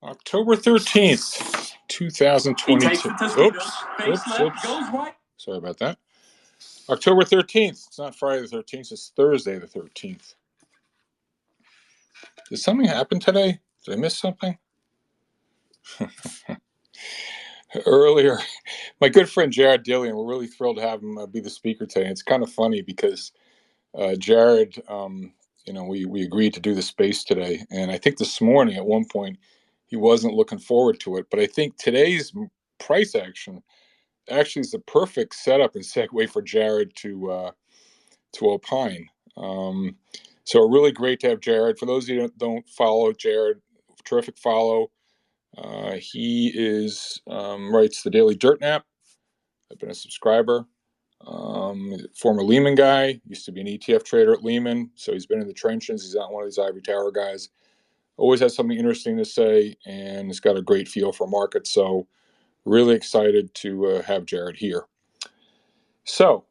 October 13th, 2022. Oops. Sorry about that. October 13th. It's not Friday the 13th, it's Thursday the 13th. Did something happen today? Did I miss something? Earlier, my good friend Jared Dillian, we're really thrilled to have him be the speaker today. It's kind of funny because Jared, we agreed to do the space today. And I think this morning at one point, he wasn't looking forward to it. But I think today's price action actually is the perfect setup and segue for Jared to opine. So really great to have Jared. For those of you that don't follow Jared, terrific follow. He writes the Daily Dirt Nap. I've been a subscriber. Former Lehman guy, used to be an ETF trader at Lehman, so he's been in the trenches. He's not one of these ivory tower guys. Always has something interesting to say, and he's got a great feel for markets. So really excited to have Jared here. So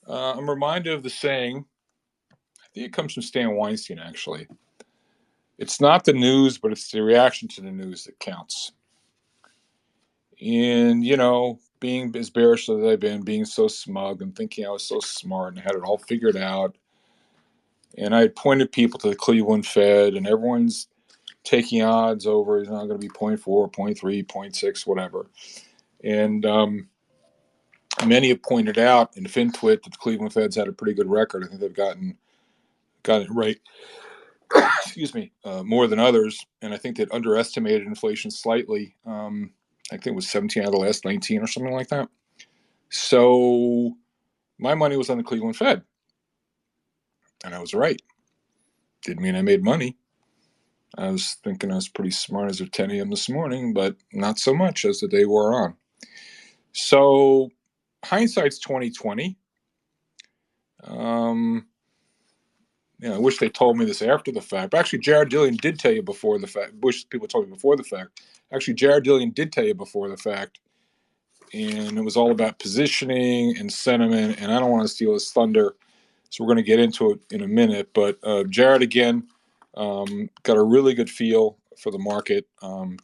I'm reminded of the saying, I think it comes from Stan Weinstein, actually. It's not the news, but it's the reaction to the news that counts. And, being as bearish as I've been, being so smug and thinking I was so smart and had it all figured out. And I had pointed people to the Cleveland Fed, and everyone's taking odds over it's not going to be 0.4, 0.3, 0.6, whatever. And many have pointed out in FinTwit that the Cleveland Fed's had a pretty good record. I think they've gotten it right. Excuse me, more than others. And I think they'd underestimated inflation slightly. I think it was 17 out of the last 19 or something like that. So my money was on the Cleveland Fed. And I was right. Didn't mean I made money. I was thinking I was pretty smart as of 10 a.m. this morning, but not so much as the day wore on. So hindsight's 2020. I wish they told me this after the fact. But actually, Jared Dillian did tell you before the fact. Wish people told me before the fact. Actually, Jared Dillian did tell you before the fact. And it was all about positioning and sentiment. And I don't want to steal his thunder, so we're going to get into it in a minute. But Jared, again, got a really good feel for the market.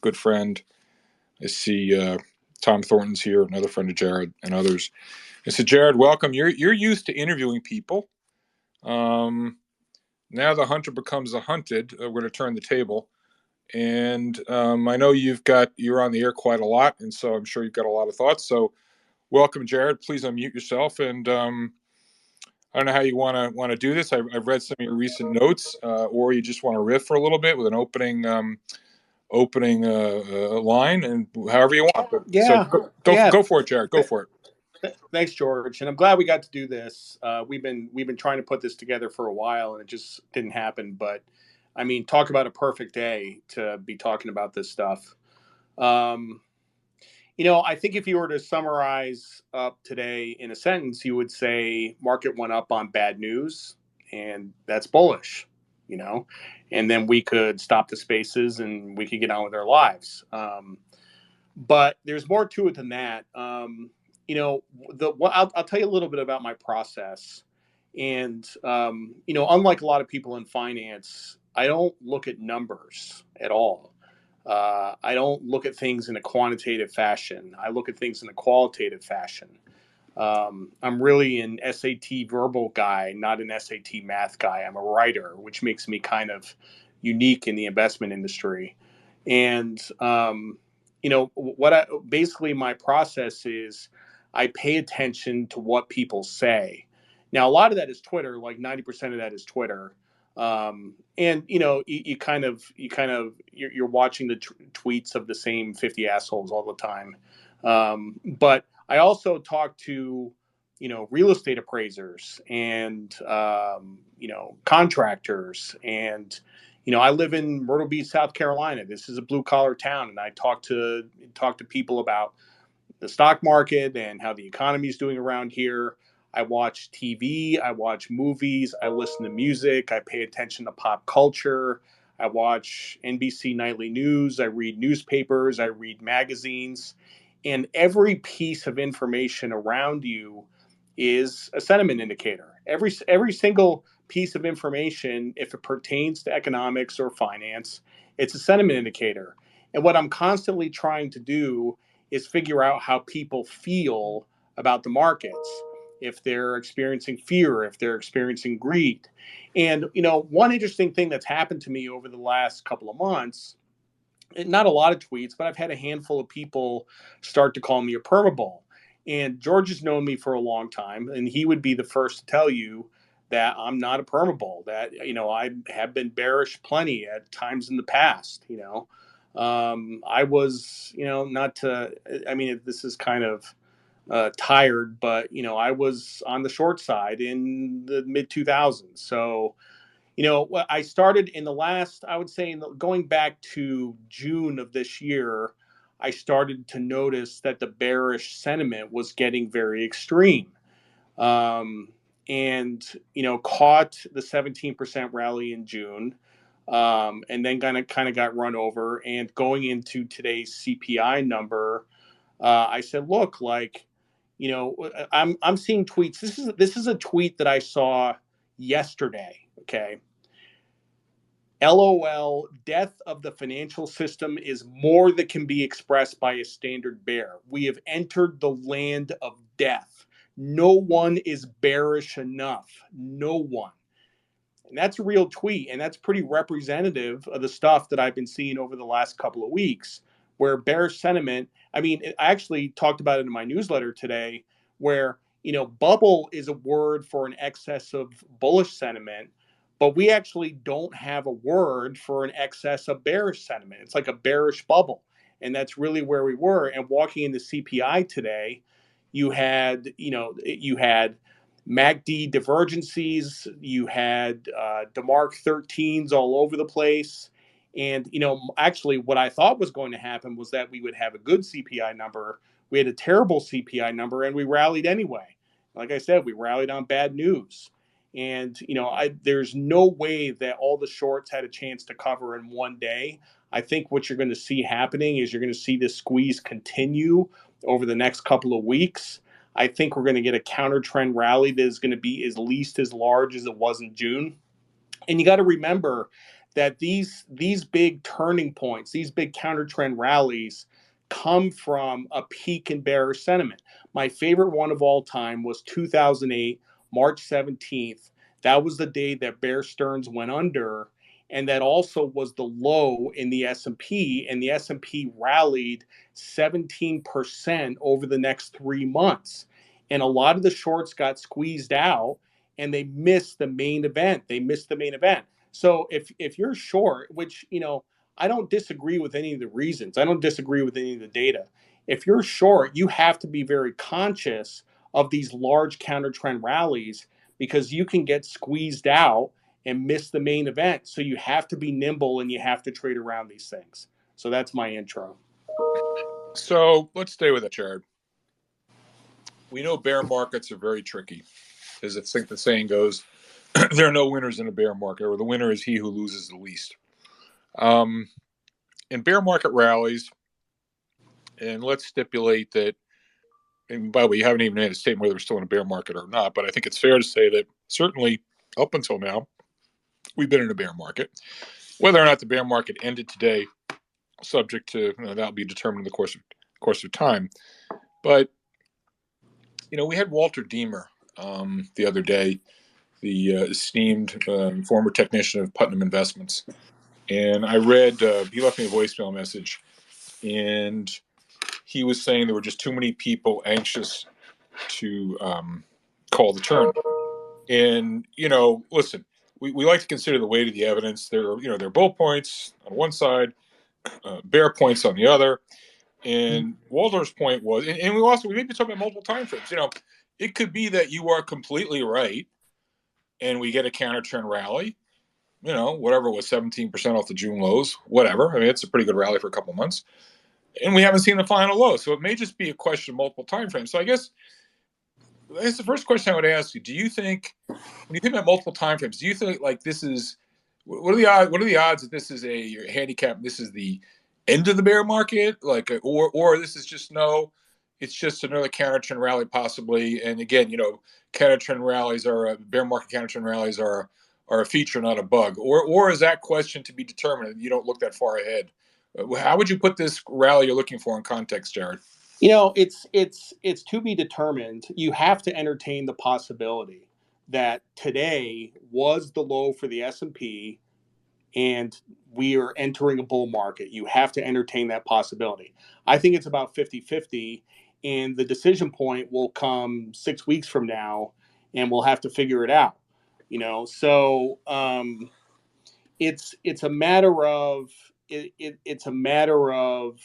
Good friend. I see Tom Thornton's here, another friend of Jared, and others. And so, Jared, welcome. You're used to interviewing people. Now the hunter becomes the hunted. We're going to turn the table. And I know you're on the air quite a lot, and so I'm sure you've got a lot of thoughts. So welcome, Jared. Please unmute yourself. And I don't know how you want to do this. I've read some of your recent notes, or you just want to riff for a little bit with an opening line, and however you want. But, yeah. So go for it, Jared. Go for it. Thanks, George. And I'm glad we got to do this. We've been trying to put this together for a while, and it just didn't happen. But I mean, talk about a perfect day to be talking about this stuff. I think if you were to summarize up today in a sentence, you would say market went up on bad news, and that's bullish. And then we could stop the spaces and we could get on with our lives. But there's more to it than that. I'll tell you a little bit about my process. And, unlike a lot of people in finance, I don't look at numbers at all. I don't look at things in a quantitative fashion. I look at things in a qualitative fashion. I'm really an SAT verbal guy, not an SAT math guy. I'm a writer, which makes me kind of unique in the investment industry. And, basically my process is I pay attention to what people say. Now, a lot of that is Twitter, like 90% of that is Twitter. And you're watching the tweets of the same 50 assholes all the time. But I also talk to, real estate appraisers and, contractors. And, I live in Myrtle Beach, South Carolina. This is a blue collar town. And I talk to people about the stock market and how the economy is doing around here. I watch TV, I watch movies, I listen to music, I pay attention to pop culture. I watch NBC Nightly News, I read newspapers, I read magazines. And every piece of information around you is a sentiment indicator. Every single piece of information, if it pertains to economics or finance, it's a sentiment indicator. And what I'm constantly trying to do is figure out how people feel about the markets, if they're experiencing fear, if they're experiencing greed. And, one interesting thing that's happened to me over the last couple of months, not a lot of tweets, but I've had a handful of people start to call me a permabull. And George has known me for a long time, and he would be the first to tell you that I'm not a permabull, that, I have been bearish plenty at times in the past. I was, not to, I mean, this is kind of tired, but, I was on the short side in the mid 2000s. So, I started in the last, I would say, going back to June of this year, I started to notice that the bearish sentiment was getting very extreme. Um, and, caught the 17% rally in June, and then kind of got run over. And going into today's CPI number, I said, look, like, I'm seeing tweets. This is a tweet that I saw yesterday. Okay. LOL, death of the financial system is more that can be expressed by a standard bear. We have entered the land of death. No one is bearish enough. No one. And that's a real tweet. And that's pretty representative of the stuff that I've been seeing over the last couple of weeks, where bearish sentiment, I mean, I actually talked about it in my newsletter today, where, bubble is a word for an excess of bullish sentiment, but we actually don't have a word for an excess of bearish sentiment. It's like a bearish bubble. And that's really where we were. And walking into CPI today, you had MACD divergencies, you had DeMark 13s all over the place. And, actually, what I thought was going to happen was that we would have a good CPI number. We had a terrible CPI number, and we rallied anyway. Like I said, we rallied on bad news. And, there's no way that all the shorts had a chance to cover in one day. I think what you're going to see happening is you're going to see this squeeze continue over the next couple of weeks. I think we're going to get a counter trend rally that is going to be at least as large as it was in June. And you got to remember that these big turning points, these big counter trend rallies come from a peak in bearish sentiment. My favorite one of all time was 2008, March 17th. That was the day that Bear Stearns went under, and that also was the low in the S&P, and the S&P rallied 17% over the next 3 months. And a lot of the shorts got squeezed out, and they missed the main event. So if you're short, which, I don't disagree with any of the reasons. I don't disagree with any of the data. If you're short, you have to be very conscious of these large counter trend rallies, because you can get squeezed out and miss the main event. So you have to be nimble, and you have to trade around these things. So that's my intro. So let's stay with it, Jared. We know bear markets are very tricky. As I think the saying goes, there are no winners in a bear market, or the winner is he who loses the least. In bear market rallies, and let's stipulate that, and by the way, you haven't even made a statement whether we're still in a bear market or not, but I think it's fair to say that certainly up until now, we've been in a bear market. Whether or not the bear market ended today, subject to, that'll be determined in the course of time. But, we had Walter Deemer the other day, the esteemed former technician of Putnam Investments. And I read, he left me a voicemail message, and he was saying there were just too many people anxious to call the turn. And, listen, we like to consider the weight of the evidence. There are bull points on one side, bear points on the other. And Walter's point was, and we may be talking about multiple time frames. It could be that you are completely right, and we get a counter trend rally. Whatever it was, 17% off the June lows, whatever. I mean, it's a pretty good rally for a couple of months, and we haven't seen the final low. So it may just be a question of multiple time frames. So I guess the first question I would ask you: do you think, when you think about multiple time frames, do you think like this is what are the odds? What are the odds that this is your handicap? This is the end of the bear market, or this is just it's just another counter trend rally possibly. And again, counter trend rallies bear market counter trend rallies are a feature, not a bug. Or is that question to be determined? You don't look that far ahead, How would you put this rally you're looking for in context, Jared? It's to be determined. You have to entertain the possibility that today was the low for the S&P and we are entering a bull market. You have to entertain that possibility. I think it's about 50-50, and the decision point will come 6 weeks from now, and we'll have to figure it out. So it's a matter of it's a matter of.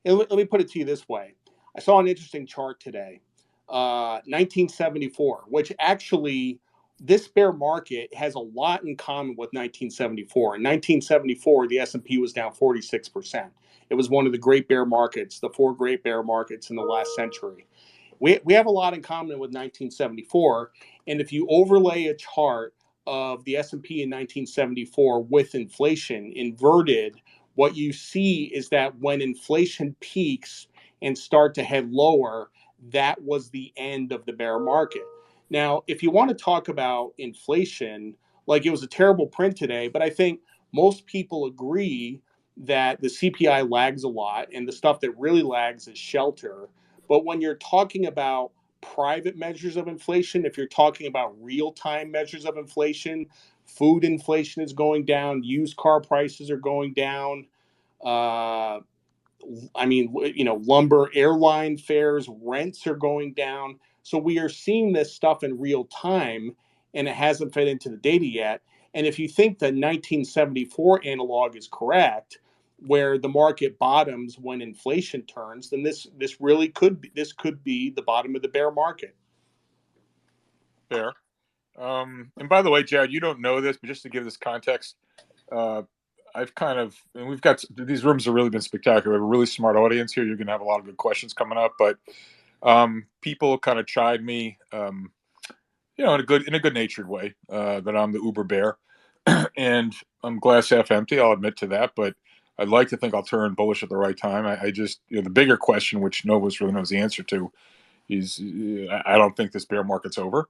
And let me put it to you this way: I saw an interesting chart today, 1974, which actually this bear market has a lot in common with 1974. In 1974, the S&P was down 46%. It was one of the great bear markets, the four great bear markets in the last century. We have a lot in common with 1974, and if you overlay a chart of the S&P in 1974 with inflation inverted, what you see is that when inflation peaks and start to head lower, that was the end of the bear market. Now, if you want to talk about inflation, like, it was a terrible print today, but I think most people agree that the CPI lags a lot, and the stuff that really lags is shelter. But when you're talking about private measures of inflation, if you're talking about real time measures of inflation, food inflation is going down, used car prices are going down. Uh, lumber, airline fares, rents are going down. So we are seeing this stuff in real time, and it hasn't fed into the data yet. And if you think the 1974 analog is correct, where the market bottoms when inflation turns, then this really could be the bottom of the bear market. Fair. And by the way, Jared, you don't know this, but just to give this context, uh, and we've got these rooms have really been spectacular. We have a really smart audience here. You're going to have a lot of good questions coming up, but people kind of chide me, in a good natured way, that I'm the Uber bear, and I'm glass half empty. I'll admit to that, but I'd like to think I'll turn bullish at the right time. I just, the bigger question, which no one really knows the answer to, is I don't think this bear market's over.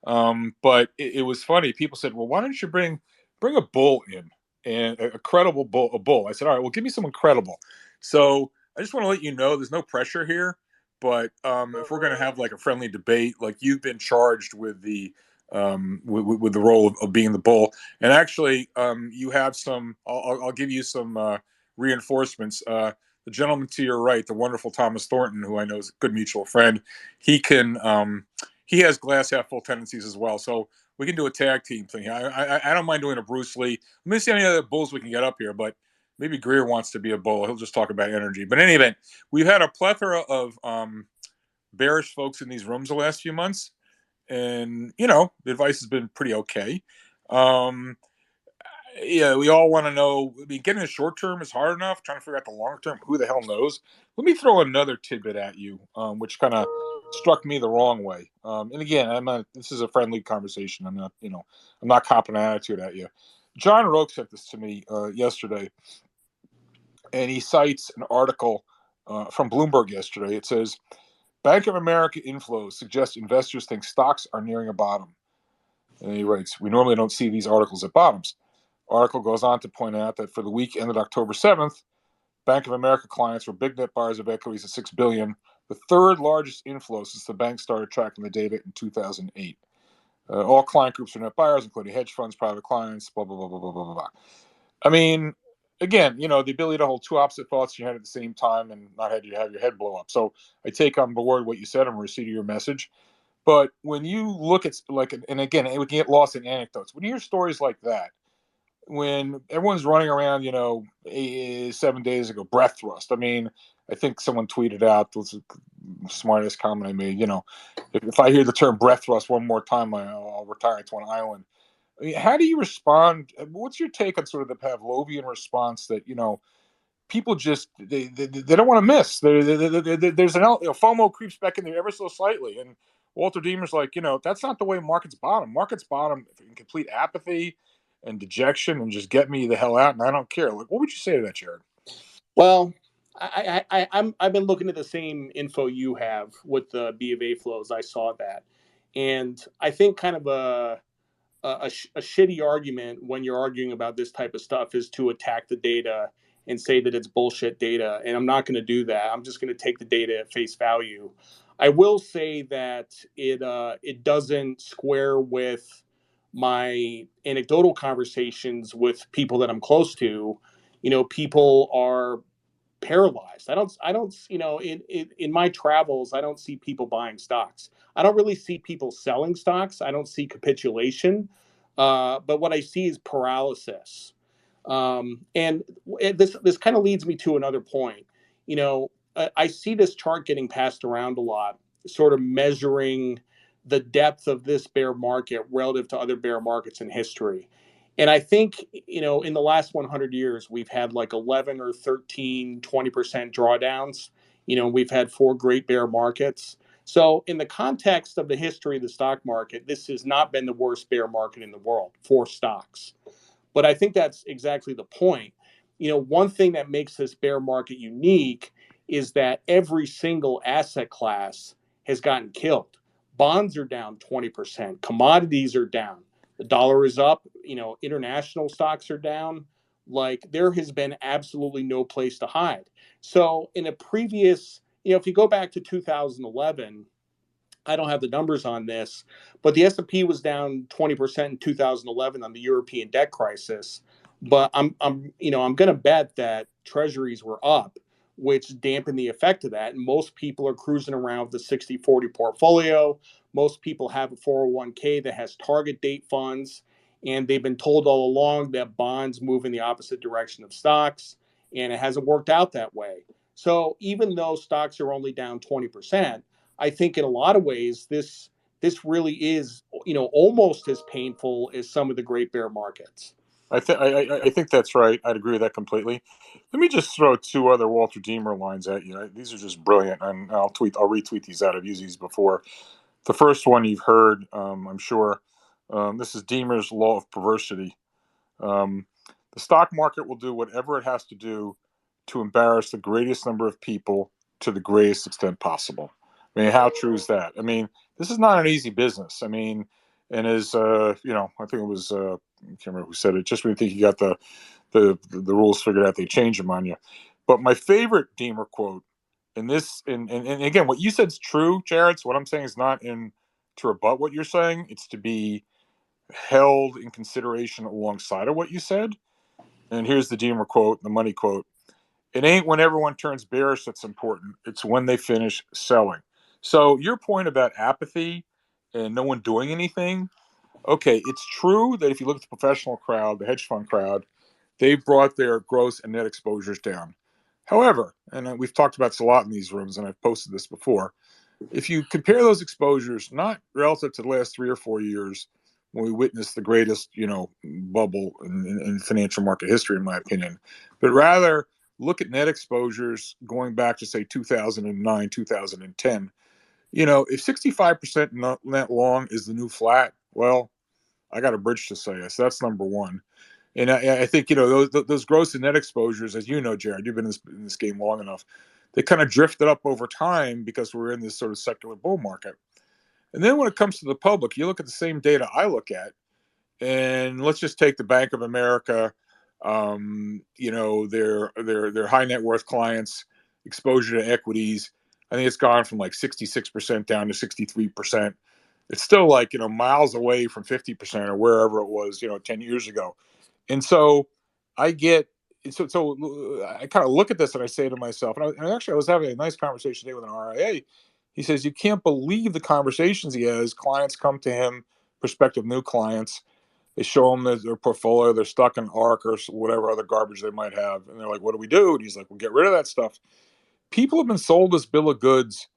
But it was funny. People said, "Well, why don't you bring a bull in and a credible bull?" A bull. I said, "All right, well, give me someone credible." So I just want to let you know, there's no pressure here. But if we're going to have like a friendly debate, like you've been charged with the with the role of being the bull, and actually, you have some. I'll give you some reinforcements. The gentleman to your right, the wonderful Thomas Thornton, who I know is a good mutual friend, he can. He has glass half full tendencies as well. So we can do a tag team thing. I don't mind doing a Bruce Lee. Let me see how many other bulls we can get up here, but maybe Greer wants to be a bull. He'll just talk about energy. But in any event, we've had a plethora of bearish folks in these rooms the last few months. And, the advice has been pretty okay. Um, yeah, we all want to know. I mean, getting the short term is hard enough. Trying to figure out the long term, who the hell knows? Let me throw another tidbit at you, which kind of struck me the wrong way. And again, I'm not. This is a friendly conversation. I'm not. I'm not copping an attitude at you. John Roque sent this to me yesterday, and he cites an article from Bloomberg yesterday. It says Bank of America inflows suggest investors think stocks are nearing a bottom. And he writes, "We normally don't see these articles at bottoms." Article goes on to point out that for the week ended October 7th, Bank of America clients were big net buyers of equities at $6 billion, the third largest inflow since the bank started tracking the data in 2008. All client groups are net buyers, including hedge funds, private clients, blah, blah, blah, blah, blah, blah, blah. I mean, again, the ability to hold two opposite thoughts in your head at the same time and not have your head blow up. So I take on board what you said. I'm receiving your message. But when you look at, and again, we can get lost in anecdotes. When you hear stories like that, when everyone's running around, 7 days ago, breath thrust. I mean, I think someone tweeted out, was the smartest comment I made. If I hear the term breath thrust one more time, I'll retire to an island. I mean, how do you respond? What's your take on sort of the Pavlovian response that people just they don't want to miss? There's an FOMO creeps back in there ever so slightly, and Walter Deemer's like, that's not the way markets bottom. Markets bottom in complete apathy and dejection and just get me the hell out, and I don't care. Like, what would you say to that, Jared? Well, I've been looking at the same info you have with the B of A flows. I saw that, and I think kind of a shitty argument when you're arguing about this type of stuff is to attack the data and say that it's bullshit data. And I'm not going to do that. I'm just going to take the data at face value. I will say that it doesn't square with my anecdotal conversations with people that I'm close to. People are paralyzed. I don't, in my travels, I don't see people buying stocks. I don't really see people selling stocks. I don't see capitulation. But what I see is paralysis. And this kind of leads me to another point. I see this chart getting passed around a lot, sort of measuring the depth of this bear market relative to other bear markets in history. And I think, in the last 100 years, we've had like 11 or 13, 20% drawdowns. We've had four great bear markets. So, in the context of the history of the stock market, this has not been the worst bear market in the world for stocks. But I think that's exactly the point. One thing that makes this bear market unique is that every single asset class has gotten killed. Bonds are down 20%, commodities are down, the dollar is up, international stocks are down. Like, there has been absolutely no place to hide. So, in a previous, if you go back to 2011, I don't have the numbers on this, but the S&P was down 20% in 2011 on the European debt crisis. But I'm going to bet that treasuries were up, which dampened the effect of that. And most people are cruising around with the 60/40 portfolio. Most people have a 401k that has target date funds. And they've been told all along that bonds move in the opposite direction of stocks. And it hasn't worked out that way. So even though stocks are only down 20%, I think in a lot of ways this really is, almost as painful as some of the great bear markets. I think that's right. I'd agree with that completely. Let me just throw two other Walter Deemer lines at you. These are just brilliant, and I'll retweet these out. I've used these before. The first one you've heard, I'm sure. This is Deemer's law of perversity. Um, the stock market will do whatever it has to do to embarrass the greatest number of people to the greatest extent possible. I mean, how true is that? I mean, this is not an easy business. I mean, and as I think it was I can't remember who said it. Just when you think you got the rules figured out, they change them on you. But my favorite Deemer quote, and this, and again, what you said is true, Jared. So what I'm saying is not in to rebut what you're saying. It's to be held in consideration alongside of what you said. And here's the Deemer quote, the money quote. It ain't when everyone turns bearish that's important. It's when they finish selling. So your point about apathy and no one doing anything, okay, it's true that if you look at the professional crowd, the hedge fund crowd, they've brought their gross and net exposures down. However, and we've talked about this a lot in these rooms, and I've posted this before, if you compare those exposures, not relative to the last 3 or 4 years, when we witnessed the greatest, bubble in financial market history, in my opinion, but rather look at net exposures going back to say 2009, 2010. If 65% net long is the new flat, well, I got a bridge to say. So that's number one. And I think those gross and net exposures, as you know, Jared, you've been in this game long enough. They kind of drifted up over time because we're in this sort of secular bull market. And then when it comes to the public, you look at the same data I look at, and let's just take the Bank of America, their high net worth clients exposure to equities. I think it's gone from like 66% down to 63%. It's still like, miles away from 50% or wherever it was, 10 years ago. And so I get, so I kind of look at this and I say to myself, and actually I was having a nice conversation today with an RIA. He says, you can't believe the conversations he has. Clients come to him, prospective new clients. They show him their portfolio. They're stuck in ARC or whatever other garbage they might have. And they're like, what do we do? And he's like, well, get rid of that stuff. People have been sold this bill of goods,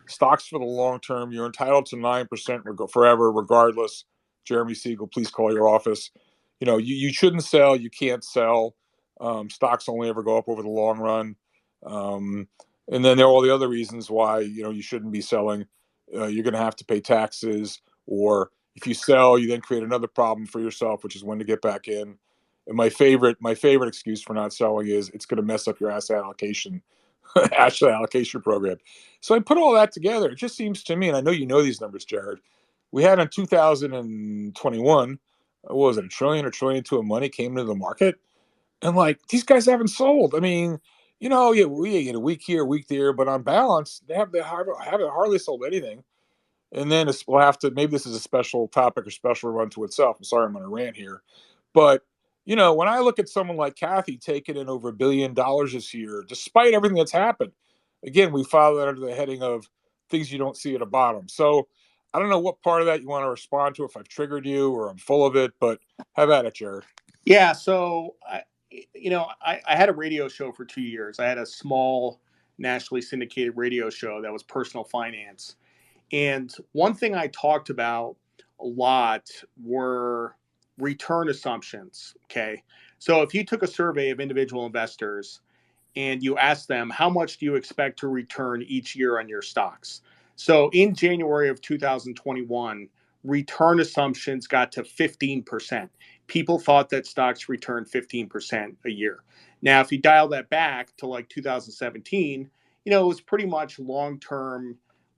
stocks for the long term. You're entitled to 9% forever, regardless. Jeremy Siegel, please call your office. You shouldn't sell. You can't sell. Stocks only ever go up over the long run. And then there are all the other reasons why, you shouldn't be selling. You're going to have to pay taxes, or if you sell, you then create another problem for yourself, which is when to get back in. And my favorite excuse for not selling is it's going to mess up your asset allocation program. So I put all that together. It just seems to me, and I know you know these numbers, Jared. We had in 2021, what was it, $1 trillion or $1.2 trillion of money came into the market. And like these guys haven't sold. I mean, yeah, we get a week here, a week there, but on balance, haven't hardly sold anything. And then we'll have to, maybe this is a special topic or special run to itself. I'm sorry, I'm going to rant here, but when I look at someone like Kathy taking in over $1 billion this year, despite everything that's happened, again, we follow that under the heading of things you don't see at the bottom. So I don't know what part of that you want to respond to, if I've triggered you or I'm full of it, but have at it, Jared. Yeah. So, I had a radio show for 2 years. I had a small nationally syndicated radio show that was personal finance. And one thing I talked about a lot were return assumptions. Okay. So if you took a survey of individual investors and you ask them, how much do you expect to return each year on your stocks? So in January of 2021, return assumptions got to 15%. People thought that stocks returned 15% a year. Now, if you dial that back to like 2017, it was pretty much long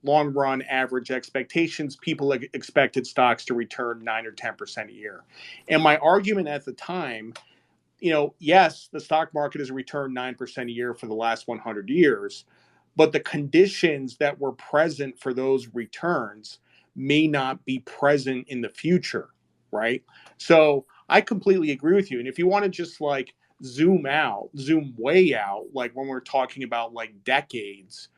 run average expectations. People expected stocks to return 9 or 10% a year. And my argument at the time, yes, the stock market has returned 9% a year for the last 100 years, but the conditions that were present for those returns may not be present in the future, right? So I completely agree with you. And if you want to just like zoom way out, like when we're talking about like decades,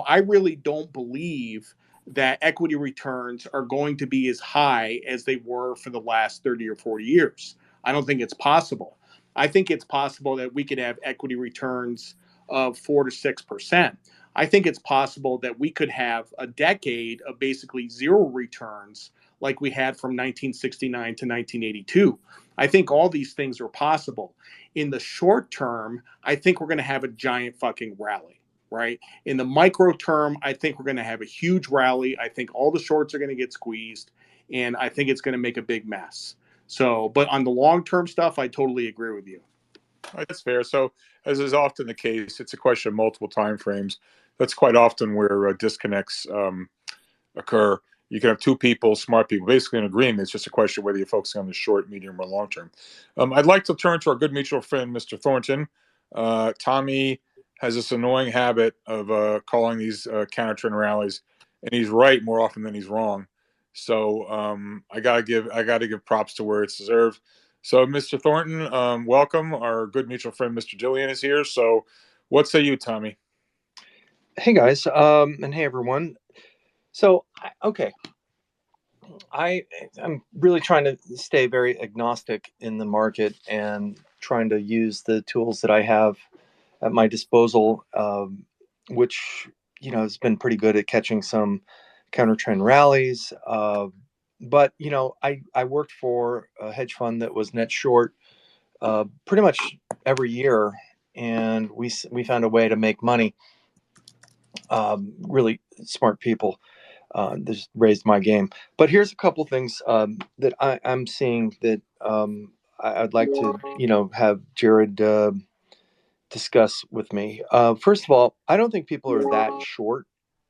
I really don't believe that equity returns are going to be as high as they were for the last 30 or 40 years. I don't think it's possible. I think it's possible that we could have equity returns of 4 to 6%. I think it's possible that we could have a decade of basically zero returns like we had from 1969 to 1982. I think all these things are possible. In the short term, I think we're going to have a giant fucking rally, right? In the micro term, I think we're going to have a huge rally. I think all the shorts are going to get squeezed, and I think it's going to make a big mess. So, but on the long-term stuff, I totally agree with you. That's fair. So, as is often the case, it's a question of multiple time frames. That's quite often where disconnects occur. You can have two people, smart people, basically in agreement. It's just a question of whether you're focusing on the short, medium, or long term. I'd like to turn to our good mutual friend, Mr. Thornton. Tommy has this annoying habit of calling these counter trend rallies, and he's right more often than he's wrong. So I gotta give props to where it's deserved. So, Mr. Thornton, welcome. Our good mutual friend, Mr. Dillian, is here. So, what say you, Tommy? Hey guys, and hey everyone. So, okay, I'm really trying to stay very agnostic in the market and trying to use the tools that I have at my disposal, which has been pretty good at catching some counter trend rallies. But I worked for a hedge fund that was net short pretty much every year, and we found a way to make money. Really smart people. This raised my game. But here's a couple things that I'm seeing that I'd like to, have Jared discuss with me. First of all, I don't think people are that short.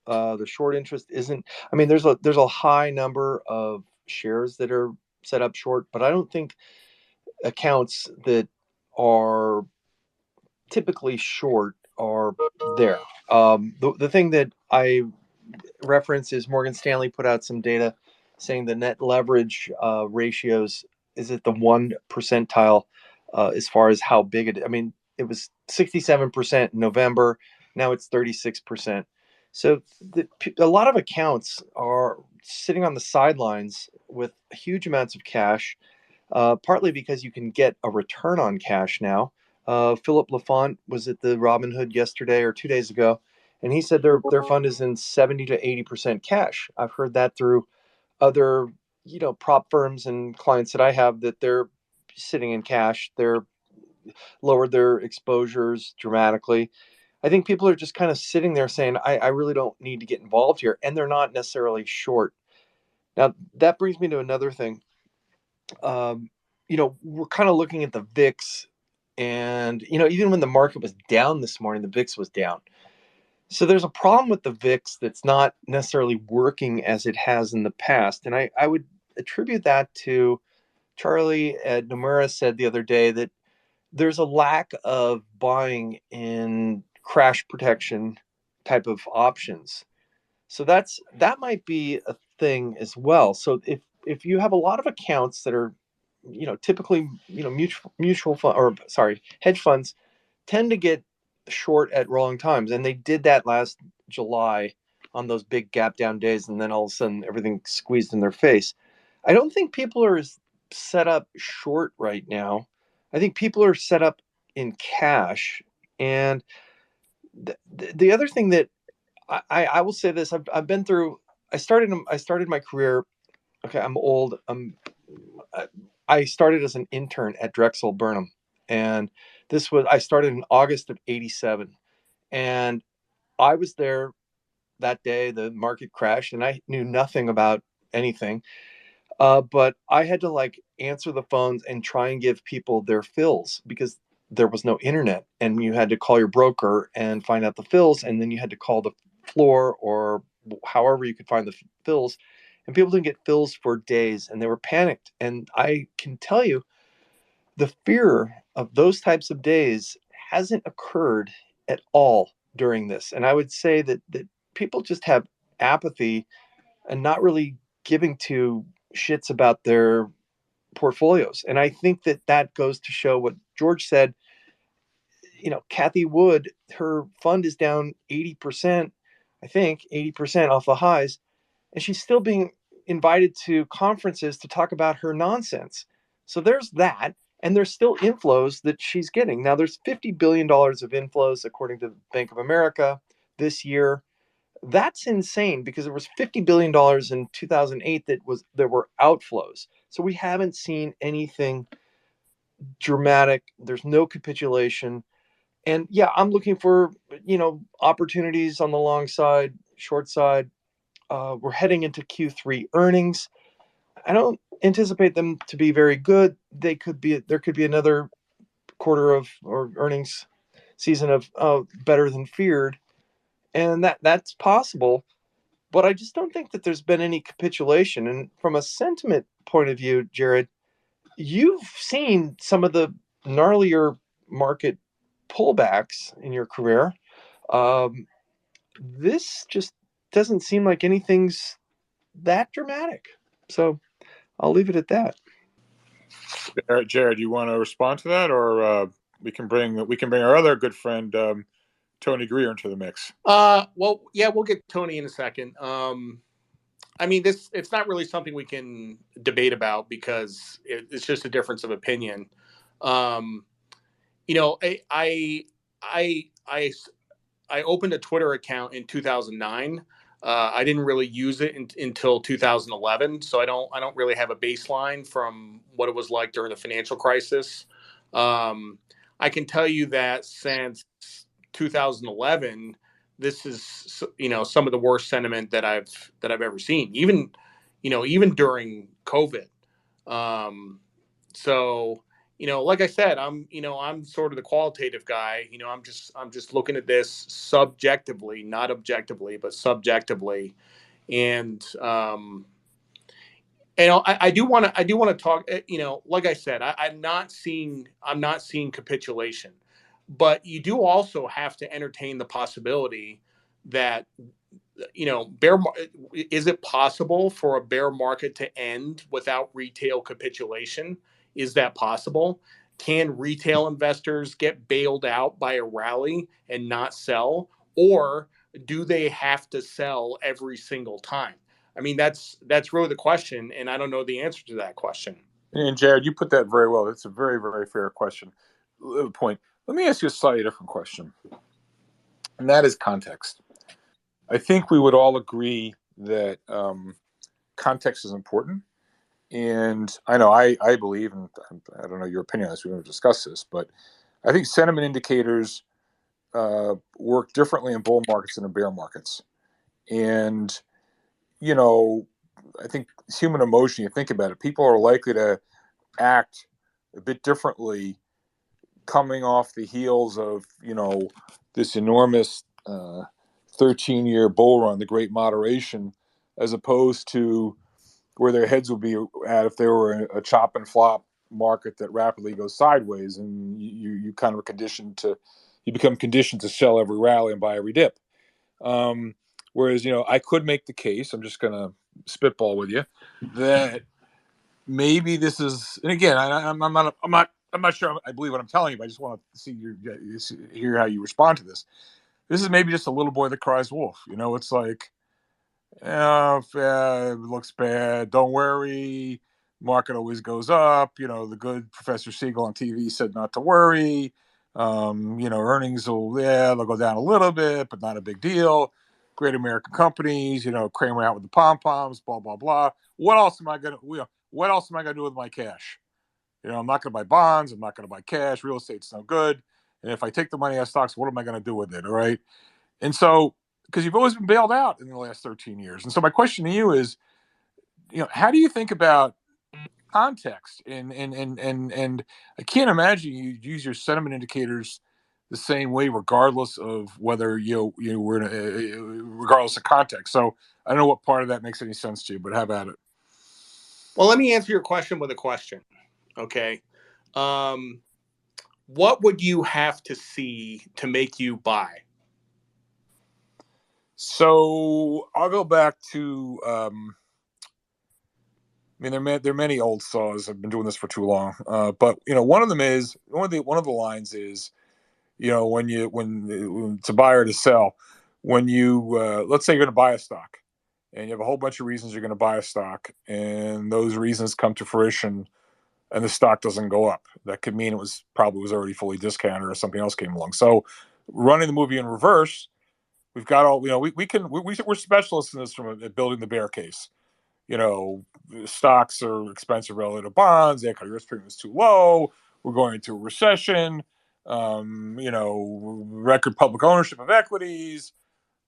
The short interest isn't. I mean, there's a high number of shares that are set up short, but I don't think accounts that are typically short are there. The thing that I reference is Morgan Stanley put out some data saying the net leverage ratios is at the 1 percentile as far as how big it is. I mean, it was 67% in November. Now it's 36%. So a lot of accounts are sitting on the sidelines with huge amounts of cash, partly because you can get a return on cash now. Philip Lafont was at the Robinhood yesterday or 2 days ago, and he said their fund is in 70 to 80% cash. I've heard that through other prop firms and clients that I have, that they're sitting in cash. They're lowered their exposures dramatically. I think people are just kind of sitting there saying, I really don't need to get involved here, and they're not necessarily short. Now that brings me to another thing. We're kind of looking at the VIX, and even when the market was down this morning, the VIX was down. So there's a problem with the VIX that's not necessarily working as it has in the past. And I would attribute that to Charlie at Nomura said the other day that there's a lack of buying in crash protection type of options. So that might be a thing as well. So if you have a lot of accounts that are, typically, mutual fund, or sorry, hedge funds tend to get short at rolling times, and they did that last July on those big gap down days, and then all of a sudden everything squeezed in their face. I don't think people are set up short right now. I think people are set up in cash. And the other thing that I will say this, I've been through. I started my career. Okay, I'm old. I started as an intern at Drexel Burnham, and I started in August of '87, and I was there that day the market crashed, and I knew nothing about anything. But I had to like answer the phones and try and give people their fills because there was no internet, and you had to call your broker and find out the fills, and then you had to call the floor or however you could find the fills, and people didn't get fills for days, and they were panicked. And I can tell you, the fear of those types of days hasn't occurred at all during this. And I would say that people just have apathy and not really giving two shits about their portfolios. And I think that goes to show what George said. Kathy Wood, her fund is down 80%, I think 80% off the highs, and she's still being invited to conferences to talk about her nonsense. So there's that. And there's still inflows that she's getting. Now there's $50 billion of inflows, according to Bank of America, this year. That's insane because there was $50 billion in 2008 there were outflows. So we haven't seen anything dramatic. There's no capitulation. And yeah, I'm looking for, opportunities on the long side, short side. We're heading into Q3 earnings. I don't anticipate them to be very good. There could be another quarter of or earnings season of better than feared, and that's possible. But I just don't think that there's been any capitulation. And from a sentiment point of view, Jared, you've seen some of the gnarlier market pullbacks in your career. Um, this just doesn't seem like anything's that dramatic. So I'll leave it at that. Jared, you want to respond to that, or we can bring our other good friend Tony Greer into the mix? Well, yeah, we'll get Tony in a second. I mean, it's not really something we can debate about because it's just a difference of opinion. I opened a Twitter account in 2009. I didn't really use it until 2011, so I don't really have a baseline from what it was like during the financial crisis. I can tell you that since 2011, this is some of the worst sentiment that I've ever seen. Even during COVID. So like I said, I'm sort of the qualitative guy. I'm just looking at this subjectively, not objectively, but subjectively. And I do want to talk. Like I said, I'm not seeing capitulation, but you do also have to entertain the possibility that is it possible for a bear market to end without retail capitulation? Is that possible? Can retail investors get bailed out by a rally and not sell, or do they have to sell every single time? I mean, that's really the question, and I don't know the answer to that question. And Jared, you put that very well. That's a very, very fair question. Point. Let me ask you a slightly different question, and that is context. I think we would all agree that context is important. And I know I believe, and I don't know your opinion on this, we're going to discuss this, but I think sentiment indicators work differently in bull markets than in bear markets. And, I think it's human emotion, you think about it, people are likely to act a bit differently coming off the heels of, this enormous 13-year bull run, the Great Moderation, as opposed to where their heads would be at if they were a chop and flop market that rapidly goes sideways, and you kind of are conditioned to, you become conditioned to sell every rally and buy every dip. Whereas, I could make the case, I'm just going to spitball with you, that maybe this is, and again, I'm not sure I believe what I'm telling you, but I just want to hear how you respond to this. This is maybe just a little boy that cries wolf. It's like, it looks bad. Don't worry. Market always goes up. The good Professor Siegel on TV said not to worry. Earnings they'll go down a little bit, but not a big deal. Great American companies, Kramer out with the pom poms, blah blah blah. What else am I gonna do with my cash? I'm not gonna buy bonds. I'm not gonna buy cash. Real estate's no good. And if I take the money out of stocks, what am I gonna do with it? All right. And so, because you've always been bailed out in the last 13 years. And so my question to you is, how do you think about context? And I can't imagine you use your sentiment indicators the same way, regardless of whether you were regardless of context. So I don't know what part of that makes any sense to you, but how about it? Well, let me answer your question with a question. Okay. What would you have to see to make you buy? So I'll go back to, there are many old saws. I've been doing this for too long. But one of them is one of the lines is, when to buy or to sell, when you let's say you're going to buy a stock, and you have a whole bunch of reasons you're going to buy a stock, and those reasons come to fruition, and the stock doesn't go up. That could mean it was already fully discounted, or something else came along. So running the movie in reverse, we've got all, we're specialists in this from building the bear case. Stocks are expensive relative to bonds. The equity risk premium is too low. We're going into a recession. Record public ownership of equities.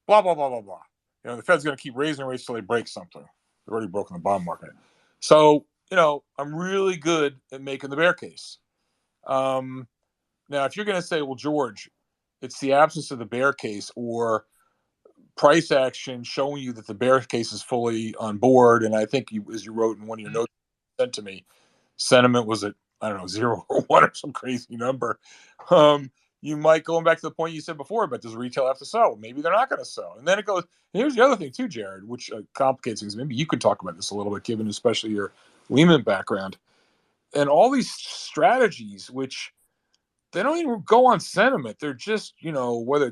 Blah blah blah blah blah. The Fed's going to keep raising rates till they break something. They've already broken the bond market. So I'm really good at making the bear case. Now, if you're going to say, well, George, it's the absence of the bear case or price action showing you that the bear case is fully on board, and I think as you wrote in one of your notes sent to me, sentiment was at, I don't know, 0 or 1 or some crazy number. You might, going back to the point you said before, but does retail have to sell? Maybe they're not going to sell. And then it goes, and here's the other thing too, Jared, which complicates things. Maybe you could talk about this a little bit, given especially your Lehman background. And all these strategies, which they don't even go on sentiment. They're just, whether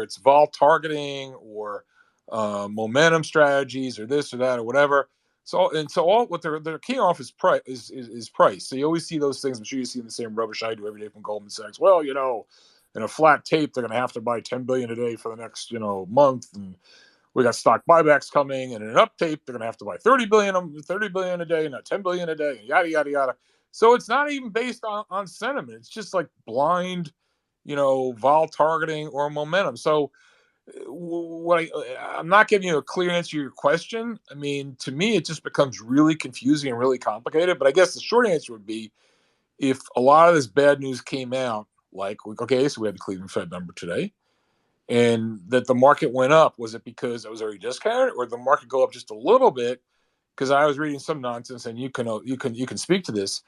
it's vol targeting or momentum strategies or this or that or whatever. So all what they're keying off is price is price. So you always see those things. I'm sure you see the same rubbish I do every day from Goldman Sachs. Well, in a flat tape, they're going to have to buy 10 billion a day for the next month, and we got stock buybacks coming, and in an up tape, they're going to have to buy 30 billion a day, not 10 billion a day, and yada yada yada. So it's not even based on sentiment. It's just like blind, vol targeting or momentum. So I'm not giving you a clear answer to your question. I mean, to me, it just becomes really confusing and really complicated. But I guess the short answer would be, if a lot of this bad news came out, like, okay, so we had the Cleveland Fed number today, and that the market went up, was it because it was already discounted, or the market go up just a little bit? Because I was reading some nonsense, and you can speak to this.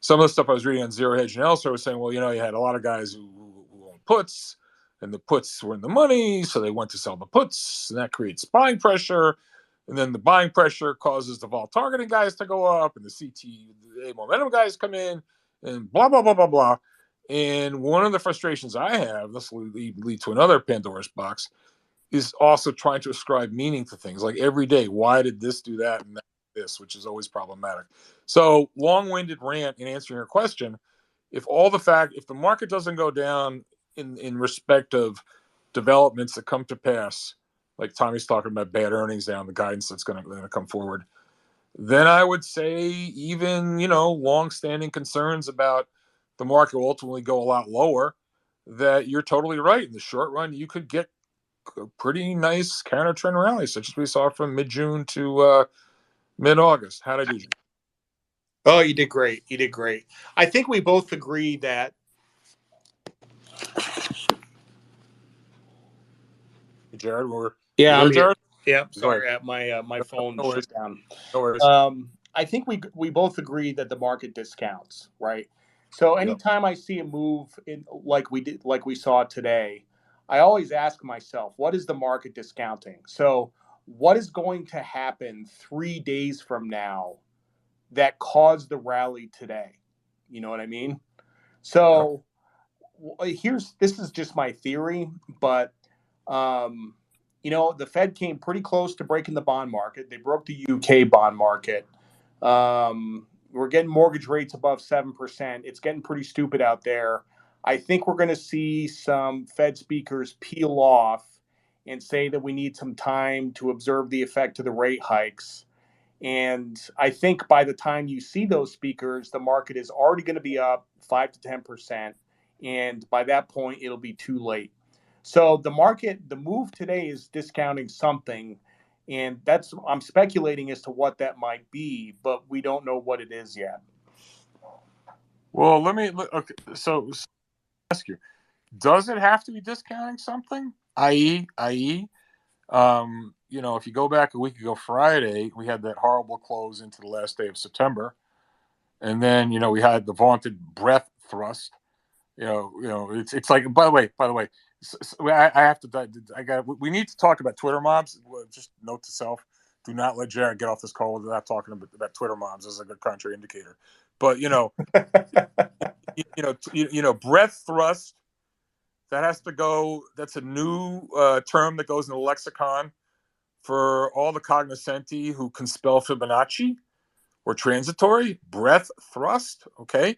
Some of the stuff I was reading on Zero Hedge and elsewhere was saying, well, you had a lot of guys who own puts, and the puts were in the money, so they went to sell the puts, and that creates buying pressure. And then the buying pressure causes the vol targeting guys to go up, and the CTA momentum guys come in, and blah, blah, blah, blah, blah. And one of the frustrations I have, this will lead to another Pandora's box, is also trying to ascribe meaning to things. Like every day, why did this do that and that this, which is always problematic. So long-winded rant in answering your question, if the market doesn't go down in respect of developments that come to pass, like Tommy's talking about bad earnings down, the guidance that's going to come forward, then I would say even, long-standing concerns about the market will ultimately go a lot lower, that you're totally right. In the short run, you could get a pretty nice counter trend rally, such as we saw from mid-June to mid-August. How did I do? Oh, you did great. You did great. I think we both agree that. Jared, I'm here. Jared? Yeah, sorry, my phone no shut down. No worries. I think we both agree that the market discounts, right? So Yep. anytime I see a move in like we saw today, I always ask myself, what is the market discounting? So what is going to happen 3 days from now that caused the rally today? You know what I mean? So this is just my theory, but the Fed came pretty close to breaking the bond market. They broke the UK bond market. We're getting mortgage rates above 7%. It's getting pretty stupid out there. I think we're going to see some Fed speakers peel off and say that we need some time to observe the effect of the rate hikes. And I think by the time you see those speakers, the market is already going to be up 5 to 10%. And by that point, it'll be too late. So the move today is discounting something. And I'm speculating as to what that might be, but we don't know what it is yet. Well, okay. So ask you, does it have to be discounting something? I.e., if you go back a week ago Friday, we had that horrible close into the last day of September, and then we had the vaunted breath thrust. It's like. By the way, I have to. We need to talk about Twitter mobs. Just note to self: do not let Jared get off this call without talking about Twitter mobs as a good country indicator. But breath thrust. That has to go. That's a new term that goes in the lexicon for all the cognoscenti who can spell Fibonacci or transitory. Breath thrust. Okay.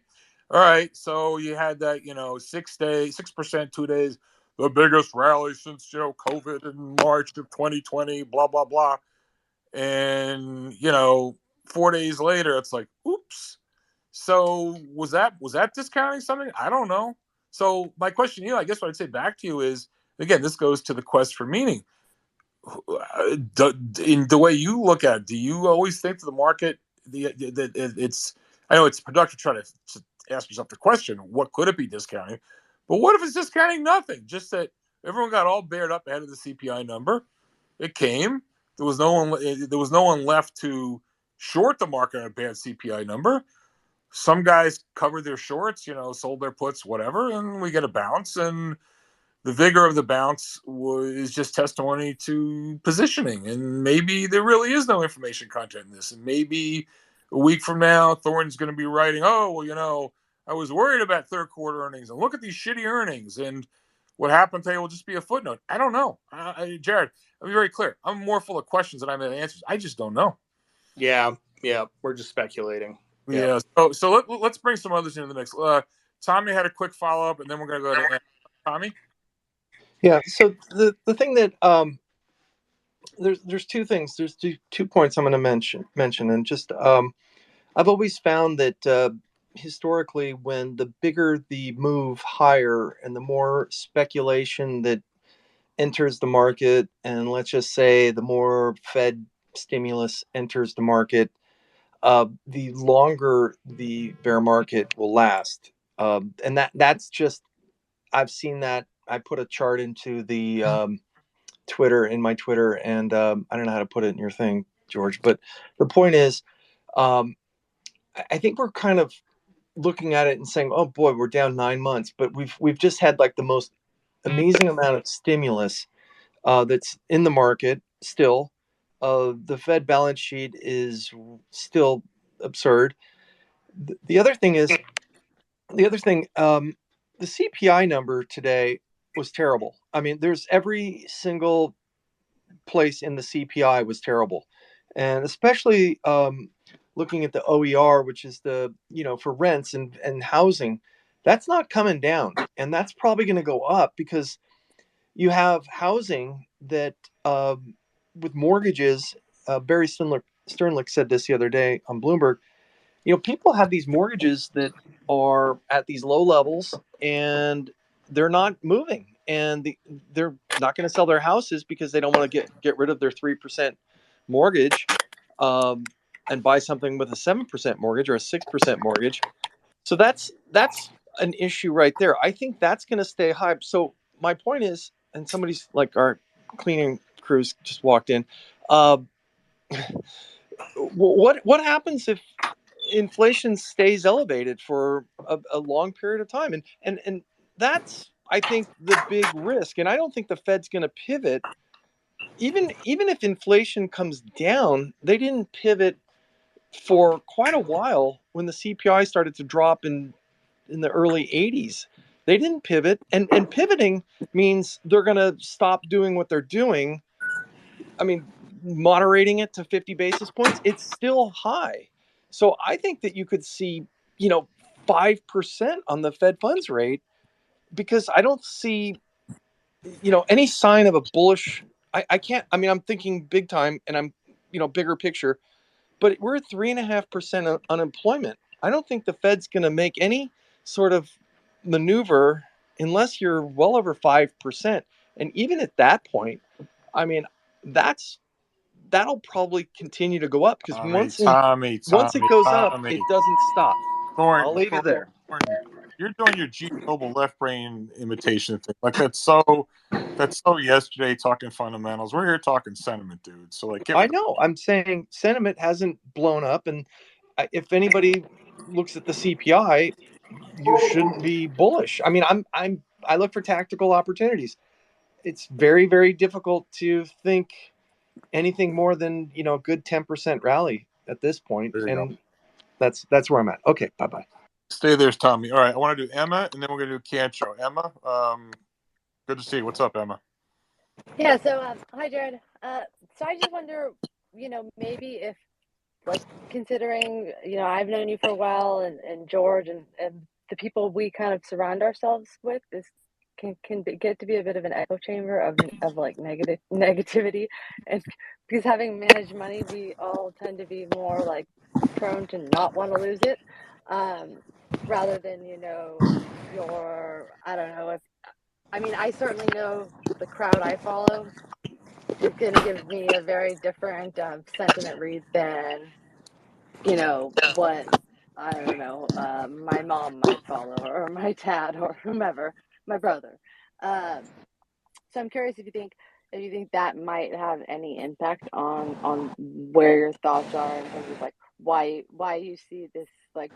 All right. So you had that, 6%, 2 days, the biggest rally since, COVID in March of 2020, blah, blah, blah. And, 4 days later, it's like, oops. So was that discounting something? I don't know. So my question to you, I guess what I'd say back to you is, again, this goes to the quest for meaning. In the way you look at it, do you always think to the market, it's, I know it's productive to try to ask yourself the question, what could it be discounting? But what if it's discounting nothing? Just that everyone got all bared up ahead of the CPI number. It came. There was no one left to short the market on a bad CPI number. Some guys covered their shorts, sold their puts, whatever, and we get a bounce. And the vigor of the bounce is just testimony to positioning. And maybe there really is no information content in this. And maybe a week from now, Thornton's going to be writing, I was worried about third quarter earnings. And look at these shitty earnings. And what happened today will just be a footnote. I don't know. Jared, I'll be very clear. I'm more full of questions than I have answers. I just don't know. Yeah. We're just speculating. Yeah. So let's bring some others into the mix. Tommy had a quick follow up, and then we're going to go to Tommy. Yeah. So the thing that there's two things. There's two points I'm going to mention, and just I've always found that historically, when the bigger the move higher and the more speculation that enters the market, and let's just say the more Fed stimulus enters the market, the longer the bear market will last. And that's just, I've seen that. I put a chart into the in my Twitter, and I don't know how to put it in your thing, George. But the point is, I think we're kind of looking at it and saying, "Oh boy, we're down 9 months," but we've just had like the most amazing amount of stimulus that's in the market still. The Fed balance sheet is still absurd. The other thing, the CPI number today was terrible. I mean, there's every single place in the CPI was terrible, and especially looking at the OER, which is the for rents and housing, that's not coming down, and that's probably going to go up because you have housing that with mortgages. Barry Sternlicht said this the other day on Bloomberg. People have these mortgages that are at these low levels and they're not moving, and they're not going to sell their houses because they don't want to get rid of their 3% mortgage and buy something with a 7% mortgage or a 6% mortgage. So that's an issue right there. I think that's going to stay high. So my point is, and somebody's like, our cleaning crews just walked in. What happens if inflation stays elevated for a long period of time? And that's, I think, the big risk. And I don't think the Fed's going to pivot. Even if inflation comes down, they didn't pivot for quite a while when the CPI started to drop in the early 80s. They didn't pivot, and pivoting means they're going to stop doing what they're doing. I mean, moderating it to 50 basis points, it's still high. So I think that you could see, 5% on the Fed funds rate, because I don't see, any sign of a bullish. I can't, I mean, I'm thinking big time, and I'm, bigger picture, but we're at 3.5% unemployment. I don't think the Fed's going to make any sort of maneuver unless you're well over 5%. And even at that point, I mean, that'll probably continue to go up, because once it goes up, it doesn't stop. I'll leave you there. You're doing your G Global left brain imitation thing. Like that's so yesterday talking fundamentals. We're here talking sentiment, dude. So like, I know. I'm saying sentiment hasn't blown up, and if anybody looks at the CPI, you shouldn't be bullish. I mean, I look for tactical opportunities. It's very, very difficult to think anything more than, a good 10% rally at this point. And that's where I'm at. Okay, bye-bye. Stay there, Tommy. All right, I want to do Emma, and then we're going to do Cantro. Emma, good to see you. What's up, Emma? Yeah, so hi, Jared. So I just wonder, maybe if, like, considering, I've known you for a while, and George, and the people we kind of surround ourselves with get to be a bit of an echo chamber of like negativity, and because having managed money, we all tend to be more like prone to not want to lose it, rather than, I don't know if, I mean, I certainly know the crowd I follow is going to give me a very different sentiment read than, what, I don't know, my mom might follow, or my dad, or whomever, my brother. So I'm curious if you think that might have any impact on where your thoughts are, in terms of like why you see this like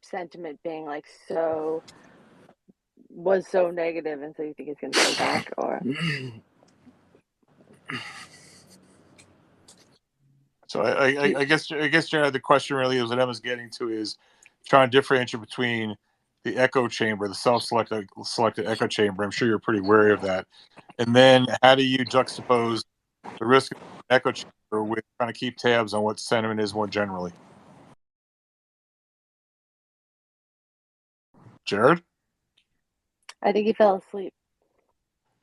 sentiment being like was so negative, and so you think it's going to come back, or. So I guess Jared, the question really is what Emma's getting to is trying to differentiate between the echo chamber, the self-selected echo chamber. I'm sure you're pretty wary of that. And then how do you juxtapose the risk of echo chamber with trying to keep tabs on what sentiment is more generally? Jared? I think he fell asleep.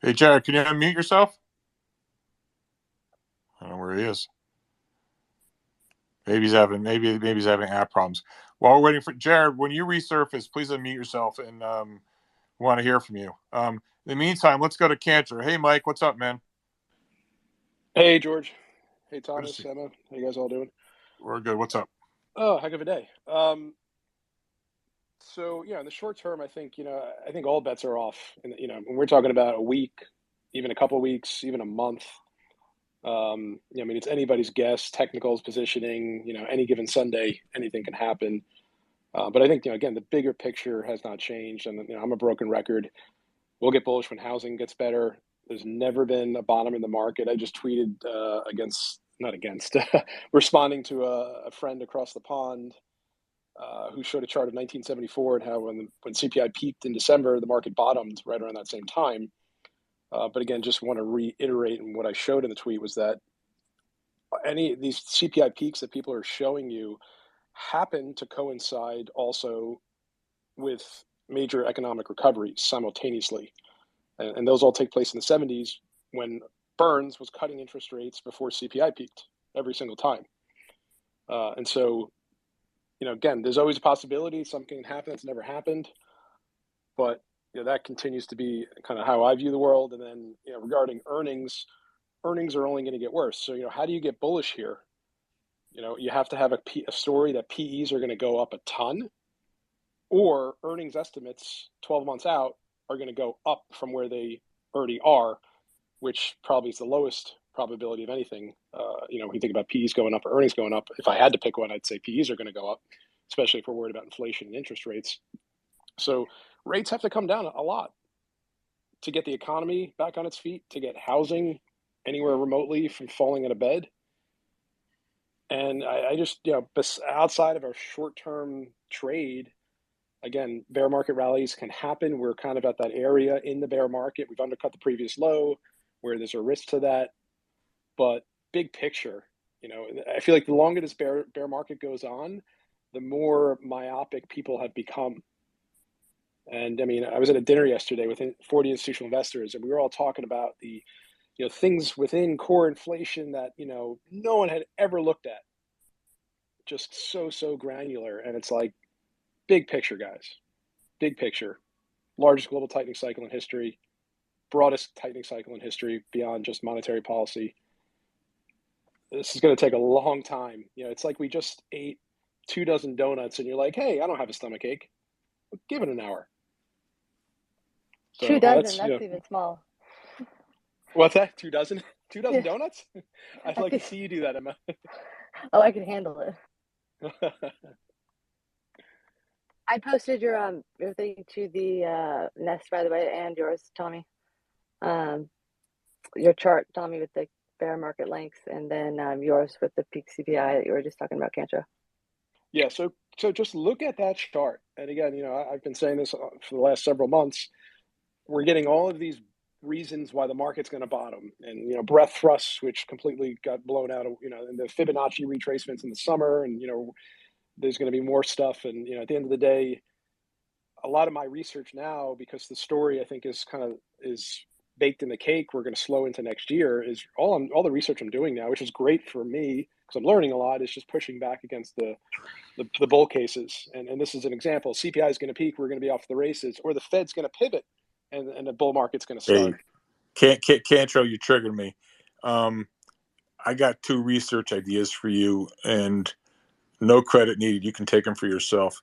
Hey, Jared, can you unmute yourself? I don't know where he is. Maybe he's having app problems. While we're waiting for Jared, when you resurface, please unmute yourself, and we want to hear from you. In the meantime, let's go to Cantor. Hey, Mike, what's up, man? Hey, George. Hey, Thomas, Emma. How you guys all doing? We're good. What's up? Oh, heck of a day. So in the short term, I think all bets are off. And when we're talking about a week, even a couple of weeks, even a month. I mean, it's anybody's guess. Technicals, positioning. Any given Sunday, anything can happen. But I think again, the bigger picture has not changed, and I'm a broken record. We'll get bullish when housing gets better. There's never been a bottom in the market. I just tweeted responding to a friend across the pond who showed a chart of 1974 and how when CPI peaked in December, the market bottomed right around that same time. But again, just want to reiterate, and what I showed in the tweet was that any of these CPI peaks that people are showing you happen to coincide also with major economic recovery simultaneously. And those all take place in the 70s when Burns was cutting interest rates before CPI peaked every single time. And so, again, there's always a possibility something can happen that's never happened. But that continues to be kind of how I view the world. And then, regarding earnings are only going to get worse. So, how do you get bullish here? You have to have a story that PEs are going to go up a ton, or earnings estimates 12 months out are going to go up from where they already are, which probably is the lowest probability of anything. When you think about PEs going up or earnings going up, if I had to pick one, I'd say PEs are going to go up, especially if we're worried about inflation and interest rates. So rates have to come down a lot to get the economy back on its feet, to get housing anywhere remotely from falling in a bed. And I just, outside of our short-term trade, again, bear market rallies can happen. We're kind of at that area in the bear market. We've undercut the previous low where there's a risk to that. But big picture, I feel like the longer this bear market goes on, the more myopic people have become. And I mean, I was at a dinner yesterday with 40 institutional investors, and we were all talking about the, things within core inflation that, no one had ever looked at. Just so granular. And it's like, big picture, guys. Big picture. Largest global tightening cycle in history. Broadest tightening cycle in history beyond just monetary policy. This is going to take a long time. It's like we just ate 2 dozen donuts and you're like, hey, I don't have a stomach ache. Give it an hour. So 2 dozen, that's even small. What's that? 2 dozen? 2 dozen Yeah. donuts? I'd like to see you do that, Emma. Oh, I can handle it. I posted your thing to the Nest, by the way, and yours, Tommy. Your chart, Tommy, with the bear market lengths, and then yours with the peak CPI that you were just talking about, Cancho. Yeah, so just look at that chart. And again, I've been saying this for the last several months. We're getting all of these reasons why the market's going to bottom, and breadth thrusts, which completely got blown out of, and the Fibonacci retracements in the summer, and there's going to be more stuff. And at the end of the day, a lot of my research now, because the story I think is baked in the cake, we're going to slow into next year, is all the research I'm doing now, which is great for me because I'm learning a lot, is just pushing back against the bull cases. And this is an example. CPI is going to peak, we're going to be off the races, or the Fed's going to pivot and the bull market's going to start. Hey, Cantro, you triggered me. I got 2 research ideas for you, and no credit needed. You can take them for yourself.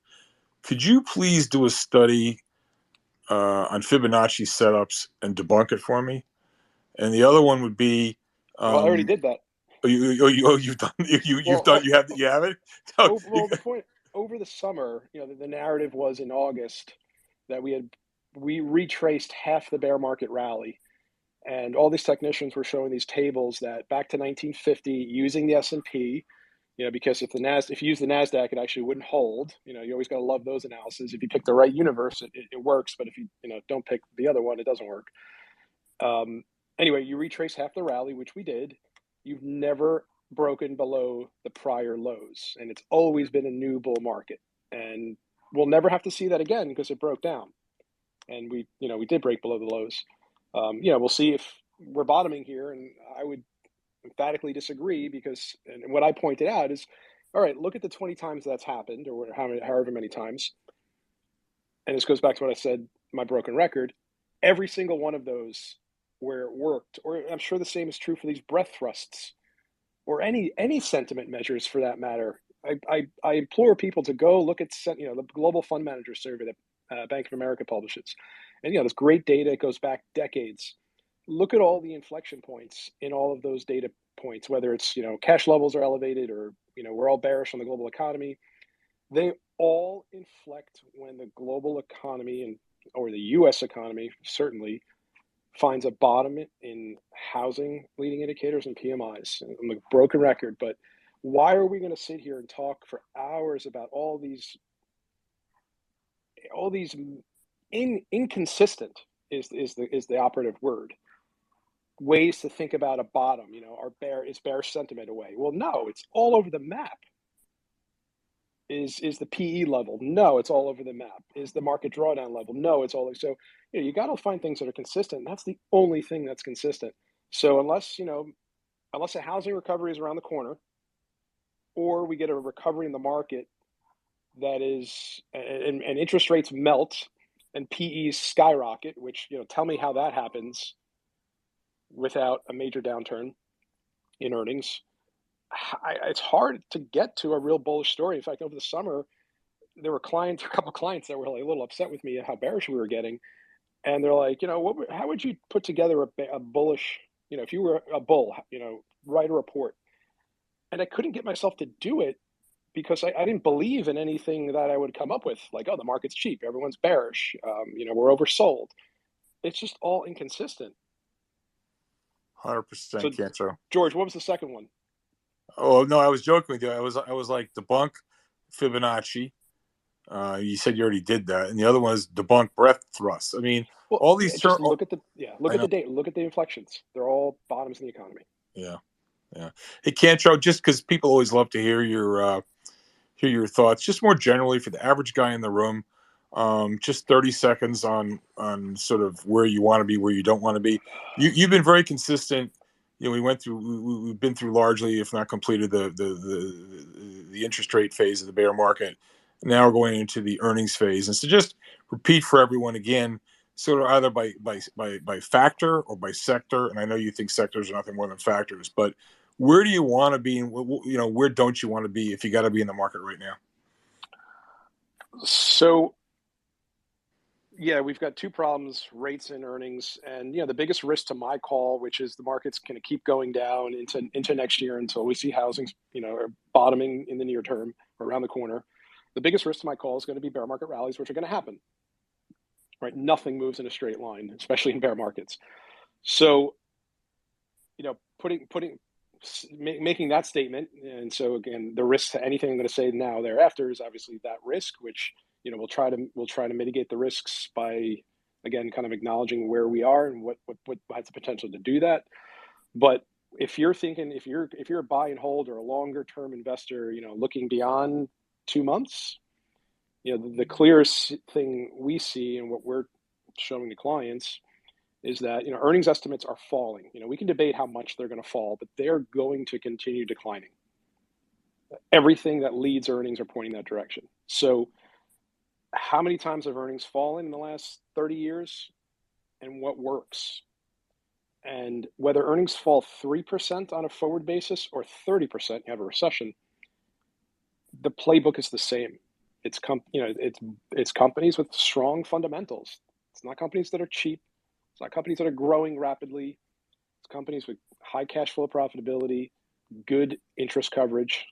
Could you please do a study on Fibonacci setups and debunk it for me? And the other one would be, Well, I already did that. You've done. You've done. You have it. Well, the point over the summer, the narrative was in August that we retraced half the bear market rally, and all these technicians were showing these tables that back to 1950 using the S&P. Because if you use the NASDAQ, it actually wouldn't hold. You always got to love those analyses. If you pick the right universe, it works. But if you don't pick the other one, it doesn't work. Anyway, you retrace half the rally, which we did. You've never broken below the prior lows, and it's always been a new bull market. And we'll never have to see that again because it broke down, and we did break below the lows. We'll see if we're bottoming here, and I would emphatically disagree because, and what I pointed out is, all right, look at the 20 times that's happened, or however many times. And this goes back to what I said, my broken record. Every single one of those where it worked, or I'm sure the same is true for these breadth thrusts, or any sentiment measures for that matter. I implore people to go look at the Global Fund Manager Survey that Bank of America publishes, and this great data. It goes back decades. Look at all the inflection points in all of those data points, whether it's, cash levels are elevated or, we're all bearish on the global economy. They all inflect when the global economy or the U.S. economy certainly finds a bottom in housing leading indicators and PMIs. I'm a broken record, but why are we going to sit here and talk for hours about all these inconsistent is the operative word, ways to think about a bottom? Is bearish sentiment away? Well, no, it's all over the map. Is the PE level? No, it's all over the map. Is the market drawdown level? No, it's all. So you got to find things that are consistent. That's the only thing that's consistent. So unless a housing recovery is around the corner, or we get a recovery in the market that is, and interest rates melt and PEs skyrocket, which tell me how that happens without a major downturn in earnings. It's hard to get to a real bullish story. In fact, over the summer, there were a couple clients that were like a little upset with me at how bearish we were getting, and they're like, how would you put together a bullish if you were a bull, write a report. And I couldn't get myself to do it because I didn't believe in anything that I would come up with. Like, oh, the market's cheap, everyone's bearish, we're oversold. It's just all inconsistent. 100% So, Cantro. George, what was the second one? Oh no, I was joking with you. I was like debunk Fibonacci. You said you already did that, and the other one is debunk breadth thrust. I mean, Well, all these just look at the data, look at the inflections. They're all bottoms in the economy. Yeah. Hey, Cantro, just because people always love to hear your thoughts, just more generally for the average guy in the room, just 30 seconds on sort of where you want to be, where you don't want to be. You've been very consistent. We've been through largely, if not completed, the interest rate phase of the bear market. Now we're going into the earnings phase, and so just repeat for everyone again, sort of either by factor or by sector. And I know you think sectors are nothing more than factors, but where do you want to be, and where don't you want to be if you got to be in the market right now? So, yeah, we've got two problems: rates and earnings. And the biggest risk to my call, which is the market's going to keep going down into next year until we see housing, are bottoming in the near term or around the corner. The biggest risk to my call is going to be bear market rallies, which are going to happen. Right? Nothing moves in a straight line, especially in bear markets. So, making that statement, and so again, the risk to anything I'm going to say now thereafter is obviously that risk, which we'll try to mitigate the risks by, again, kind of acknowledging where we are and what has the potential to do that. But if you're a buy and hold or a longer term investor, looking beyond 2 months, the clearest thing we see and what we're showing to clients is that earnings estimates are falling. We can debate how much they're going to fall, but they're going to continue declining. Everything that leads earnings are pointing that direction. So how many times have earnings fallen in the last 30 years, and what works? And whether earnings fall 3% on a forward basis or 30%, you have a recession, the playbook is the same. It's companies with strong fundamentals. It's not companies that are cheap. It's not companies that are growing rapidly. It's companies with high cash flow profitability, good interest coverage.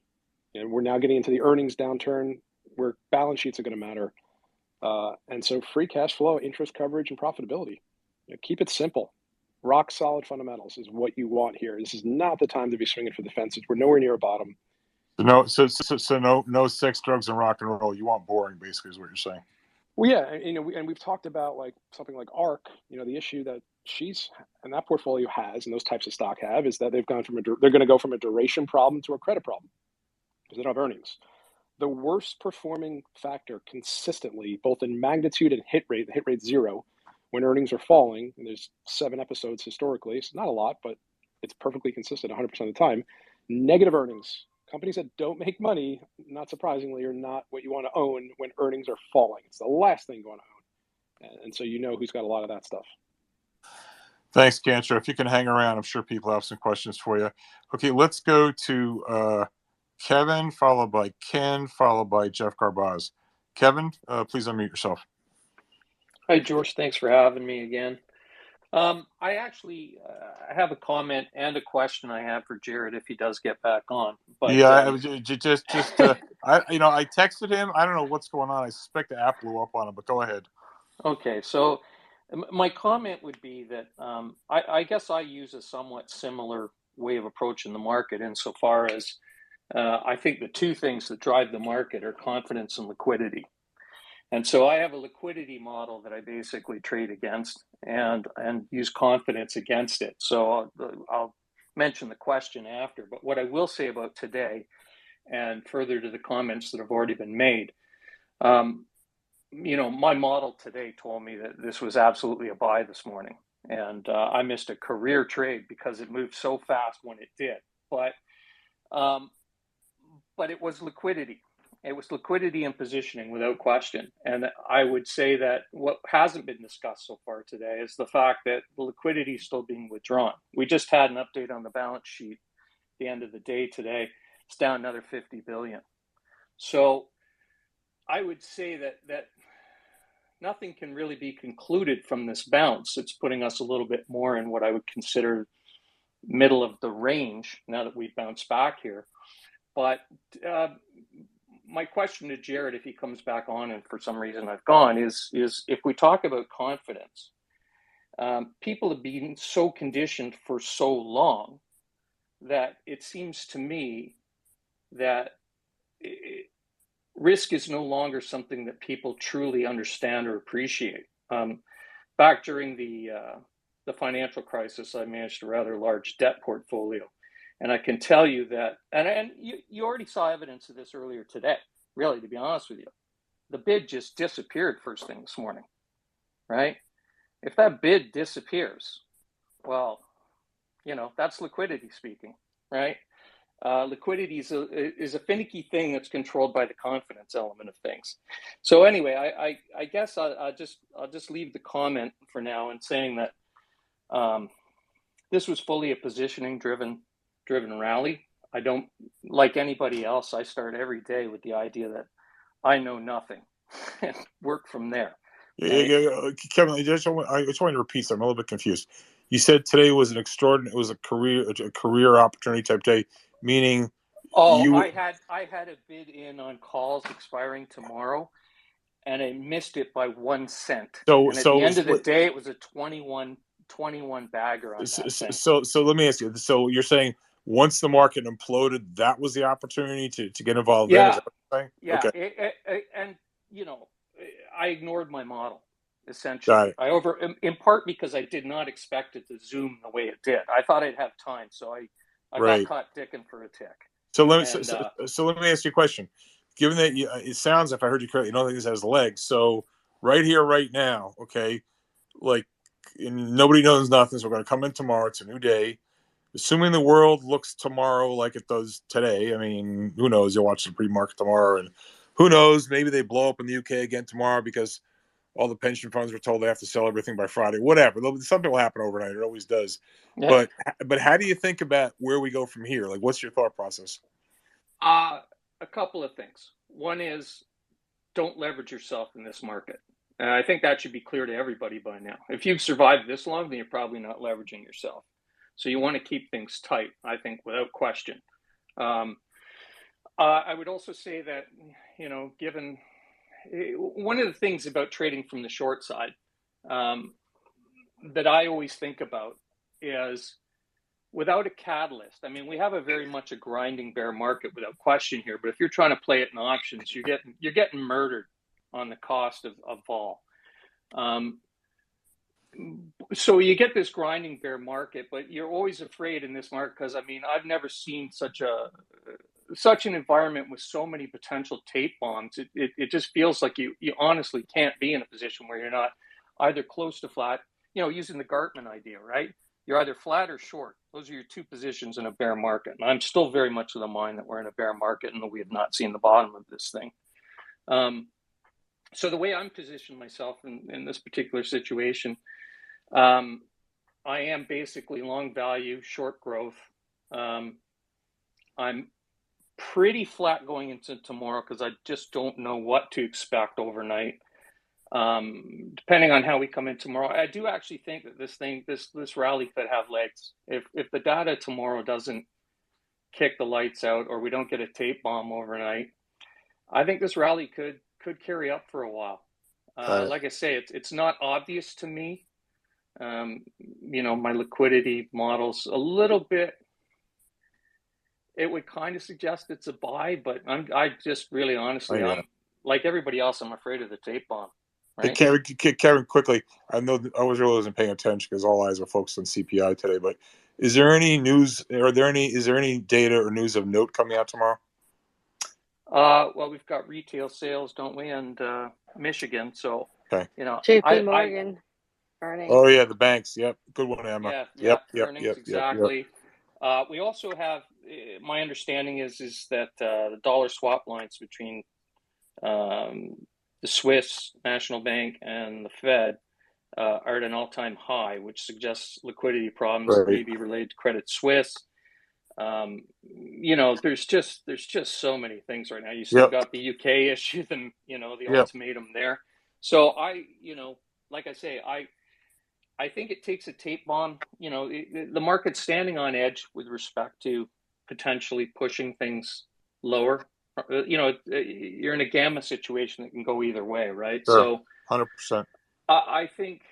And we're now getting into the earnings downturn where balance sheets are going to matter. And so free cash flow, interest coverage, and profitability. Keep it simple. Rock solid fundamentals is what you want here. This is not the time to be swinging for the fences. We're nowhere near a bottom. So no sex, drugs, and rock and roll. You want boring, basically, is what you're saying. Well, yeah, and we've talked about like something like ARK. The issue that she's and that portfolio has, and those types of stock have, is that they're going to go from a duration problem to a credit problem because they don't have earnings. The worst performing factor consistently, both in magnitude and hit rate, the hit rate's 0 when earnings are falling. And there's 7 episodes historically. It's not a lot, but it's perfectly consistent 100% of the time. Negative earnings. Companies that don't make money, not surprisingly, are not what you want to own when earnings are falling. It's the last thing you want to own. And so who's got a lot of that stuff. Thanks, Cantro. If you can hang around, I'm sure people have some questions for you. Okay, let's go to Kevin, followed by Ken, followed by Jeff Garbaz. Kevin, please unmute yourself. Hi, George. Thanks for having me again. I actually have a comment and a question I have for Jared if he does get back on. But yeah, I texted him. I don't know what's going on. I suspect the app blew up on him, but go ahead. Okay, so my comment would be that I guess I use a somewhat similar way of approaching the market insofar as I think the two things that drive the market are confidence and liquidity. And so I have a liquidity model that I basically trade against and use confidence against it. So I'll mention the question after. But what I will say about today, and further to the comments that have already been made, my model today told me that this was absolutely a buy this morning. And I missed a career trade because it moved so fast when it did. But it was liquidity. It was liquidity and positioning without question. And I would say that what hasn't been discussed so far today is the fact that the liquidity is still being withdrawn. We just had an update on the balance sheet at the end of the day today. It's down another 50 billion. So I would say that nothing can really be concluded from this bounce. It's putting us a little bit more in what I would consider middle of the range now that we've bounced back here. But my question to Jared, if he comes back on, and for some reason I've gone, is if we talk about confidence, people have been so conditioned for so long that it seems to me that risk is no longer something that people truly understand or appreciate. Back during the financial crisis, I managed a rather large debt portfolio. And I can tell you that, and you already saw evidence of this earlier today, really, to be honest with you. The bid just disappeared first thing this morning, right? If that bid disappears, well, that's liquidity speaking, right? Liquidity is a finicky thing that's controlled by the confidence element of things. So anyway, I guess I'll just leave the comment for now in saying that this was fully a positioning driven rally. I don't, like anybody else, I start every day with the idea that I know nothing and work from there. Right? Yeah, Kevin, I just want to repeat something. I'm a little bit confused. You said today was an extraordinary, it was a career opportunity type day, meaning I had a bid in on calls expiring tomorrow, and I missed it by 1 cent. And at the end of the day, it was a 21 bagger on that thing. So let me ask you. So you're saying once the market imploded, that was the opportunity to get involved? Yeah. Then, is that what you're saying? Yeah. Okay. And I ignored my model, essentially. In part because I did not expect it to zoom the way it did. I thought I'd have time, so I got caught dicking for a tick. So let me ask you a question. Given that it sounds, if I heard you correctly, you don't think this has legs. So right here, right now, okay, like nobody knows nothing. So we're going to come in tomorrow. It's a new day. Assuming the world looks tomorrow like it does today, I mean, who knows? You'll watch the pre-market tomorrow, and who knows? Maybe they blow up in the UK again tomorrow because all the pension funds were told they have to sell everything by Friday. Whatever. Something will happen overnight. It always does. Yeah. But how do you think about where we go from here? Like, what's your thought process? A couple of things. One is don't leverage yourself in this market. And I think that should be clear to everybody by now. If you've survived this long, then you're probably not leveraging yourself. So you want to keep things tight, I think, without question. I would also say that, given one of the things about trading from the short side that I always think about is without a catalyst. I mean, we have very much a grinding bear market without question here. But if you're trying to play it in options, you're getting murdered on the cost of vol. So you get this grinding bear market, but you're always afraid in this market because, I've never seen such an environment with so many potential tape bombs. It just feels like you honestly can't be in a position where you're not either close to flat, using the Gartman idea, right? You're either flat or short. Those are your two positions in a bear market. And I'm still very much of the mind that we're in a bear market and that we have not seen the bottom of this thing. So the way I'm positioned myself in this particular situation, I am basically long value, short growth. I'm pretty flat going into tomorrow because I just don't know what to expect overnight. Depending on how we come in tomorrow, I do actually think that this rally could have legs. If the data tomorrow doesn't kick the lights out or we don't get a tape bomb overnight, I think this rally could carry up for a while. Like I say, it's not obvious to me. My liquidity model's a little bit, it would kind of suggest it's a buy, but I just really honestly, I'm like everybody else, I'm afraid of the tape bomb. Right? Hey, Kevin, quickly, I know I wasn't paying attention because all eyes are focused on CPI today, but is there any news, is there any data or news of note coming out tomorrow? Well, we've got retail sales, don't we? And Michigan. So, JP Morgan earnings. Oh yeah, the banks. Yep. Good one, Emma. Yep. Earnings, exactly. We also have, my understanding is that the dollar swap lines between the Swiss National Bank and the Fed are at an all-time high, which suggests liquidity problems may be related to Credit Suisse. There's just so many things right now. You still got the UK issue, the ultimatum there. So like I say, I think it takes a tape bomb. You know, the market's standing on edge with respect to potentially pushing things lower. You know, you're in a gamma situation that can go either way, right? Sure, So 100%. I think,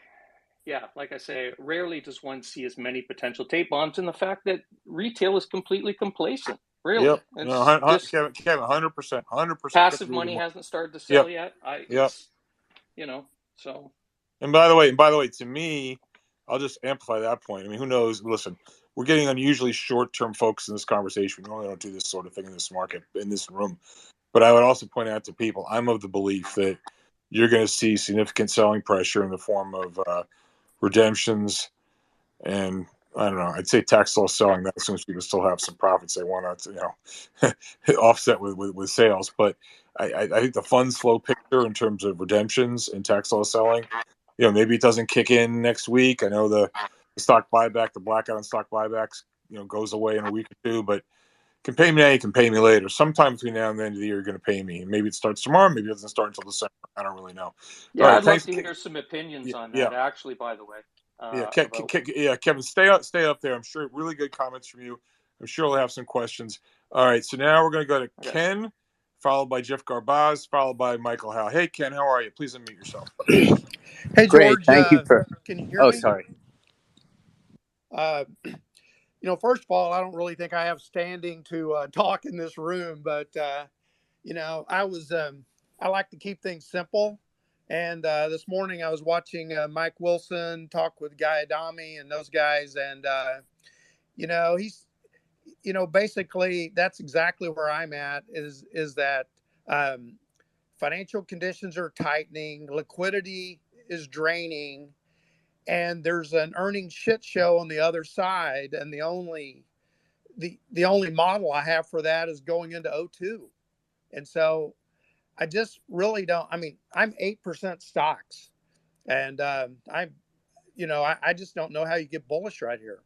yeah, like I say, rarely does one see as many potential tape bombs, and the fact that retail is completely complacent. Really, Yep. it's just Kevin, 100%, 100%. passive money hasn't started to sell Yep. yet. Yep. It's, you know, so. And by the way, to me, I'll just amplify that point. I mean, who knows? Listen, we're getting unusually short-term focus in this conversation. We normally don't do this sort of thing in this market, in this room. But I would also point out to people, I'm of the belief that you're going to see significant selling pressure in the form of redemptions and, I don't know, I'd say tax loss selling. That assumes people still have some profits they want to, offset with sales. But I think the funds flow picture in terms of redemptions and tax loss selling, maybe it doesn't kick in next week. I know the stock buyback, the blackout on stock buybacks, goes away in a week or two, but can pay me now, you can pay me later. Sometime between now and the end of the year, you're going to pay me. Maybe it starts tomorrow. Maybe it doesn't start until December. I don't really know. Yeah, All right, I'd love thanks. to hear some opinions on Yeah. that, actually, by the way. Kevin, stay up there. I'm sure really good comments from you. I'm sure we'll have some questions. All right, so now we're going to go to Ken, followed by Jeff Garbaz, followed by Michael Howe. Hey, Ken, how are you? Please unmute yourself. Hey, Great, George. thank you for. Can you hear me? Sorry. First of all, I don't really think I have standing to talk in this room, but I like to keep things simple. And this morning I was watching Mike Wilson talk with Guy Adami and those guys, and he's, basically that's exactly where I'm at. Is that financial conditions are tightening, liquidity is draining, and there's an earnings shit show on the other side, and the only model I have for that is going into O2. And so I just really don't. I mean, I'm 8% stocks, and I just don't know how you get bullish right here.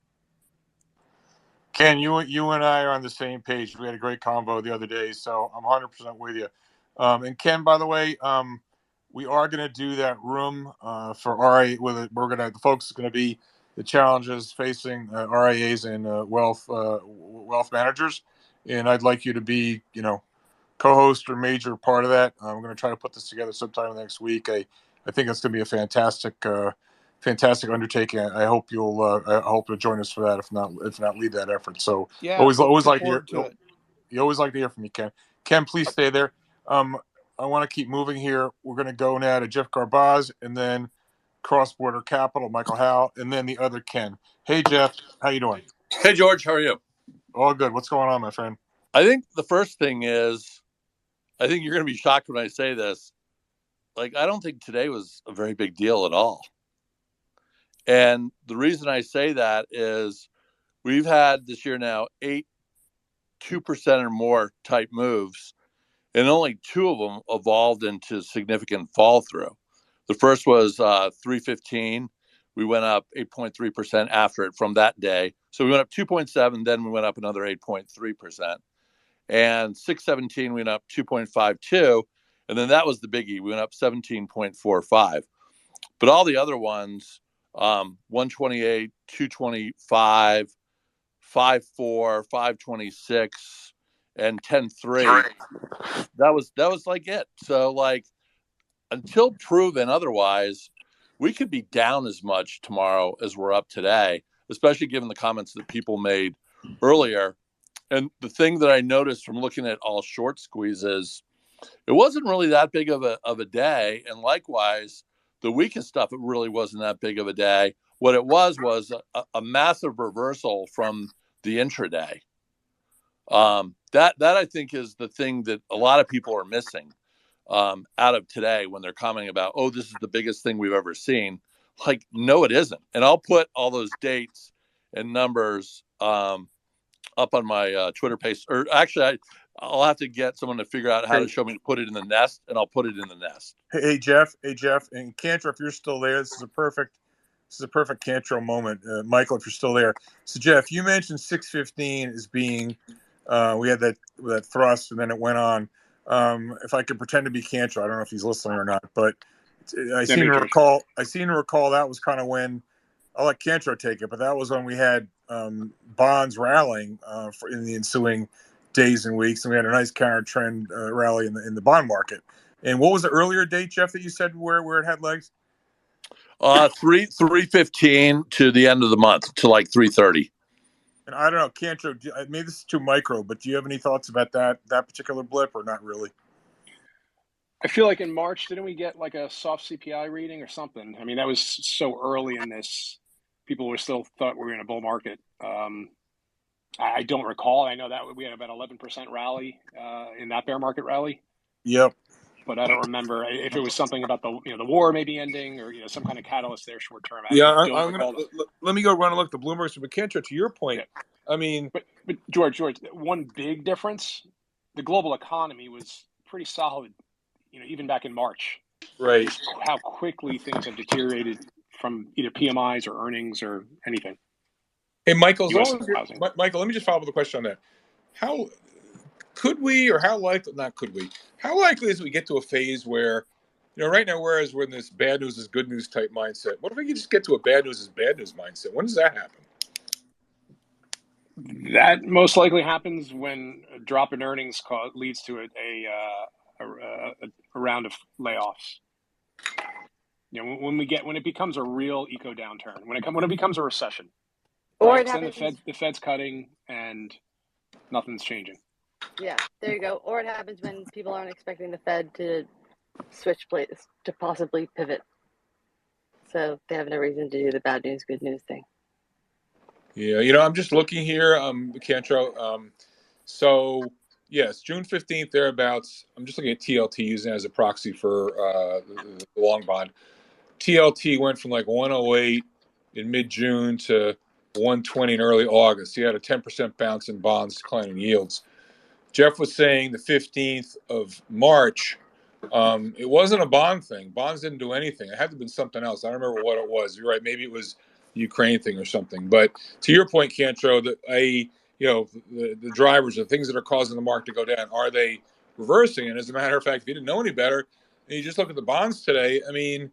Ken, you and I are on the same page. We had a great combo the other day, so I'm 100% with you. And Ken, by the way, we are going to do that room for RIA. The focus is going to be the challenges facing RIAs and wealth managers, and I'd like you to be, co-host or major part of that. We're going to try to put this together sometime next week. I think it's going to be a fantastic undertaking. I hope you'll join us for that. If not, lead that effort. So yeah, always like to hear. To you always like to hear from you, Ken. Ken, please stay there. I want to keep moving here. We're going to go now to Jeff Garbaz, and then Cross Border Capital, Michael Howe, and then the other Ken. Hey, Jeff, how you doing? Hey, George, how are you? All good. What's going on, my friend? I think the first thing is, I think you're going to be shocked when I say this. Like, I don't think today was a very big deal at all. And the reason I say that is we've had this year now 2% or more type moves, and only 2 of them evolved into significant fall through. The first was 315. We went up 8.3% after it from that day. So we went up 2.7, then we went up another 8.3%. And 617 went up 2.52, and then that was the biggie. We went up 17.45. But all the other ones, 128, 225, 54, 526, and 10.3. That was like it. So like until proven otherwise, we could be down as much tomorrow as we're up today, especially given the comments that people made earlier. And the thing that I noticed from looking at all short squeezes, it wasn't really that big of a day. And likewise, the weakest stuff, it really wasn't that big of a day. What it was a massive reversal from the intraday. That I think is the thing that a lot of people are missing out of today when they're commenting about, oh, this is the biggest thing we've ever seen. Like, no, it isn't. And I'll put all those dates and numbers up on my Twitter page, or actually I'll have to get someone to figure out how to show me to put it in the nest, and I'll put it in the nest. Hey Jeff, and Cantor, if you're still there, this is a perfect Cantor moment. Michael, if you're still there. So Jeff, you mentioned 615 as being we had that thrust, and then it went on. If I could pretend to be Cantor, I don't know if he's listening or not, but I seem to recall that was kind of when I'll let Cantro take it, but that was when we had bonds rallying in the ensuing days and weeks, and we had a nice counter trend rally in the bond market. And what was the earlier date, Jeff, that you said where it had legs? 3:15 to the end of the month, to like 3:30. And I don't know, Cantro, maybe this is too micro, but do you have any thoughts about that particular blip, or not really? I feel like in March, didn't we get like a soft CPI reading or something? I mean, that was so early in this. People were still thought we were in a bull market. I don't recall. I know that we had about 11% rally in that bear market rally. Yep. But I don't remember if it was something about the war maybe ending, or some kind of catalyst there short term. Let me go run and look at the Bloomberg. So, Cantro, to your point, yeah. I mean, but George, one big difference: the global economy was pretty solid, even back in March. Right. Just how quickly things have deteriorated from either PMIs or earnings or anything. Hey, Michael, Michael, let me just follow up with a question on that. How likely is it we get to a phase where, right now, whereas we're in this bad news is good news type mindset, what if we could just get to a bad news is bad news mindset? When does that happen? That most likely happens when a drop in earnings leads to a round of layoffs. When it becomes a real eco downturn, when it becomes a recession, or right? it happens. Then the Fed's cutting and nothing's changing. Yeah, there you go. Or it happens when people aren't expecting the Fed to switch places, to possibly pivot. So they have no reason to do the bad news, good news thing. Yeah, I'm just looking here, Cantro. So, yes, June 15th, thereabouts. I'm just looking at TLT, using it as a proxy for the long bond. TLT went from like 108 in mid-June to 120 in early August. You had a 10% bounce in bonds, declining yields. Jeff was saying the 15th of March, it wasn't a bond thing. Bonds didn't do anything. It had to have been something else. I don't remember what it was. You're right. Maybe it was the Ukraine thing or something. But to your point, Cantro, that the drivers, the things that are causing the market to go down, are they reversing? And as a matter of fact, if you didn't know any better, and you just look at the bonds today, I mean,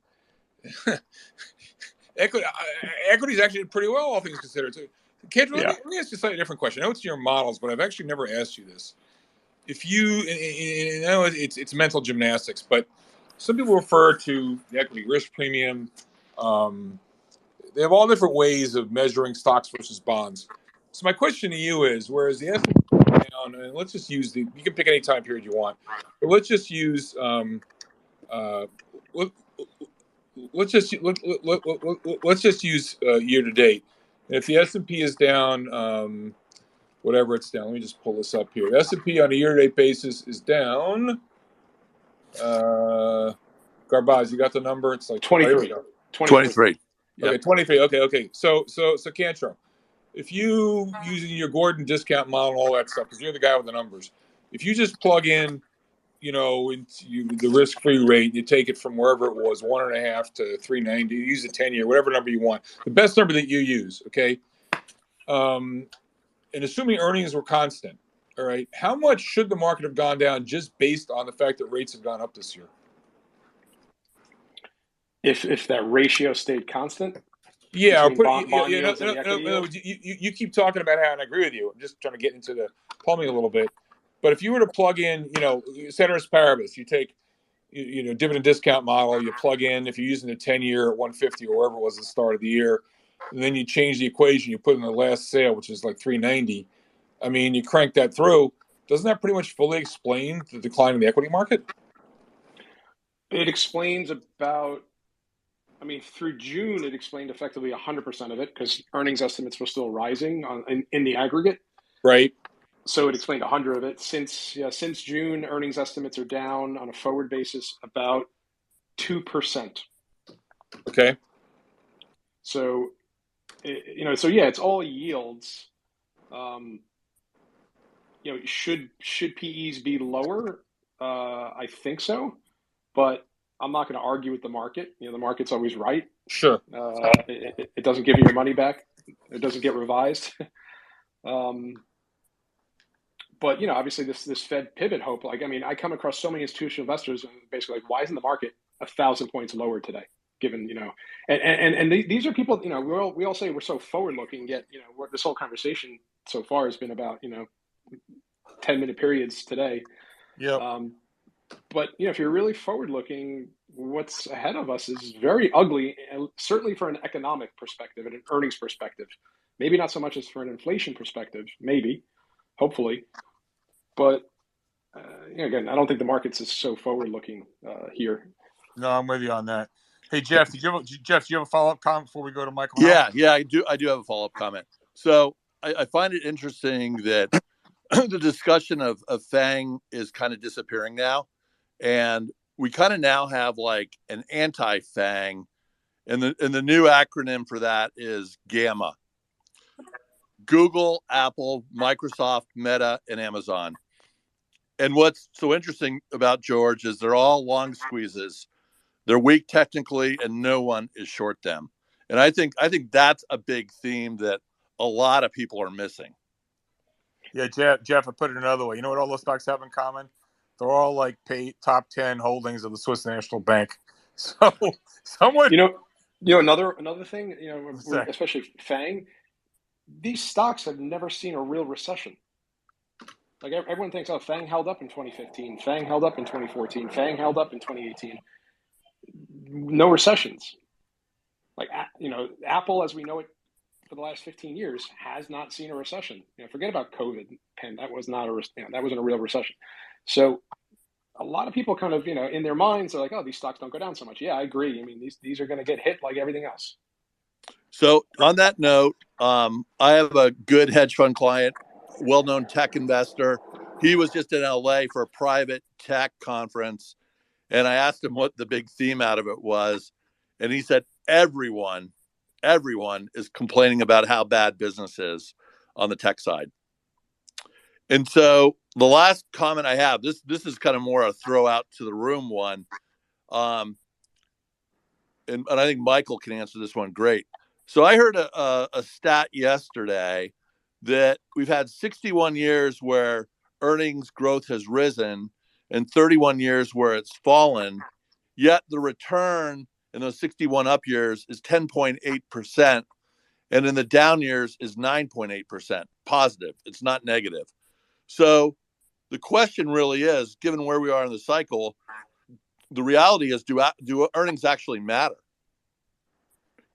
equities actually did pretty well, all things considered. So, Cantro, let me ask you a slightly different question. I know it's your models, but I've actually never asked you this. If you, and I know it's mental gymnastics, but some people refer to the equity risk premium. They have all different ways of measuring stocks versus bonds. So my question to you is, whereas the S&P down, and let's just use you can pick any time period you want, but let's just use let's just use year to date. And if the S&P is down, whatever it's down, let me just pull this up here. The S&P on a year-to-date basis is down. Garbaz, you got the number? It's like 23. 23. Yep. Okay, 23. Okay. So Cantro, if you using your Gordon discount model and all that stuff, because you're the guy with the numbers, if you just plug in, into the risk-free rate, you take it from wherever it was, 1.5 to 390. You use a 10-year, whatever number you want, the best number that you use. Okay. And assuming earnings were constant, all right, how much should the market have gone down just based on the fact that rates have gone up this year? If that ratio stayed constant? Yeah, you keep talking about how, and I agree with you. I'm just trying to get into the plumbing a little bit. But if you were to plug in, ceteris paribus, you take, dividend discount model, you plug in, if you're using the 10-year at 150 or wherever it was at the start of the year, and then you change the equation, you put in the last sale, which is like 390. I mean, you crank that through. Doesn't that pretty much fully explain the decline in the equity market? It explains through June, it explained effectively 100% of it because earnings estimates were still rising in the aggregate. Right. So it explained 100 of it. Since June, earnings estimates are down on a forward basis about 2%. Okay. So, it's all yields. Should PEs be lower? I think so, but I'm not going to argue with the market. The market's always right. Sure. It doesn't give you your money back. It doesn't get revised. But obviously this Fed pivot hope. I come across so many institutional investors and basically why isn't the market 1,000 points lower today, given, and these are people, we all say we're so forward looking, yet, this whole conversation so far has been about, 10-minute periods today. Yep. But if you're really forward looking, what's ahead of us is very ugly, and certainly for an economic perspective and an earnings perspective. Maybe not so much as for an inflation perspective, maybe, hopefully. But again, I don't think the market's is so forward looking here. No, I'm with you on that. Hey, Jeff, do you have a follow-up comment before we go to Michael? Yeah, I do have a follow-up comment. So I find it interesting that the discussion of FANG is kind of disappearing now. And we kind of now have like an anti-FANG. And the new acronym for that is GAMMA. Google, Apple, Microsoft, Meta, and Amazon. And what's so interesting about George is they're all long squeezes. They're weak technically, and no one is short them. And I think that's a big theme that a lot of people are missing. Yeah, Jeff, I put it another way. You know what all those stocks have in common? They're all like top 10 holdings of the Swiss National Bank. So someone, another thing, especially FANG, these stocks have never seen a real recession. Like everyone thinks, oh, FANG held up in 2015, FANG held up in 2014, FANG held up in 2018. No recessions. Like, Apple, as we know it for the last 15 years, has not seen a recession. Forget about COVID, and that was not that wasn't a real recession. So a lot of people kind of, in their minds are like, oh, these stocks don't go down so much. Yeah, I agree. I mean, these are going to get hit like everything else. So on that note, I have a good hedge fund client, well-known tech investor. He was just in LA for a private tech conference, and I asked him what the big theme out of it was, and he said everyone is complaining about how bad business is on the tech side. And so the last comment I have, this is kind of more a throw out to the room one, and I think Michael can answer this one great. So I heard a stat yesterday that we've had 61 years where earnings growth has risen and 31 years where it's fallen, yet the return in those 61 up years is 10.8%, and in the down years is 9.8% positive. It's not negative. So the question really is, given where we are in the cycle, the reality is, do earnings actually matter?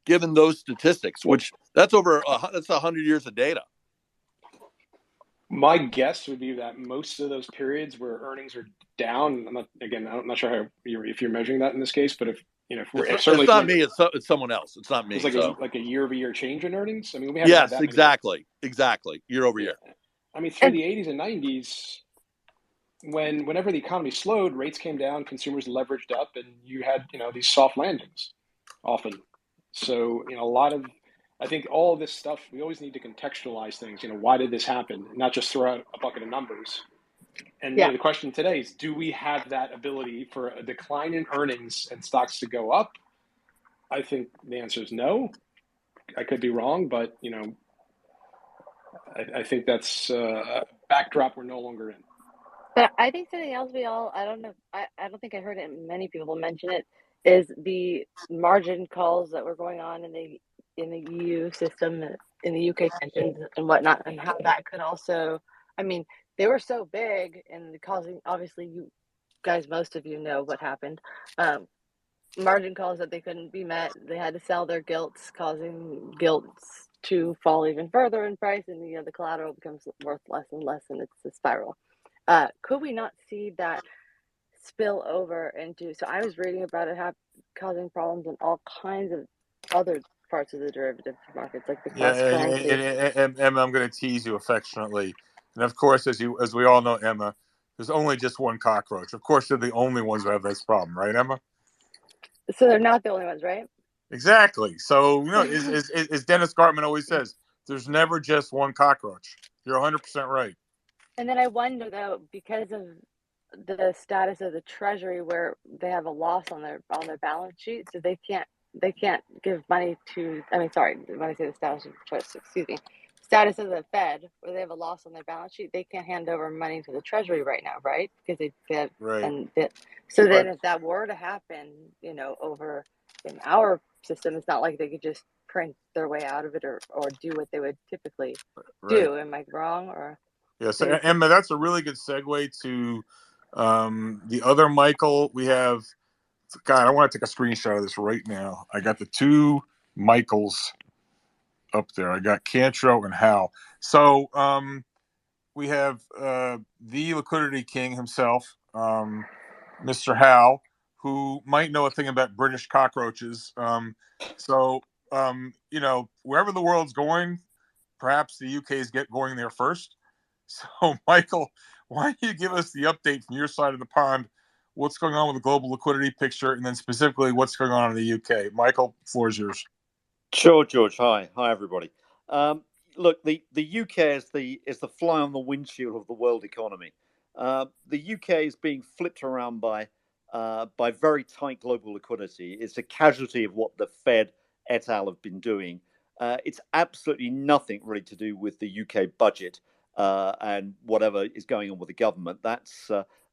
Given those statistics, which that's 100 years of data. My guess would be that most of those periods where earnings are down, I'm not sure if you're measuring that in this case, but it's not me, it's someone else. It's not me. It's like a year-over-year change in earnings. I mean, we haven't had that exactly year over year. I mean, through the 80s and 90s, whenever the economy slowed, rates came down, consumers leveraged up, and you had these soft landings often. So I think all of this stuff, we always need to contextualize things. Why did this happen? Not just throw out a bucket of numbers. And the question today is, do we have that ability for a decline in earnings and stocks to go up? I think the answer is no. I could be wrong, but I think that's a backdrop we're no longer in. But I think something else I don't know, I don't think I heard it, many people mention it, is the margin calls that were going on in the EU system, in the UK pensions and whatnot, and how that could also, I mean, they were so big and causing, obviously you guys, most of you know what happened. Margin calls that they couldn't be met. They had to sell their gilts, causing gilts to fall even further in price, and the collateral becomes worth less and less, and it's a spiral. Could we not see that spill over into? So I was reading about it causing problems in all kinds of other parts of the derivative markets, like the cross currency. And Emma, I'm going to tease you affectionately, and of course, as we all know, Emma, there's only just one cockroach. Of course, they're the only ones who have this problem, right, Emma? So they're not the only ones, right? Exactly. So as Dennis Gartman always says, there's never just one cockroach. You're 100% right. And then I wonder, though, because of the status of the Treasury, where they have a loss on their balance sheet, so they can't give money to. I mean, sorry, when I say the status of the Treasury, status of the Fed, where they have a loss on their balance sheet, they can't hand over money to the Treasury right now, right? Because they have, right. So then, if that were to happen, over in our system, it's not like they could just print their way out of it or do what they would typically do. Am I wrong? Or yes, so, Emma, that's a really good segue to the other Michael. We have, God, I want to take a screenshot of this right now. I got the two Michaels up there. I got Cantro and Hal. So we have the liquidity king himself, Mr. Hal, who might know a thing about British cockroaches. Wherever the world's going, perhaps the UK is going there first. So, Michael, why don't you give us the update from your side of the pond? What's going on with the global liquidity picture, and then specifically what's going on in the UK? Michael, floor is yours. Sure, George. Hi, everybody. Look, the UK is the fly on the windshield of the world economy. The UK is being flipped around by very tight global liquidity. It's a casualty of what the Fed et al. Have been doing. It's absolutely nothing really to do with the UK budget and whatever is going on with the government. That's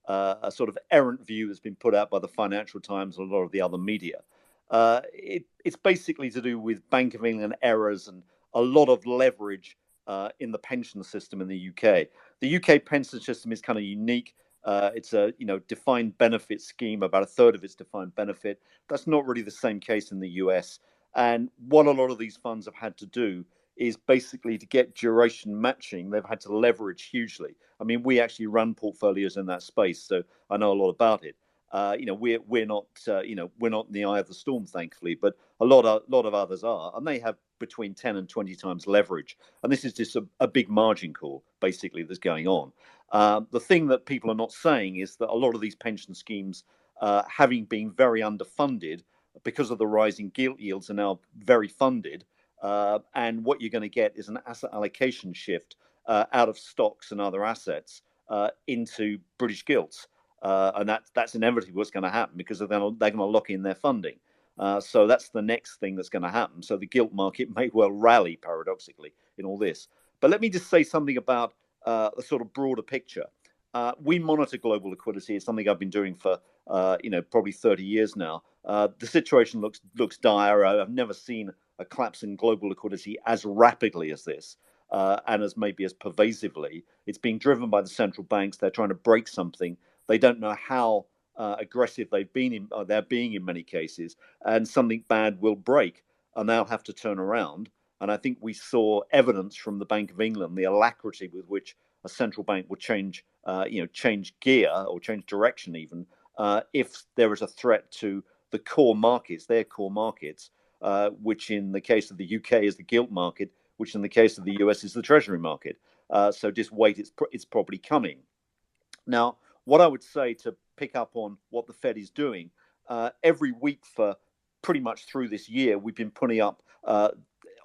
a sort of errant view that's been put out by the Financial Times and a lot of the other media. It's basically to do with Bank of England errors and a lot of leverage in the pension system in the UK. The UK pension system is kind of unique. It's a defined benefit scheme. About a third of it's defined benefit. That's not really the same case in the US. And what a lot of these funds have had to do is basically to get duration matching. They've had to leverage hugely. I mean, we actually run portfolios in that space, so I know a lot about it. We're not in the eye of the storm, thankfully, but a lot of others are, and they have between 10 and 20 times leverage. And this is just a big margin call, basically, that's going on. The thing that people are not saying is that a lot of these pension schemes, having been very underfunded because of the rising gilt yields, are now very funded. And what you're going to get is an asset allocation shift out of stocks and other assets into British gilts. And that's inevitably what's going to happen because they're going to lock in their funding. So that's the next thing that's going to happen. So the gilt market may well rally, paradoxically, in all this. But let me just say something about the sort of broader picture. We monitor global liquidity. It's something I've been doing for probably 30 years now. The situation looks dire. I've never seen a collapse in global liquidity as rapidly as this. And as maybe as pervasively. It's being driven by the central banks. They're trying to break something. They don't know how aggressive they're being in many cases, and something bad will break, and they'll have to turn around. And I think we saw evidence from the Bank of England, the alacrity with which a central bank will change gear or change direction, even if there is a threat to the core markets, their core markets, which in the case of the UK is the gilt market, which in the case of the US is the treasury market. So just wait, it's probably coming. Now, what I would say to pick up on what the Fed is doing, every week for pretty much through this year, we've been putting up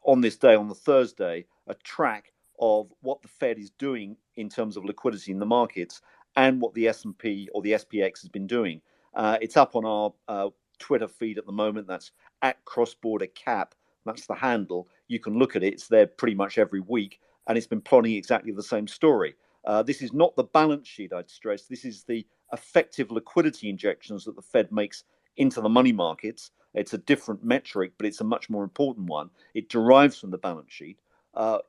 on this day, on the Thursday, a track of what the Fed is doing in terms of liquidity in the markets and what the S&P or the SPX has been doing. It's up on our Twitter feed at the moment. That's at Crossborder Cap. That's the handle. You can look at it. It's there pretty much every week, and it's been plotting exactly the same story. This is not the balance sheet, I'd stress. This is the effective liquidity injections that the Fed makes into the money markets. It's a different metric, but it's a much more important one. It derives from the balance sheet.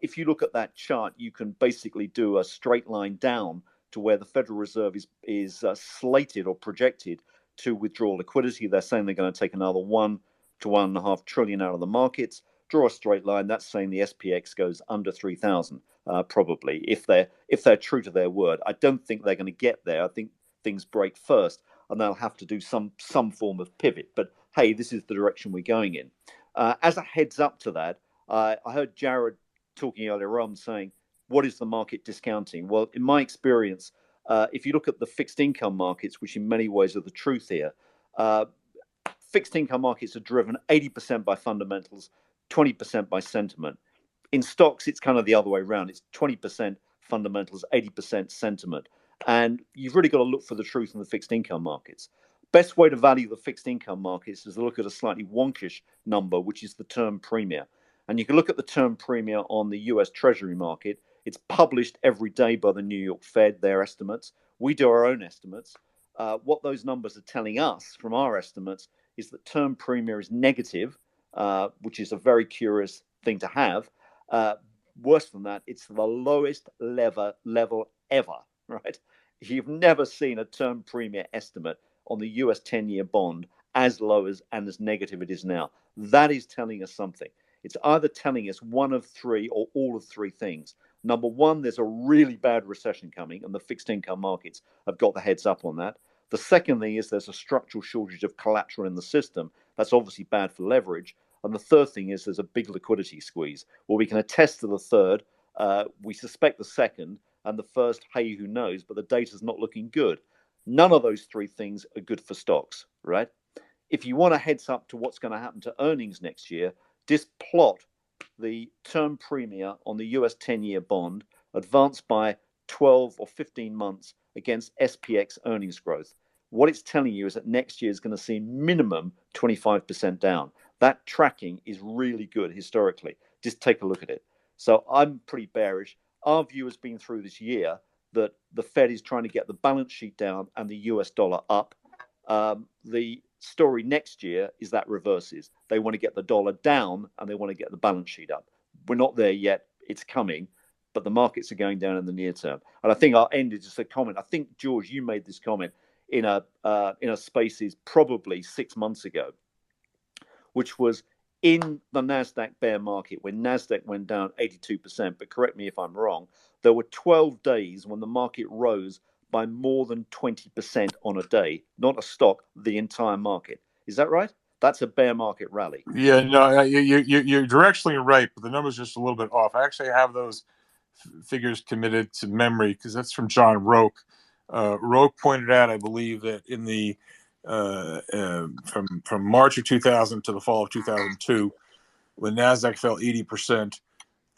If you look at that chart, you can basically do a straight line down to where the Federal Reserve is slated or projected to withdraw liquidity. They're saying they're going to take another 1 to 1.5 trillion out of the markets. Draw a straight line. That's saying the SPX goes under 3,000, probably, if they're true to their word. I don't think they're going to get there. I think things break first, and they'll have to do some form of pivot. But hey, this is the direction we're going in. As a heads up to that, I heard Jared talking earlier on saying, what is the market discounting? Well, in my experience, if you look at the fixed income markets, which in many ways are the truth here, fixed income markets are driven 80% by fundamentals, 20% by sentiment. In stocks, it's kind of the other way around. It's 20% fundamentals, 80% sentiment. And you've really got to look for the truth in the fixed income markets. Best way to value the fixed income markets is to look at a slightly wonkish number, which is the term premium. And you can look at the term premium on the US Treasury market. It's published every day by the New York Fed, their estimates. We do our own estimates. What those numbers are telling us from our estimates is that term premium is negative, which is a very curious thing to have. Worse than that, it's the lowest level ever, right? You've never seen a term premium estimate on the US 10-year bond as low as and as negative it is now. That is telling us something. It's either telling us one of three or all of three things. Number one, there's a really bad recession coming, and the fixed income markets have got the heads up on that. The second thing is there's a structural shortage of collateral in the system. That's obviously bad for leverage. And the third thing is there's a big liquidity squeeze. Well, we can attest to the third. We suspect the second, and the first, hey, who knows? But the data's not looking good. None of those three things are good for stocks, right? If you want a heads up to what's going to happen to earnings next year, just plot the term premium on the US 10-year bond advanced by 12 or 15 months against SPX earnings growth. What it's telling you is that next year is going to see minimum 25% down. That tracking is really good historically. Just take a look at it. So I'm pretty bearish. Our view has been through this year that the Fed is trying to get the balance sheet down and the US dollar up. The story next year is that reverses. They want to get the dollar down and they want to get the balance sheet up. We're not there yet. It's coming, but the markets are going down in the near term. And I think I'll end with just a comment. I think, George, you made this comment in a Spaces probably 6 months ago, which was in the NASDAQ bear market when NASDAQ went down 82%, but correct me if I'm wrong, there were 12 days when the market rose by more than 20% on a day, not a stock, the entire market. Is that right? That's a bear market rally. Yeah, no, you're directionally right, but the number's just a little bit off. I actually have those figures committed to memory because that's from John Roque. Roque pointed out, I believe, that in the from March of 2000 to the fall of 2002, when NASDAQ fell 80%,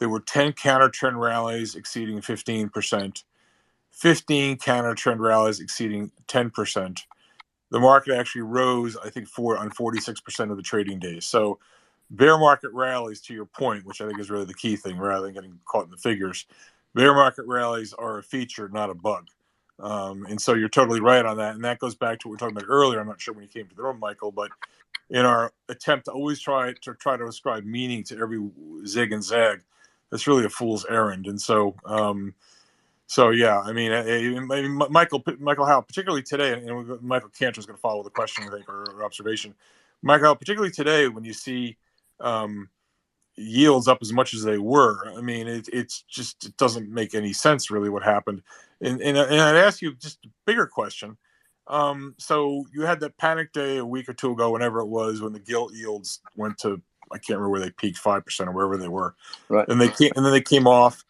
there were 10 counter trend rallies exceeding 15%, 15 counter trend rallies exceeding 10%. The market actually rose, I think, on 46% of the trading days. So bear market rallies, to your point, which I think is really the key thing rather than getting caught in the figures, bear market rallies are a feature, not a bug. And so you're totally right on that. And that goes back to what we were talking about earlier. I'm not sure when you came to the room, Michael, but in our attempt to always try to ascribe meaning to every zig and zag, that's really a fool's errand. And so, yeah, I mean, Michael Howell, particularly today, and Michael Cantor is going to follow the question, I think, or observation. Michael Howell, particularly today, when you see yields up as much as they were, I mean, it doesn't make any sense really what happened. And I'd ask you just a bigger question. So you had that panic day a week or two ago, whenever it was, when the gilt yields went to, I can't remember where they peaked, 5% or wherever they were, right? And then they came off.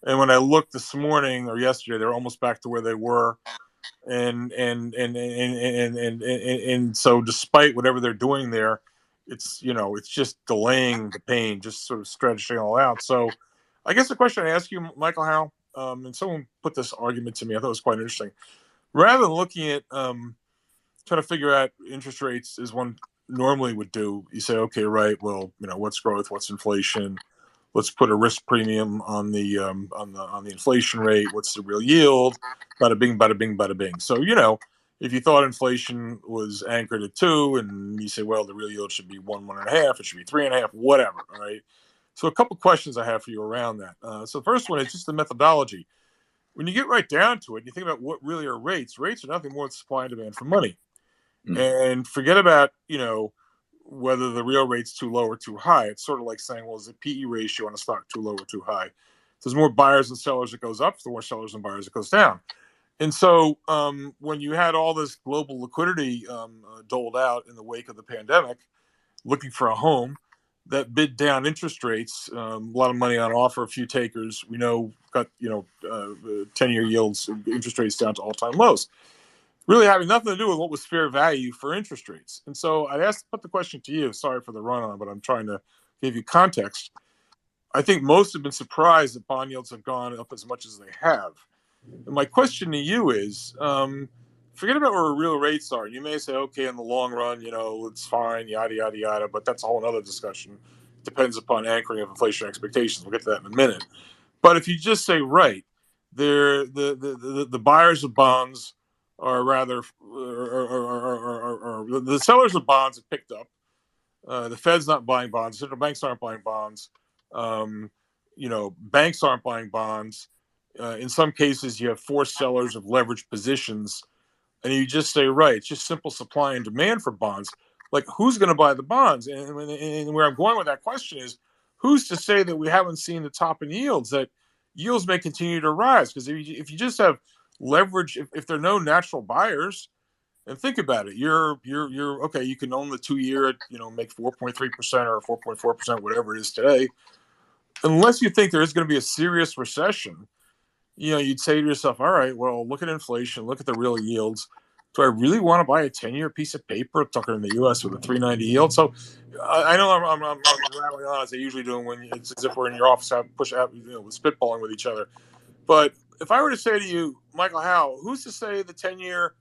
And when I looked this morning or yesterday, they're almost back to where they were. And so despite whatever they're doing there, it's just delaying the pain, just sort of stretching it all out. So I guess the question I ask you, Michael Howell, and someone put this argument to me, I thought it was quite interesting. Rather than looking at trying to figure out interest rates as one normally would do, you say, okay, right, well, what's growth, what's inflation? Let's put a risk premium on the inflation rate. What's the real yield? Bada bing, bada bing, bada bing. So if you thought inflation was anchored at 2, and you say, well, the real yield should be 1.5, it should be 3.5, whatever. All right. So a couple questions I have for you around that. So the first one is just the methodology. When you get right down to it, you think about what really are rates. Rates are nothing more than supply and demand for money. And forget about whether the real rate's too low or too high. It's sort of like saying, well, is the PE ratio on a stock too low or too high? If there's more buyers and sellers, it goes up. If there's more sellers and buyers, it goes down. And so when you had all this global liquidity doled out in the wake of the pandemic, looking for a home, that bid down interest rates, a lot of money on offer, a few takers, we know got 10-year yields, interest rates down to all-time lows, really having nothing to do with what was fair value for interest rates. And so I'd put the question to you. Sorry for the run-on, but I'm trying to give you context. I think most have been surprised that bond yields have gone up as much as they have. And my question to you is, forget about where real rates are. You may say, okay, in the long run, it's fine, yada, yada, yada, but that's a whole other discussion. Depends upon anchoring of inflation expectations. We'll get to that in a minute. But if you just say, right, the buyers of bonds or rather, or the sellers of bonds have picked up. The Fed's not buying bonds. Central banks aren't buying bonds. Banks aren't buying bonds. In some cases, you have forced sellers of leveraged positions, and you just say, right, it's just simple supply and demand for bonds. Like, who's going to buy the bonds? And where I'm going with that question is, who's to say that we haven't seen the top in yields, that yields may continue to rise? Because if you just have leverage, if there are no natural buyers, and think about it, you're okay. You can own the 2 year, make 4.3% or 4.4%, whatever it is today. Unless you think there is going to be a serious recession, you'd say to yourself, all right, well, look at inflation, look at the real yields. Do I really want to buy a 10-year piece of paper, talking in the U.S. with a 3.90 yield? So I know I'm rattling on as I usually do when it's as if we're in your office, spitballing with each other. But if I were to say to you, Michael Howell, who's to say the 10-year,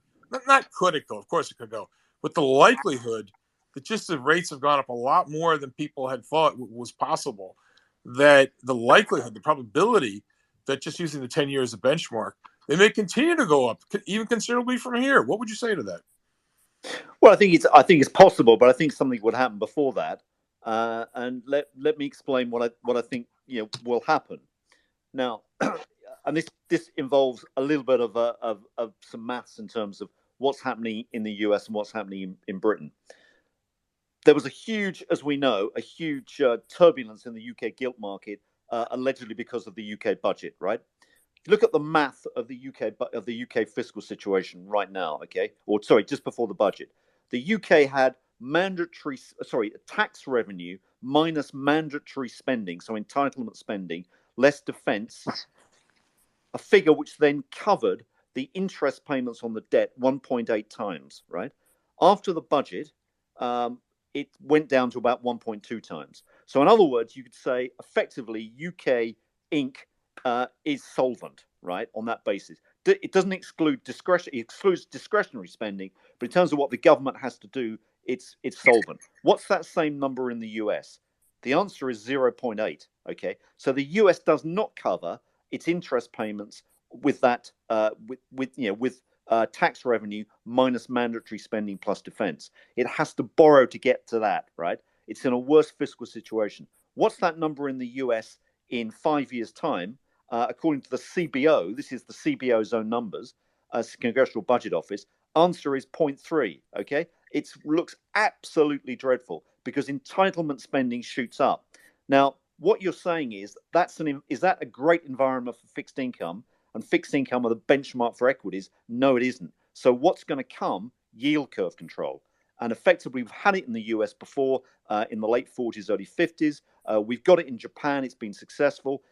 not could it go? Of course it could go. But the likelihood that just the rates have gone up a lot more than people had thought was possible, that the likelihood, the probability that just using the 10 year as a benchmark, they may continue to go up, even considerably from here. What would you say to that? Well, I think it's possible, but I think something would happen before that. And let me explain what I think will happen. Now, and this involves a little bit of some maths in terms of what's happening in the US and what's happening in Britain. There was as we know, a huge turbulence in the UK gilt market, allegedly because of the UK budget, right? Look at the math of the UK fiscal situation right now, okay? Or sorry, just before the budget. The UK had tax revenue minus mandatory spending, so entitlement spending, less defense, a figure which then covered the interest payments on the debt 1.8 times, right? After the budget, it went down to about 1.2 times. So in other words, you could say effectively UK Inc. Is solvent, right, on that basis. It doesn't exclude discretion. It excludes discretionary spending, but in terms of what the government has to do, it's solvent. What's that same number in the US? The answer is 0.8, okay? So the US does not cover its interest payments with that, with tax revenue minus mandatory spending plus defense. It has to borrow to get to that, right? It's in a worse fiscal situation. What's that number in the US in 5 years' time? According to the CBO, this is the CBO's own numbers, Congressional Budget Office, answer is 0.3, okay? It looks absolutely dreadful because entitlement spending shoots up. Now, what you're saying is is that a great environment for fixed income? And fixed income are the benchmark for equities? No, it isn't. So what's going to come? Yield curve control. And effectively, we've had it in the US before, in the late 40s, early 50s. We've got it in Japan. It's been successful.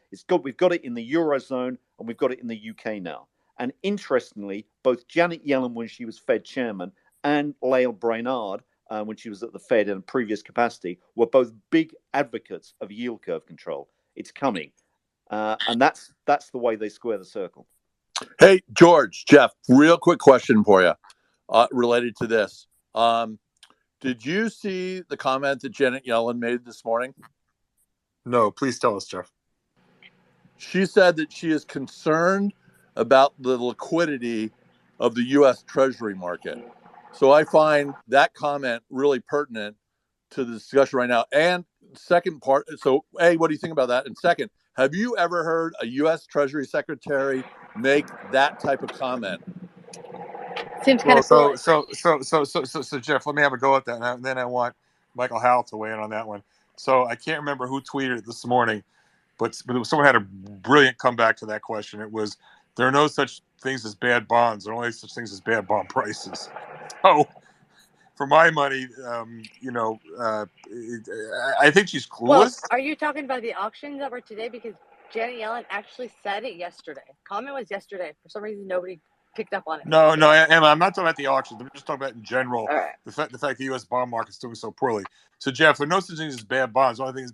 We've got it in the Eurozone, and we've got it in the UK now. And interestingly, both Janet Yellen, when she was Fed chairman, and Lael Brainard, when she was at the Fed in a previous capacity, were both big advocates of yield curve control. It's coming. And that's the way they square the circle. Hey, George, Jeff, real quick question for you related to this. Did you see the comment that Janet Yellen made this morning? No, please tell us, Jeff. She said that she is concerned about the liquidity of the U.S. Treasury market. So I find that comment really pertinent to the discussion right now. And second part, so A, what do you think about that? And second, have you ever heard a U.S. Treasury Secretary make that type of comment? Seems kind of cool. So, Jeff, let me have a go at that, and then I want Michael Howell to weigh in on that one. So I can't remember who tweeted it this morning, but someone had a brilliant comeback to that question. It was, there are no such things as bad bonds. There are only such things as bad bond prices. So for my money, I think she's clueless. Well, are you talking about the auctions that were today? Because Janet Yellen actually said it yesterday. Comment was yesterday. For some reason, nobody picked up on it. No, Emma, I'm not talking about the auctions. I'm just talking about in general. All right. The fact the U.S. bond market's doing so poorly. So, Jeff, there are no such things as bad bonds. The only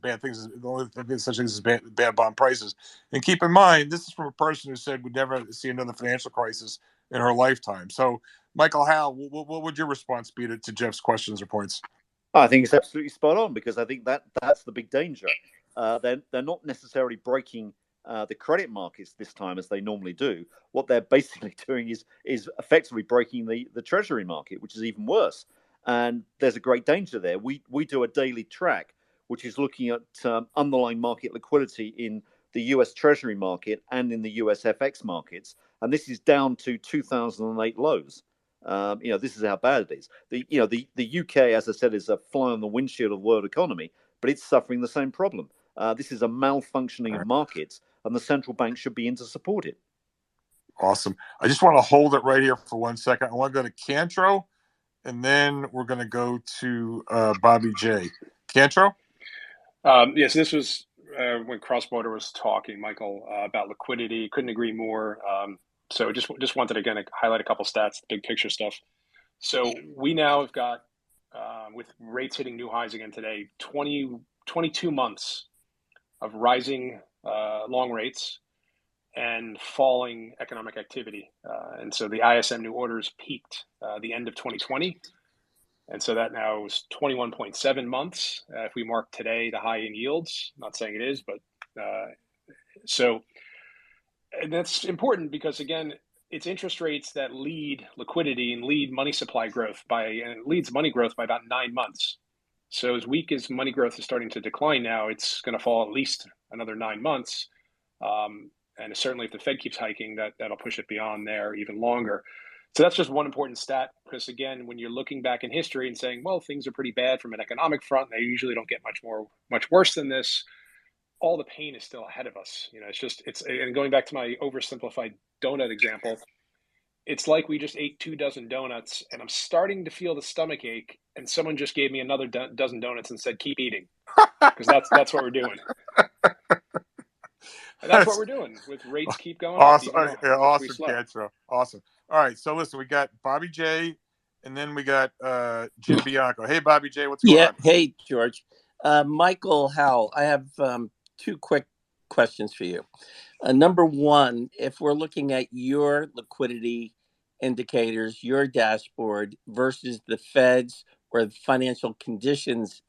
such things as bad bond prices. And keep in mind, this is from a person who said we'd never see another financial crisis in her lifetime. So, Michael Howell, what would your response be to Jeff's questions or points? I think it's absolutely spot on, because I think that's the big danger. They're not necessarily breaking the credit markets this time as they normally do, what they're basically doing is effectively breaking the treasury market, which is even worse. And there's a great danger there. We do a daily track, which is looking at underlying market liquidity in the US Treasury market and in the US FX markets, and this is down to 2008 lows. This is how bad it is. The UK, as I said, is a fly on the windshield of the world economy, but it's suffering the same problem. This is a malfunctioning of markets, and the central bank should be in to support it. Awesome. I just want to hold it right here for 1 second. I want to go to Cantro, and then we're going to go to Bobby J. Cantro? Yes, this was when Cross-Border was talking, Michael, about liquidity. Couldn't agree more. So just wanted again to highlight a couple stats, big picture stuff. So we now have got, with rates hitting new highs again today, 22 months of rising long rates and falling economic activity. And so the ISM new orders peaked the end of 2020. And so that now is 21.7 months. If we mark today the high in yields, not saying it is, but and that's important because, again, it's interest rates that lead liquidity and lead money supply growth and it leads money growth by about 9 months. So as weak as money growth is starting to decline now, it's going to fall at least another 9 months. And certainly if the Fed keeps hiking, that'll push it beyond there even longer. So that's just one important stat, because again, when you're looking back in history and saying, well, things are pretty bad from an economic front, they usually don't get much worse than this. All the pain is still ahead of us. And going back to my oversimplified donut example, it's like we just ate 2 dozen donuts and I'm starting to feel the stomach ache, and someone just gave me another dozen donuts and said, keep eating, because that's what we're doing. And that's what we're doing with rates keep going awesome. up. Awesome, Cantro. Awesome. All right, so listen, we got Bobby J, and then we got Jim Bianco. Hey, Bobby J, what's going on? Hey, George. Michael Howell, I have 2 quick questions for you. Number one, if we're looking at your liquidity indicators, your dashboard versus the Fed's or the financial conditions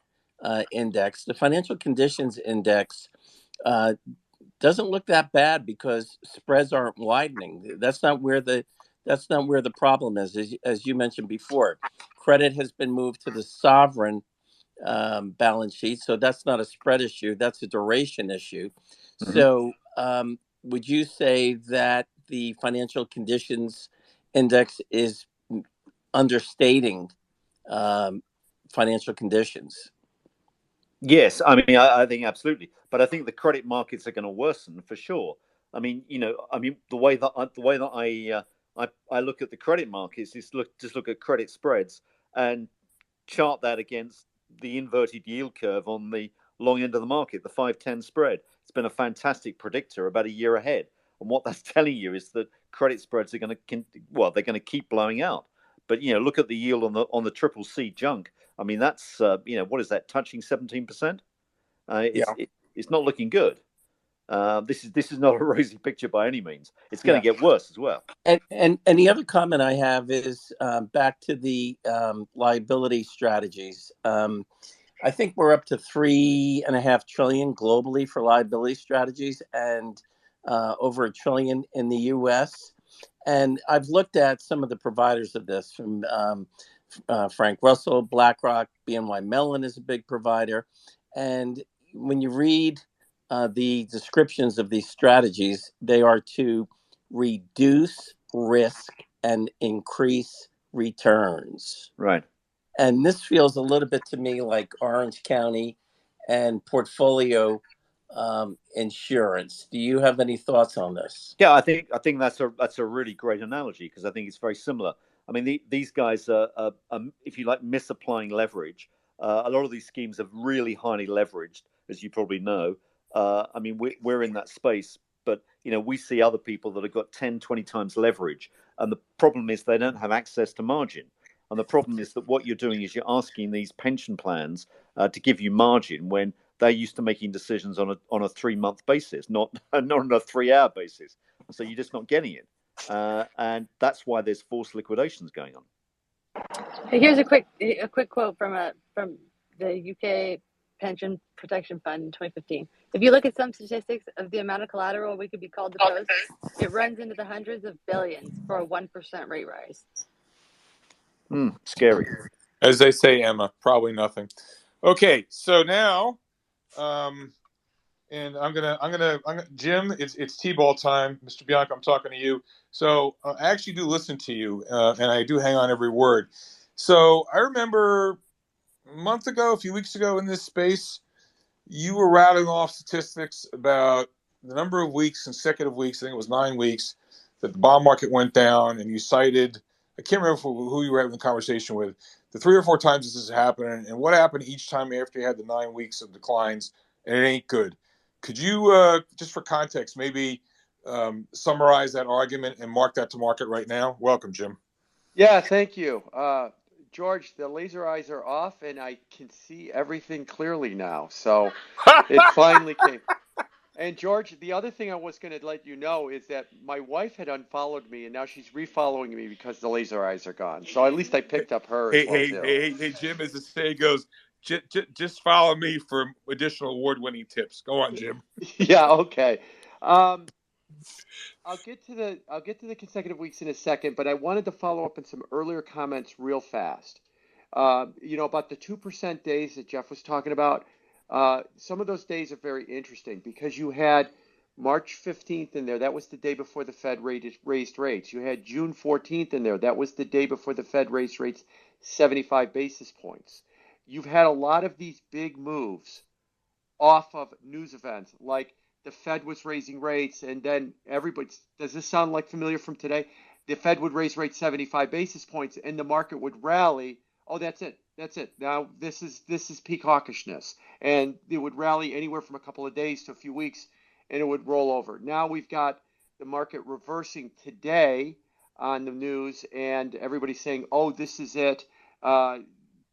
index, the financial conditions index doesn't look that bad because spreads aren't widening. That's not where the problem is. As you mentioned before, credit has been moved to the sovereign balance sheet, so that's not a spread issue. That's a duration issue. Mm-hmm. So would you say that the financial conditions index is understating financial conditions? Yes, I mean, I think absolutely, but I think the credit markets are going to worsen for sure. I mean, the way that I look at the credit markets is just look at credit spreads and chart that against the inverted yield curve on the long end of the market, the 5-10 spread. It's been a fantastic predictor about a year ahead, and what that's telling you is that credit spreads are going to keep blowing out. But look at the yield on the triple C junk. I mean, that's what is that, touching 17%? It's not looking good. This is not a rosy picture by any means. It's going to get worse as well. And the other comment I have is back to the liability strategies. I think we're up to $3.5 trillion globally for liability strategies, and over $1 trillion in the U.S. And I've looked at some of the providers of this, from Frank Russell, BlackRock, BNY Mellon is a big provider. And when you read the descriptions of these strategies, they are to reduce risk and increase returns. Right. And this feels a little bit to me like Orange County and portfolio insurance. Do you have any thoughts on this? Yeah, I think that's a really great analogy, because I think it's very similar. I mean, these guys are, if you like, misapplying leverage. A lot of these schemes are really highly leveraged, as you probably know. I mean, we're in that space, but we see other people that have got 10, 20 times leverage, and the problem is they don't have access to margin. And the problem is that what you're doing is you're asking these pension plans to give you margin when they're used to making decisions on a 3-month basis, not on a 3-hour basis. So you're just not getting it, and that's why there's forced liquidations going on. Hey, here's a quick quote from the UK pension protection fund in 2015. If you look at some statistics of the amount of collateral we could be called to post, it runs into the hundreds of billions for a 1% rate rise. Scary. As they say, Emma, probably nothing. Okay, so now, and I'm gonna, Jim, it's T-ball time. Mr. Bianco, I'm talking to you. So I actually do listen to you, and I do hang on every word. So I remember a month ago, a few weeks ago in this space, you were rattling off statistics about the number of weeks, consecutive weeks, I think it was 9 weeks, that the bond market went down, and you cited, I can't remember who you were having the conversation with, the 3 or 4 times this has happened, and what happened each time after you had the 9 weeks of declines, and it ain't good. Could you, just for context, maybe summarize that argument and mark that to market right now? Welcome, Jim. Yeah, thank you. George, the laser eyes are off and I can see everything clearly now. So it finally came. And George, the other thing I was going to let you know is that my wife had unfollowed me and now she's refollowing me because the laser eyes are gone. So at least I picked up her as well, too. Hey, Jim, as the saying goes, just follow me for additional award-winning tips. Go on, Jim. Yeah, okay. I'll get to the consecutive weeks in a second, but I wanted to follow up on some earlier comments real fast. About the 2% days that Jeff was talking about. Some of those days are very interesting because you had March 15th in there. That was the day before the Fed raised rates. You had June 14th in there. That was the day before the Fed raised rates 75 basis points. You've had a lot of these big moves off of news events like the Fed was raising rates, and then everybody, does this sound like familiar from today? The Fed would raise rates 75 basis points, and the market would rally. Oh, that's it. Now this is peak hawkishness, and it would rally anywhere from a couple of days to a few weeks, and it would roll over. Now we've got the market reversing today on the news, and everybody's saying, "Oh, this is it,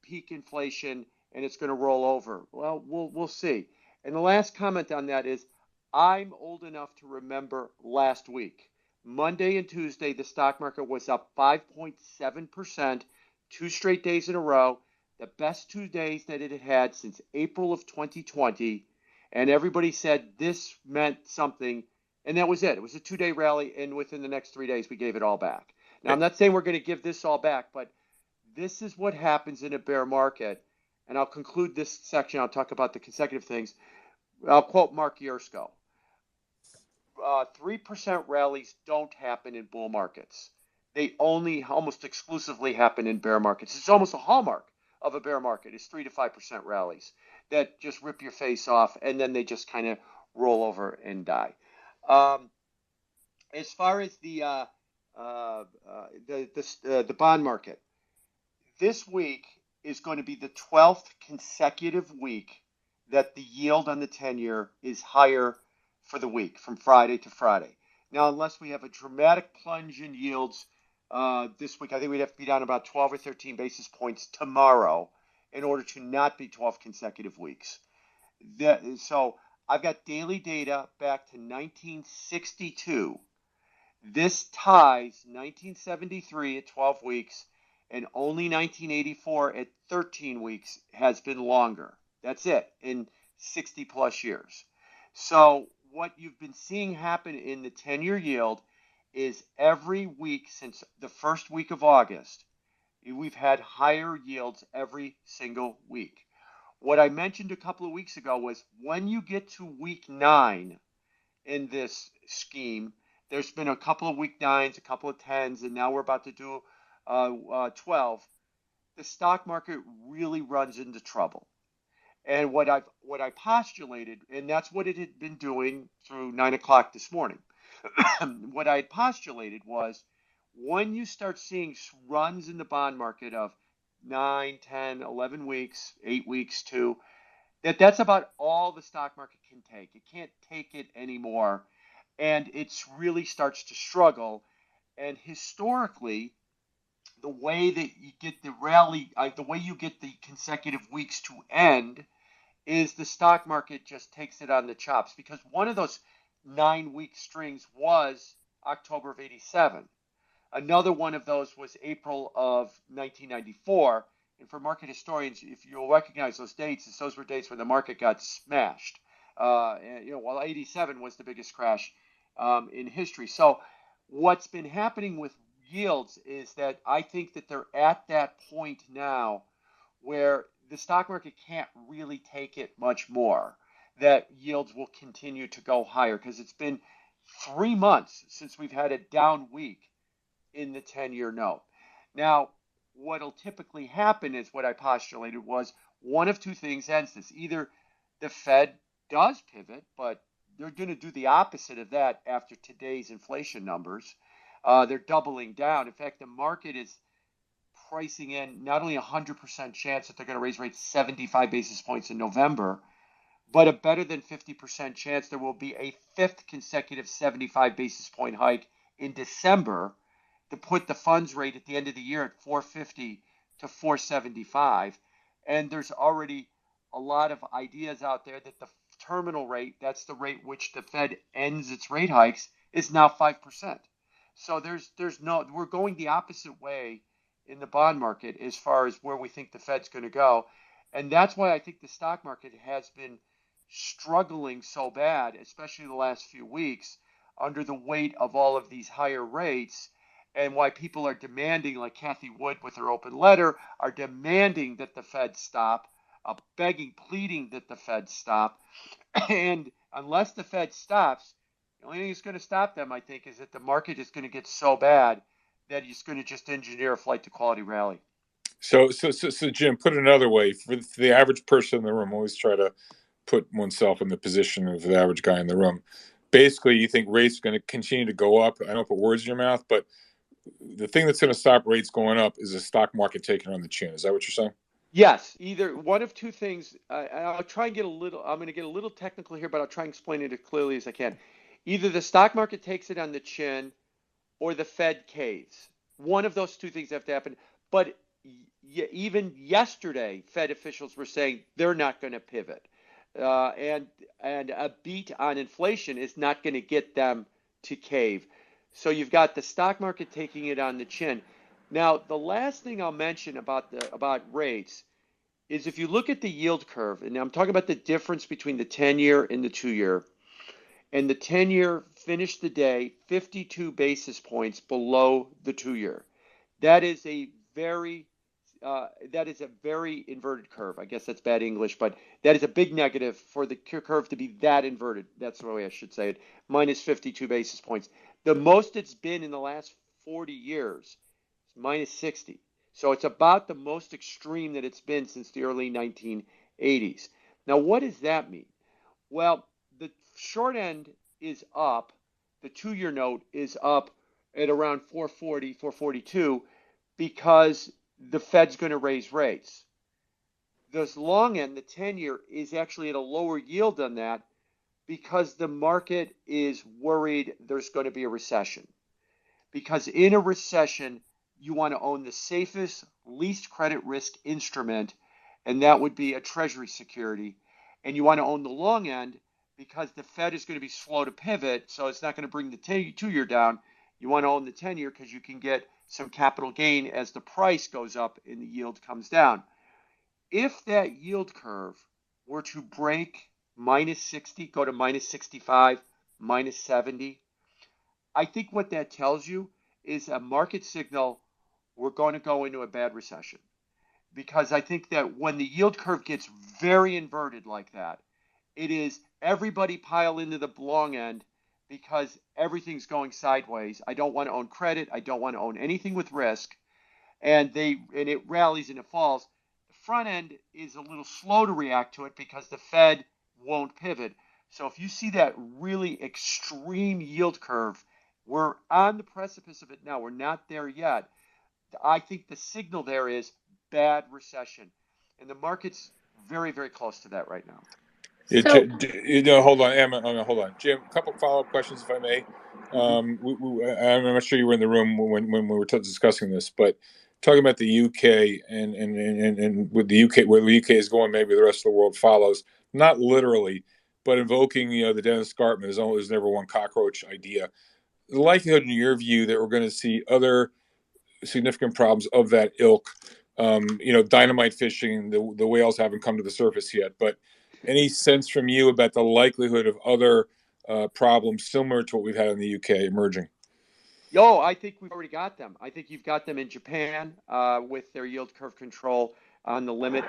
peak inflation, and it's going to roll over." Well, we'll see. And the last comment on that is, I'm old enough to remember last week. Monday and Tuesday, the stock market was up 5.7%, 2 straight days in a row, the best 2 days that it had had since April of 2020. And everybody said this meant something, and that was it. It was a 2-day rally, and within the next 3 days, we gave it all back. Now, I'm not saying we're going to give this all back, but this is what happens in a bear market. And I'll conclude this section. I'll talk about the consecutive things. I'll quote Mark Yersko. 3% rallies don't happen in bull markets. They only almost exclusively happen in bear markets. It's almost a hallmark of a bear market is 3 to 5% rallies that just rip your face off, and then they just kind of roll over and die. As far as the bond market, this week is going to be the 12th consecutive week that the yield on the 10-year is higher for the week, from Friday to Friday. Now, unless we have a dramatic plunge in yields this week, I think we'd have to be down about 12 or 13 basis points tomorrow in order to not be 12 consecutive weeks. So I've got daily data back to 1962. This ties 1973 at 12 weeks, and only 1984 at 13 weeks has been longer. That's it, in 60 plus years. So what you've been seeing happen in the 10-year yield is every week since the first week of August, we've had higher yields every single week. What I mentioned a couple of weeks ago was when you get to week 9 in this scheme, there's been a couple of week 9s, a couple of 10s, and now we're about to do 12. The stock market really runs into trouble. And what I postulated, and that's what it had been doing through 9 o'clock this morning. What I had postulated was when you start seeing runs in the bond market of 9, 10, 11 weeks, 8 weeks too, that's about all the stock market can take. It can't take it anymore. And it really starts to struggle. And historically, the way that you get the rally, the way you get the consecutive weeks to end is the stock market just takes it on the chops, because one of those 9-week strings was October of '87. Another one of those was April of 1994. and for market historians, if you'll recognize those dates, those were dates when the market got smashed. While 87 was the biggest crash in history. So what's been happening with yields is that I think that they're at that point now where the stock market can't really take it much more, that yields will continue to go higher because it's been 3 months since we've had a down week in the 10-year note. Now, what'll typically happen is what I postulated was one of two things ends this. Either the Fed does pivot, but they're going to do the opposite of that after today's inflation numbers. They're doubling down. In fact, the market is pricing in not only a 100% chance that they're going to raise rates 75 basis points in November, but a better than 50% chance there will be a fifth consecutive 75 basis point hike in December to put the funds rate at the end of the year at 450 to 475. And there's already a lot of ideas out there that the terminal rate, that's the rate which the Fed ends its rate hikes, is now 5%. So we're going the opposite way in the bond market as far as where we think the Fed's going to go. And that's why I think the stock market has been struggling so bad, especially the last few weeks, under the weight of all of these higher rates, and why people are demanding, like Cathie Wood with her open letter, are demanding that the Fed stop, begging, pleading that the Fed stop. And unless the Fed stops, the only thing that's going to stop them, I think, is that the market is going to get so bad that it's going to just engineer a flight to quality rally. So Jim, put it another way, for the average person in the room, always try to put oneself in the position of the average guy in the room. Basically, you think rates are going to continue to go up. I don't put words in your mouth, but the thing that's going to stop rates going up is the stock market taking on the chin. Is that what you're saying? Yes, either one of two things. I'll try and I'm going to get a little technical here, but I'll try and explain it as clearly as I can. Either the stock market takes it on the chin or the Fed caves. One of those two things have to happen. But even yesterday, Fed officials were saying they're not going to pivot. And a beat on inflation is not going to get them to cave. So you've got the stock market taking it on the chin. Now, the last thing I'll mention about rates is if you look at the yield curve, and I'm talking about the difference between the 10-year and the 2-year, and the 10-year finished the day 52 basis points below the 2-year. That is a very inverted curve. I guess that's bad English, but that is a big negative for the curve to be that inverted. That's the way I should say it. Minus 52 basis points. The most it's been in the last 40 years is minus 60. So it's about the most extreme that it's been since the early 1980s. Now, what does that mean? Well, the short end is up. The 2-year note is up at around 440, 442 because the Fed's going to raise rates. This long end, the 10-year, is actually at a lower yield than that because the market is worried there's going to be a recession. Because in a recession, you want to own the safest, least credit risk instrument, and that would be a treasury security. And you want to own the long end because the Fed is going to be slow to pivot, so it's not going to bring the 2-year down. You want to own the 10-year because you can get some capital gain as the price goes up and the yield comes down. If that yield curve were to break minus 60, go to minus 65, minus 70, I think what that tells you is a market signal we're going to go into a bad recession. Because I think that when the yield curve gets very inverted like that, it is everybody pile into the long end because everything's going sideways. I don't want to own credit. I don't want to own anything with risk. And it rallies and it falls. The front end is a little slow to react to it because the Fed won't pivot. So if you see that really extreme yield curve, we're on the precipice of it now. We're not there yet. I think the signal there is bad recession. And the market's very, very close to that right now. Hold on, Emma. Hold on, Jim. A couple follow-up questions, if I may. I'm not sure you were in the room when we were discussing this, but talking about the UK and with the UK, where the UK is going, maybe the rest of the world follows. Not literally, but invoking the Dennis Gartman is never one cockroach idea. The likelihood, in your view, that we're going to see other significant problems of that ilk dynamite fishing. The whales haven't come to the surface yet, but any sense from you about the likelihood of other problems similar to what we've had in the UK emerging? Yo, I think we've already got them. I think you've got them in Japan with their yield curve control on the limit.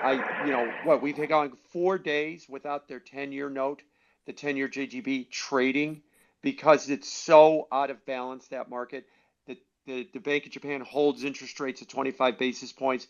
We've gone 4 days without their 10-year note, the 10-year JGB trading because it's so out of balance, that market. The Bank of Japan holds interest rates at 25 basis points,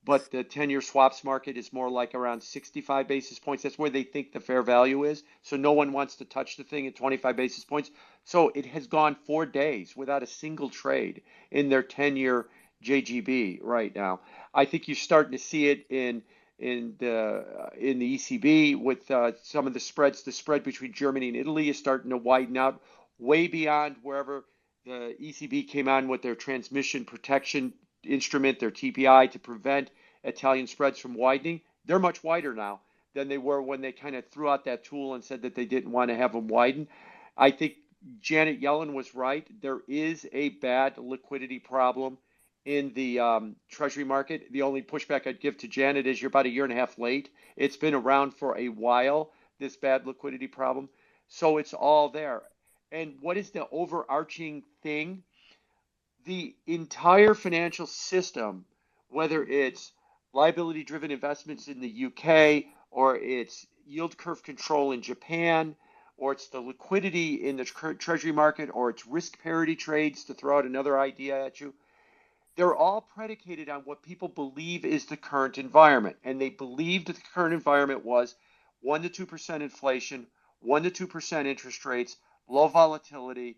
but the 10-year swaps market is more like around 65 basis points. That's where they think the fair value is. So no one wants to touch the thing at 25 basis points. So it has gone 4 days without a single trade in their 10-year JGB right now. I think you're starting to see it in the ECB with some of the spreads. The spread between Germany and Italy is starting to widen out way beyond wherever the ECB came on with their transmission protection instrument, their TPI, to prevent Italian spreads from widening. They're much wider now than they were when they kind of threw out that tool and said that they didn't want to have them widen. I think Janet Yellen was right. There is a bad liquidity problem in the Treasury market. The only pushback I'd give to Janet is you're about a year and a half late. It's been around for a while, this bad liquidity problem. So it's all there. And what is the overarching thing? The entire financial system, whether it's liability-driven investments in the UK, or it's yield curve control in Japan, or it's the liquidity in the Treasury market, or it's risk parity trades, to throw out another idea at you, they're all predicated on what people believe is the current environment. And they believed that the current environment was 1 to 2% inflation, 1 to 2% interest rates, low volatility,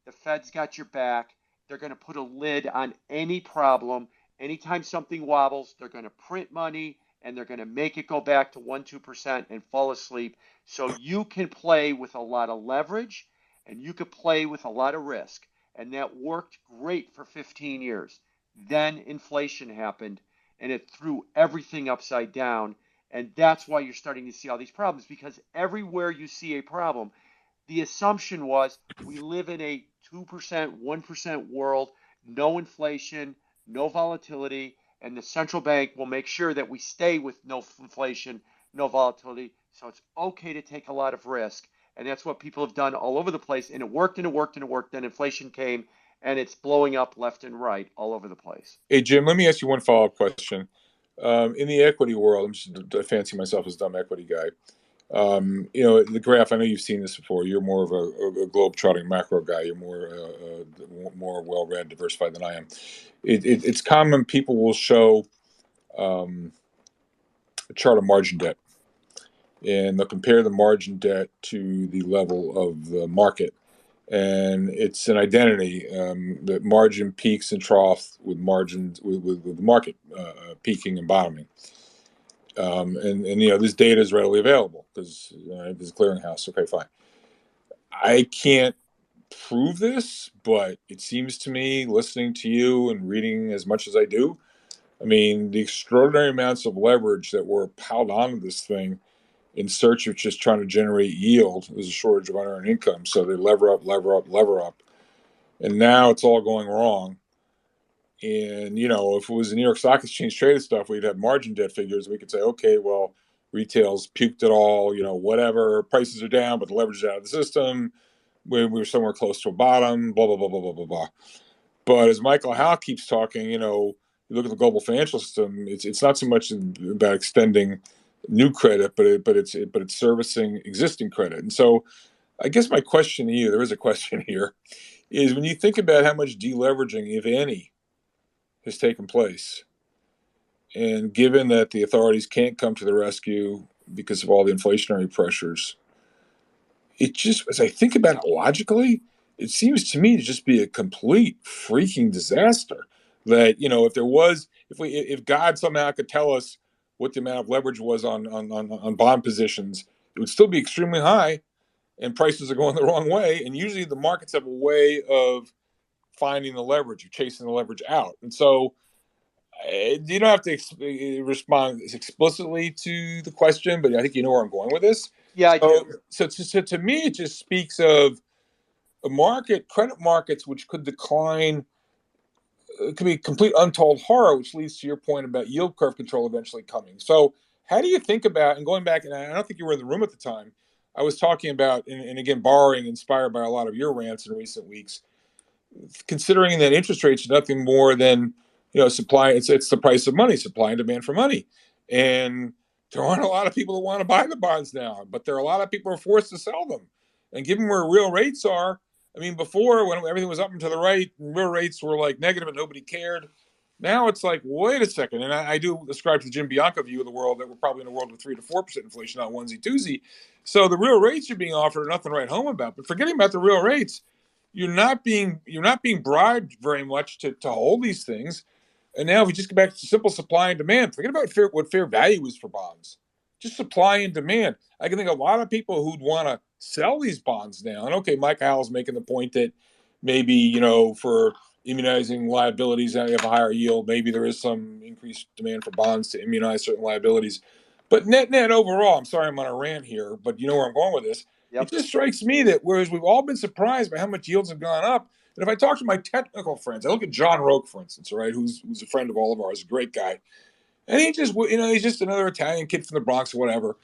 the Fed's got your back, they're going to put a lid on any problem. Anytime something wobbles, they're going to print money and they're going to make it go back to 1, 2% and fall asleep. So you can play with a lot of leverage and you could play with a lot of risk. And that worked great for 15 years. Then inflation happened and it threw everything upside down. And that's why you're starting to see all these problems, because everywhere you see a problem, the assumption was we live in a 2%, 1% world, no inflation, no volatility, and the central bank will make sure that we stay with no inflation, no volatility. So it's okay to take a lot of risk. And that's what people have done all over the place. And it worked and it worked and it worked. Then inflation came and it's blowing up left and right all over the place. Hey, Jim, let me ask you one follow-up question. In the equity world, I'm just fancy myself as a dumb equity guy. The graph, I know you've seen this before. You're more of a globe-trotting macro guy. You're more well-read, diversified than I am. It's common people will show a chart of margin debt, and they'll compare the margin debt to the level of the market. And it's an identity that margin peaks and troughs with margins with the market peaking and bottoming. This data is readily available because there's a clearinghouse. Okay, fine. I can't prove this, but it seems to me, listening to you and reading as much as I do, I mean, the extraordinary amounts of leverage that were piled onto this thing in search of just trying to generate yield. There's a shortage of unearned income, so they lever up, and now it's all going wrong. And, if it was the New York Stock Exchange traded stuff, we'd have margin debt figures. We could say, okay, well, retail's puked it all, whatever. Prices are down, but the leverage is out of the system. We were somewhere close to a bottom, blah, blah, blah, blah, blah, blah, blah. But as Michael Howell keeps talking, you look at the global financial system, it's not so much about extending new credit, but it's servicing existing credit. And so I guess my question to you, there is a question here, is when you think about how much deleveraging, if any, has taken place, and given that the authorities can't come to the rescue because of all the inflationary pressures, it just, as I think about it logically, it seems to me to just be a complete freaking disaster. That if God somehow could tell us what the amount of leverage was on bond positions, it would still be extremely high, and prices are going the wrong way. And usually the markets have a way of finding the leverage, or chasing the leverage out. And so you don't have to respond explicitly to the question, but I think you know where I'm going with this. Yeah, I do. So to me, it just speaks of a market, credit markets, which could decline it can be complete untold horror, which leads to your point about yield curve control eventually coming. So, how do you think about, and going back, and I don't think you were in the room at the time, I was talking about, and again, borrowing, inspired by a lot of your rants in recent weeks, considering that interest rates are nothing more than, supply. It's the price of money, supply and demand for money, and there aren't a lot of people that want to buy the bonds now, but there are a lot of people who are forced to sell them. And given where real rates are, I mean, before when everything was up and to the right, real rates were like negative and nobody cared. Now it's like, wait a second, and I do ascribe to the Jim Bianco view of the world that we're probably in a world with 3 to 4% inflation, not onesie twosie. So the real rates you're being offered are nothing to write home about. But forgetting about the real rates, you're not being bribed very much to hold these things. And now if we just go back to simple supply and demand, forget about what fair value is for bonds. Just supply and demand. I can think of a lot of people who'd want to sell these bonds now. And okay, Mike Howell's making the point that maybe, for immunizing liabilities and you have a higher yield, maybe there is some increased demand for bonds to immunize certain liabilities. But net overall, I'm sorry I'm on a rant here, but you know where I'm going with this. Yep. It just strikes me that whereas we've all been surprised by how much yields have gone up, and if I talk to my technical friends, I look at John Roque, for instance, all right, who's a friend of all of ours, a great guy. And he just, he's just another Italian kid from the Bronx or whatever.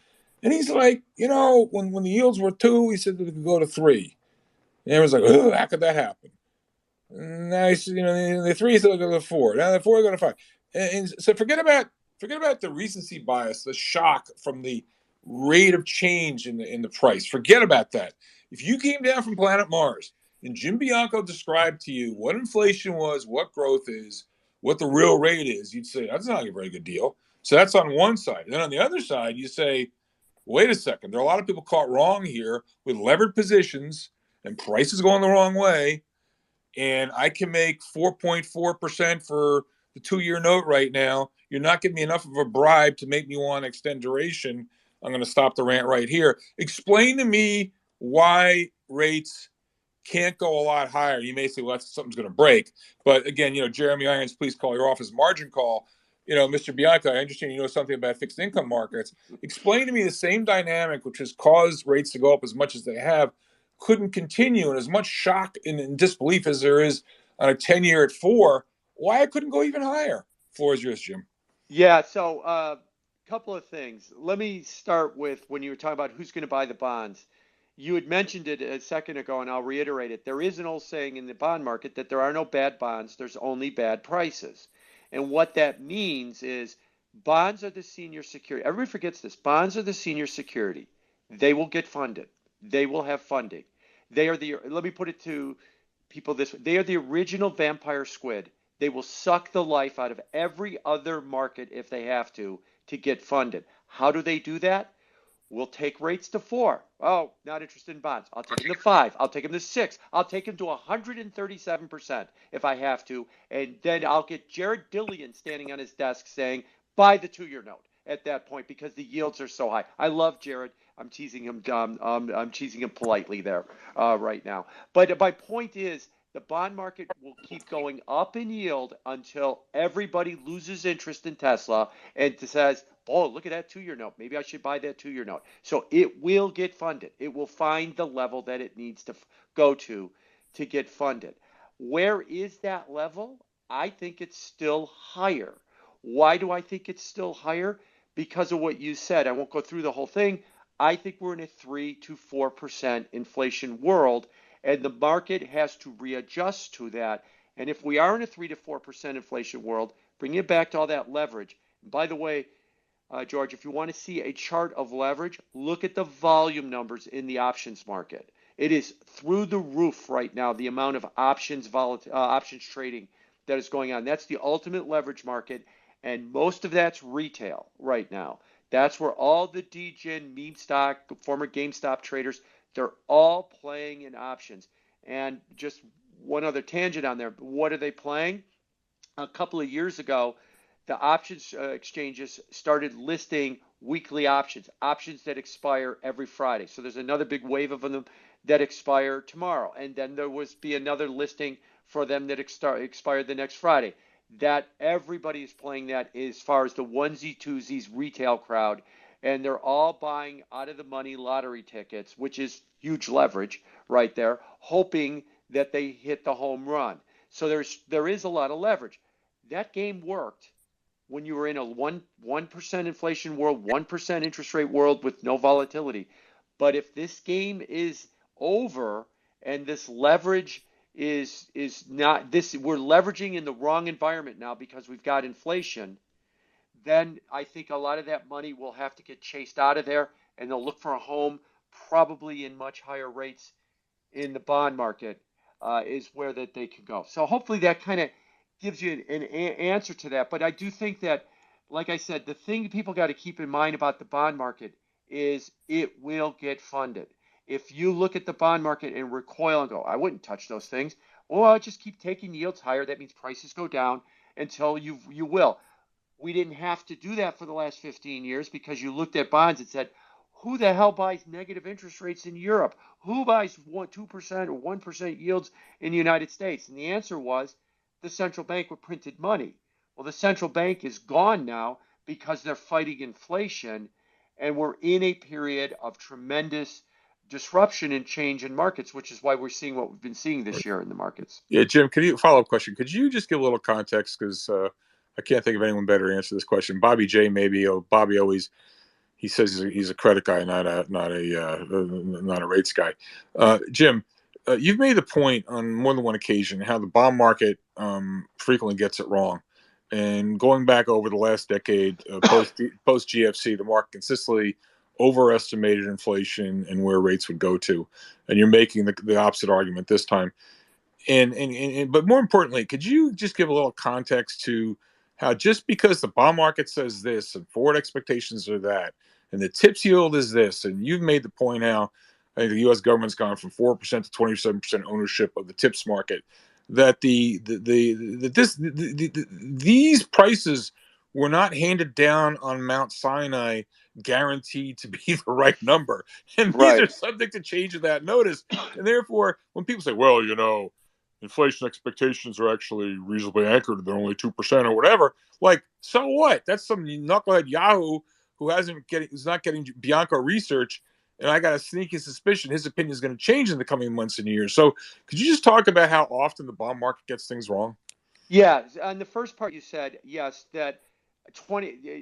And he's like, when the yields were 2, he said that it could go to 3. And everyone's like, oh, how could that happen? And now he said, the 3 still go to 4. Now the 4 go to 5. And so forget about the recency bias, the shock from the rate of change in the price. Forget about that. If you came down from planet Mars and Jim Bianco described to you what inflation was, what growth is, what the real rate is, you'd say, that's not a very good deal. So that's on one side. And then on the other side, you say, wait a second, there are a lot of people caught wrong here with levered positions and prices going the wrong way. And I can make 4.4% for the 2-year note right now. You're not giving me enough of a bribe to make me want to extend duration. I'm going to stop the rant right here. Explain to me why rates can't go a lot higher. You may say, well, something's going to break. But again, Jeremy Irons, please call your office margin call. Mr. Bianco, I understand you know something about fixed income markets. Explain to me the same dynamic which has caused rates to go up as much as they have couldn't continue, and as much shock and disbelief as there is on a 10-year at 4, why it couldn't go even higher. Floor is yours, Jim. Yeah, so couple of things. Let me start with when you were talking about who's going to buy the bonds. You had mentioned it a second ago, and I'll reiterate it. There is an old saying in the bond market that there are no bad bonds, there's only bad prices. And what that means is bonds are the senior security. Everybody forgets this. Bonds are the senior security. They will get funded. They will have funding. Let me put it to people this way. They are the original vampire squid. They will suck the life out of every other market if they have to get funded. How do they do that? We'll take rates to 4. Oh, not interested in bonds. I'll take them to 5. I'll take them to 6. I'll take them to 137% if I have to. And then I'll get Jared Dillian standing on his desk saying, buy the 2-year note at that point because the yields are so high. I love Jared. I'm teasing him. I'm teasing him politely there right now. But my point is, the bond market will keep going up in yield until everybody loses interest in Tesla and says, oh, look at that 2-year note. Maybe I should buy that 2-year note. So it will get funded. It will find the level that it needs to go to get funded. Where is that level? I think it's still higher. Why do I think it's still higher? Because of what you said. I won't go through the whole thing. I think we're in a 3 to 4% inflation world, and the market has to readjust to that. And if we are in a 3 to 4% inflation world, bring it back to all that leverage. And by the way, George, if you want to see a chart of leverage, look at the volume numbers in the options market. It is through the roof right now, the amount of options trading that is going on. That's the ultimate leverage market, and most of that's retail right now. That's where all the DGen, meme stock, former GameStop traders, they're all playing in options. And just one other tangent on there, what are they playing? A couple of years ago, the options exchanges started listing weekly options that expire every Friday. So there's another big wave of them that expire tomorrow. And then there will be another listing for them that expire the next Friday. That everybody is playing that as far as the onesie twosies retail crowd, and they're all buying out of the money lottery tickets, which is huge leverage right there, hoping that they hit the home run. So there is a lot of leverage. That game worked when you were in a 1% inflation world, 1% interest rate world with no volatility. But if this game is over and this leverage is not this, we're leveraging in the wrong environment now because we've got inflation, then I think a lot of that money will have to get chased out of there, and they'll look for a home probably in much higher rates in the bond market, is where that they can go. So hopefully that kind of gives you an answer to that. But I do think that, like I said, the thing people got to keep in mind about the bond market is it will get funded. If you look at the bond market and recoil and go, I wouldn't touch those things, well, I'll just keep taking yields higher. That means prices go down until you will. We didn't have to do that for the last 15 years because you looked at bonds and said, who the hell buys negative interest rates in Europe? Who buys 2% or 1% yields in the United States? And the answer was the central bank with printed money. Well, the central bank is gone now because they're fighting inflation, and we're in a period of tremendous disruption and change in markets, which is why we're seeing what we've been seeing this year in the markets. Yeah, Jim, follow-up question? Could you just give a little context? Because I can't think of anyone better to answer this question. Bobby J, maybe. Bobby always he says he's a credit guy, not a rates guy. Jim, you've made the point on more than one occasion how the bond market frequently gets it wrong. And going back over the last decade, post GFC, the market consistently overestimated inflation and where rates would go to. And you're making the opposite argument this time. But more importantly, could you just give a little context to how just because the bond market says this and forward expectations are that, and the TIPS yield is this, and you've made the point how I think the U.S. government's gone from 4% to 27% ownership of the TIPS market, that these prices were not handed down on Mount Sinai guaranteed to be the right number, and these are subject to change of that notice, and therefore when people say, well, inflation expectations are actually reasonably anchored. They're only 2% or whatever. Like, so what? That's some knucklehead Yahoo who's not getting Bianco research. And I got a sneaky suspicion his opinion is going to change in the coming months and years. So could you just talk about how often the bond market gets things wrong? Yeah. On the first part you said, yes, that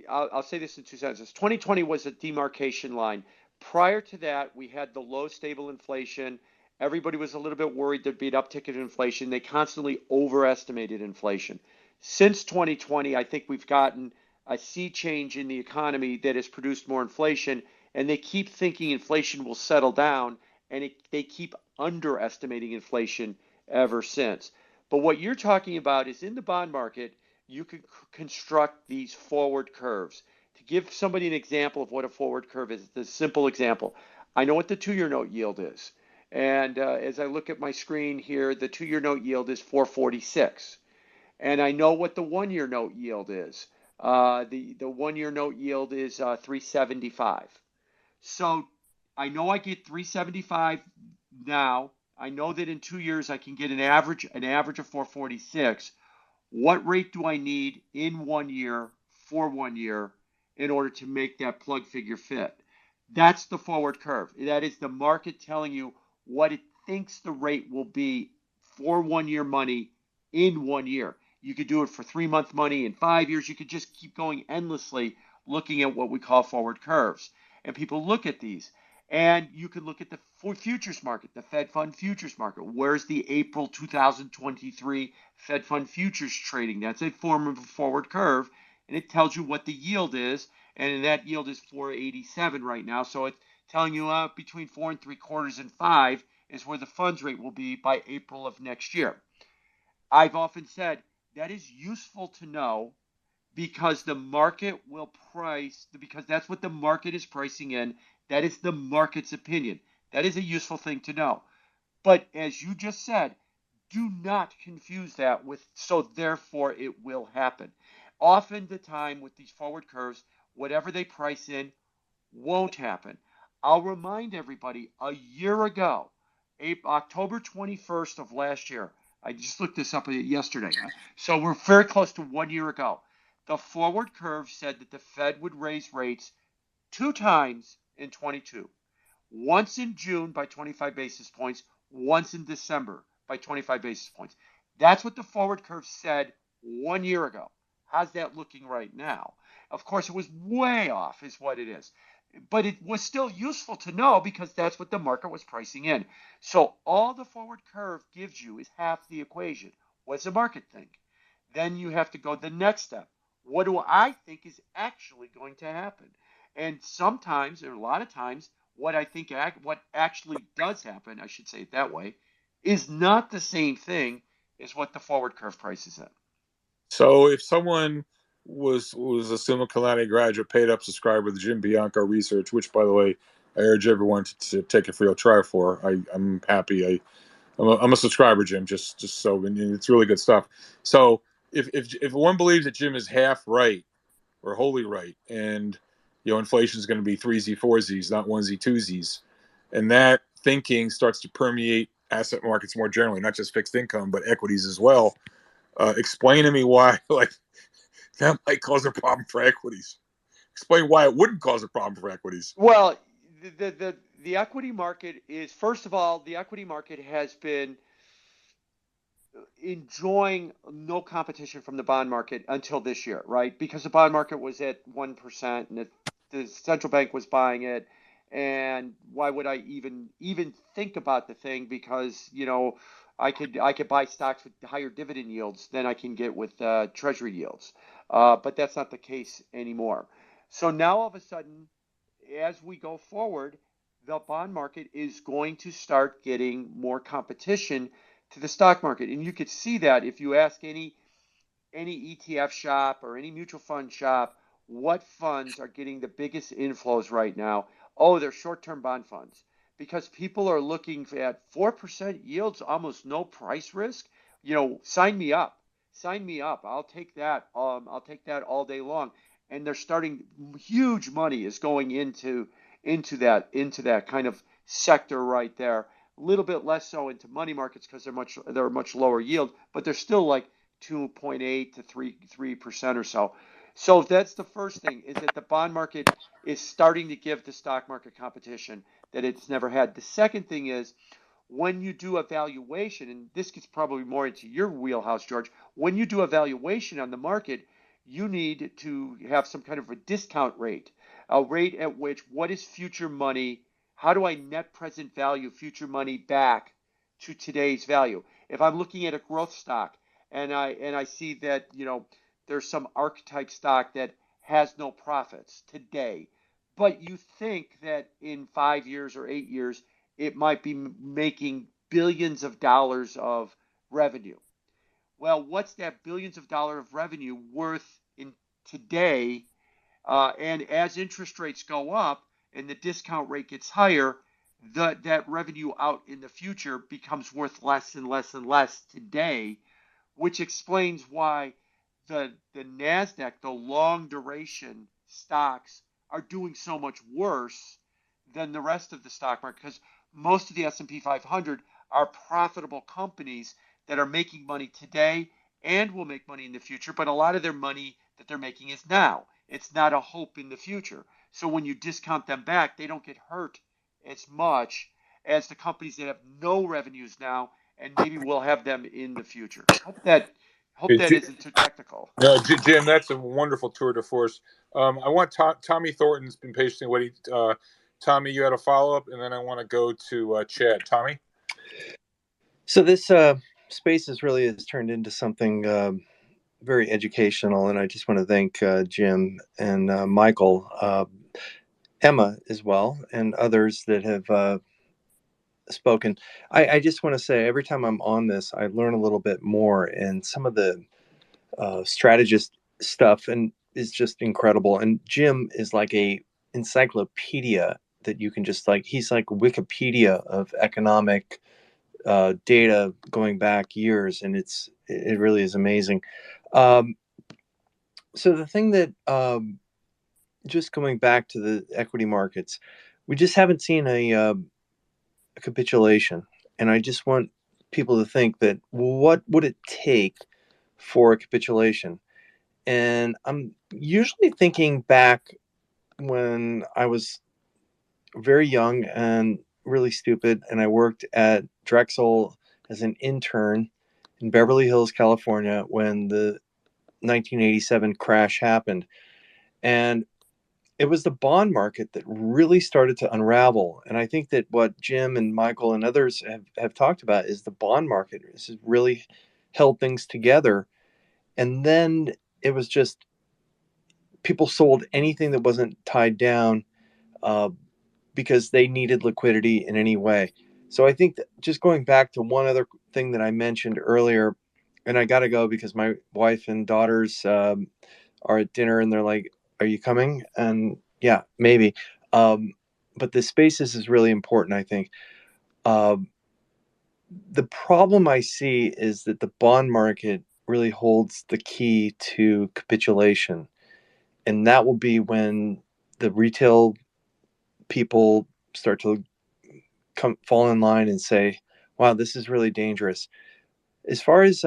I'll say this in two sentences. 2020 was a demarcation line. Prior to that, we had the low stable inflation. Everybody was a little bit worried there'd be an uptick in inflation. They constantly overestimated inflation. Since 2020, I think we've gotten a sea change in the economy that has produced more inflation, and they keep thinking inflation will settle down, and they keep underestimating inflation ever since. But what you're talking about is in the bond market, you can construct these forward curves. To give somebody an example of what a forward curve is, the simple example. I know what the 2-year note yield is. And as I look at my screen here, the 2-year note yield is 4.46. And I know what the 1-year note yield is. The 1-year note yield is 3.75. So I know I get 3.75 now. I know that in 2 years I can get an average of 4.46. What rate do I need in 1 year for 1 year in order to make that plug figure fit? That's the forward curve. That is the market telling you what it thinks the rate will be for 1 year money in 1 year. You could do it for 3-month money in 5 years. You could just keep going endlessly looking at what we call forward curves. And people look at these. And you can look at the futures market, the Fed Fund futures market. Where's the April 2023 Fed Fund futures trading? That's a form of a forward curve. And it tells you what the yield is. And that yield is 4.87 right now. So it's telling you between 4.75 and 5 is where the funds rate will be by April of next year. I've often said that is useful to know because the market will price, because that's what the market is pricing in. That is the market's opinion. That is a useful thing to know. But as you just said, do not confuse that with, so therefore it will happen. Often the time with these forward curves, whatever they price in won't happen. I'll remind everybody, a year ago, October 21st of last year, I just looked this up yesterday. So we're very close to 1 year ago. The forward curve said that the Fed would raise rates 2 times in 22. Once in June by 25 basis points, once in December by 25 basis points. That's what the forward curve said 1 year ago. How's that looking right now? Of course, it was way off, is what it is. But it was still useful to know because that's what the market was pricing in. So all the forward curve gives you is half the equation. What's the market think? Then you have to go the next step. What do I think is actually going to happen? And sometimes, or a lot of times, what I think what actually does happen, I should say it that way, is not the same thing as what the forward curve prices in. So if someone was a Summa Cum Laude graduate, paid up subscriber to Jim Bianco Research, which by the way I urge everyone to take a free trial for. I'm happy. I'm a subscriber, Jim. Just so, and it's really good stuff. So if one believes that Jim is half right or wholly right, and inflation is going to be 3Z, 4Zs, not 1Z, 2Zs, and that thinking starts to permeate asset markets more generally, not just fixed income but equities as well. Explain to me why that might cause a problem for equities. Explain why it wouldn't cause a problem for equities. Well, the equity market is, first of all, the equity market has been enjoying no competition from the bond market until this year, right? Because the bond market was at 1% and the central bank was buying it. And why would I even think about the thing? Because I could buy stocks with higher dividend yields than I can get with treasury yields, but that's not the case anymore. So now all of a sudden, as we go forward, the bond market is going to start getting more competition to the stock market. And you could see that if you ask any ETF shop or any mutual fund shop, what funds are getting the biggest inflows right now? Oh, they're short-term bond funds, because people are looking at 4% yields, almost no price risk. Sign me up. Sign me up. I'll take that. I'll take that all day long. And they're starting, huge money is going into that kind of sector right there. A little bit less so into money markets because they're much lower yield, but they're still like 2.8 to 3% or so. So that's the first thing, is that the bond market is starting to give the stock market competition that it's never had. The second thing is, when you do a valuation, and this gets probably more into your wheelhouse, George, when you do a valuation on the market, you need to have some kind of a discount rate, a rate at which, what is future money? How do I net present value future money back to today's value? If I'm looking at a growth stock and I see that there's some archetype stock that has no profits today, but you think that in 5 years or 8 years it might be making billions of dollars of revenue. Well, what's that billions of dollars of revenue worth in today? And as interest rates go up and the discount rate gets higher, that revenue out in the future becomes worth less and less and less today, which explains why the NASDAQ, the long duration stocks, are doing so much worse than the rest of the stock market, because most of the S&P 500 are profitable companies that are making money today and will make money in the future, but a lot of their money that they're making is now. It's not a hope in the future. So when you discount them back, they don't get hurt as much as the companies that have no revenues now and maybe will have them in the future. Hope that isn't too technical. No, Jim, that's a wonderful tour de force. I want Tommy Thornton's been patiently waiting. Tommy, you had a follow-up, and then I want to go to Chad. Tommy? So this space has turned into something very educational, and I just want to thank Jim and Michael, Emma as well, and others that have spoken. I just want to say, every time I'm on this, I learn a little bit more, and some of the strategist stuff and is just incredible. And Jim is like a encyclopedia that you can just he's like Wikipedia of economic data going back years, and it really is amazing. So the thing that just going back to the equity markets, we just haven't seen a capitulation, and I just want people to think that, well, what would it take for a capitulation? And I'm usually thinking back when I was very young and really stupid, and I worked at Drexel as an intern in Beverly Hills, California, when the 1987 crash happened. And it was the bond market that really started to unravel. And I think that what Jim and Michael and others have talked about is the bond market has really held things together. And then it was just people sold anything that wasn't tied down because they needed liquidity in any way. So I think that just going back to one other thing that I mentioned earlier, and I got to go because my wife and daughters are at dinner and they're like, "Are you coming?" And yeah, maybe. But the spaces is really important, I think. The problem I see is that the bond market really holds the key to capitulation. And that will be when the retail people start to fall in line and say, wow, this is really dangerous. As far as,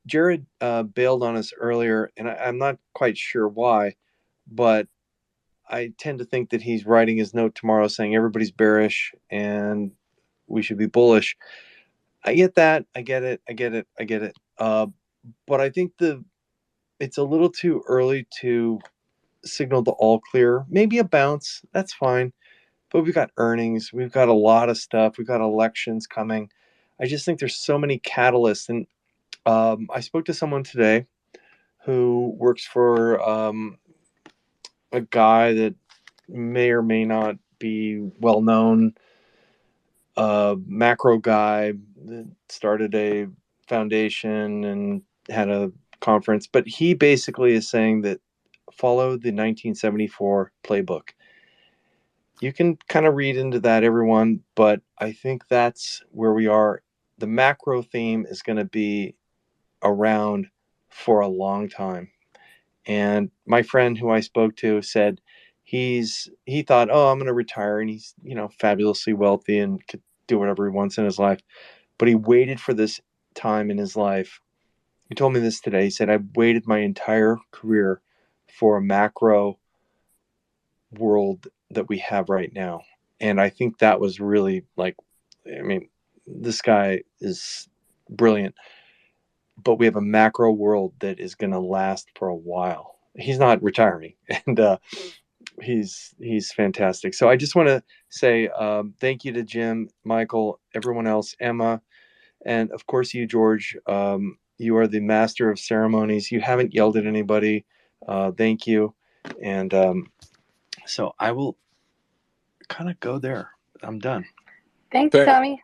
Jared bailed on us earlier, and I'm not quite sure why, but I tend to think that he's writing his note tomorrow saying everybody's bearish and we should be bullish. I get that. I get it. But I think it's a little too early to signal the all clear. Maybe a bounce. That's fine. But we've got earnings. We've got a lot of stuff. We've got elections coming. I just think there's so many catalysts. And I spoke to someone today who works for a guy that may or may not be well known, macro guy that started a foundation and had a conference. But he basically is saying that follow the 1974 playbook. You can kind of read into that, everyone, but I think that's where we are. The macro theme is going to be around for a long time. And my friend who I spoke to said he thought, oh, I'm going to retire, and he's, fabulously wealthy and could do whatever he wants in his life. But he waited for this time in his life. He told me this today. He said, I've waited my entire career for a macro world that we have right now. And I think that was really this guy is brilliant, but we have a macro world that is going to last for a while. He's not retiring, and he's fantastic. So I just want to say thank you to Jim, Michael, everyone else, Emma, and of course you, George. You are the master of ceremonies. You haven't yelled at anybody. Thank you. And so I will kind of go there. I'm done. Thanks, Tommy.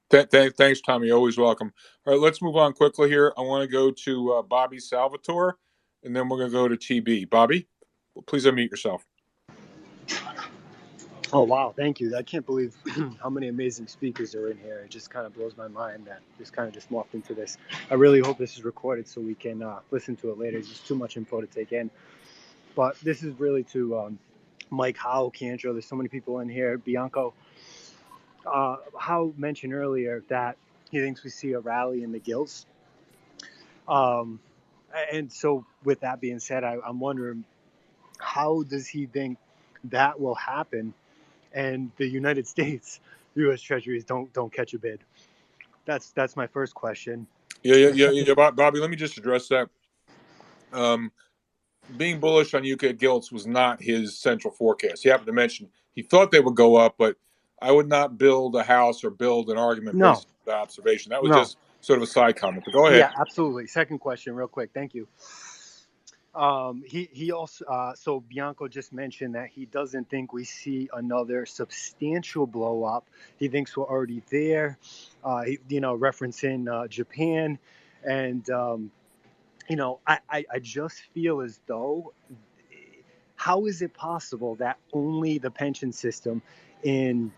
Thanks, Tommy. Always welcome. All right, let's move on quickly here. I want to go to Bobby Salvatore, and then we're going to go to TB. Bobby, please unmute yourself. Oh, wow. Thank you. I can't believe how many amazing speakers are in here. It just kind of blows my mind that this kind of just morphed into this. I really hope this is recorded so we can listen to it later. It's just too much info to take in. But this is really to Mike, Howe, Cantro. There's so many people in here. Bianco. Howe mentioned earlier that he thinks we see a rally in the gilts. And so with that being said, I'm wondering, how does he think that will happen and the United States U.S. Treasuries don't catch a bid? That's my first question. Yeah. Bobby, let me just address that. Being bullish on UK gilts was not his central forecast. He happened to mention he thought they would go up, but I would not build a house or build an argument based on the observation. That was just sort of a side comment. But go ahead. Yeah, absolutely. Second question, real quick. Thank you. He also so Bianco just mentioned that he doesn't think we see another substantial blow up. He thinks we're already there. Referencing Japan, and I just feel as though, how is it possible that only the pension system in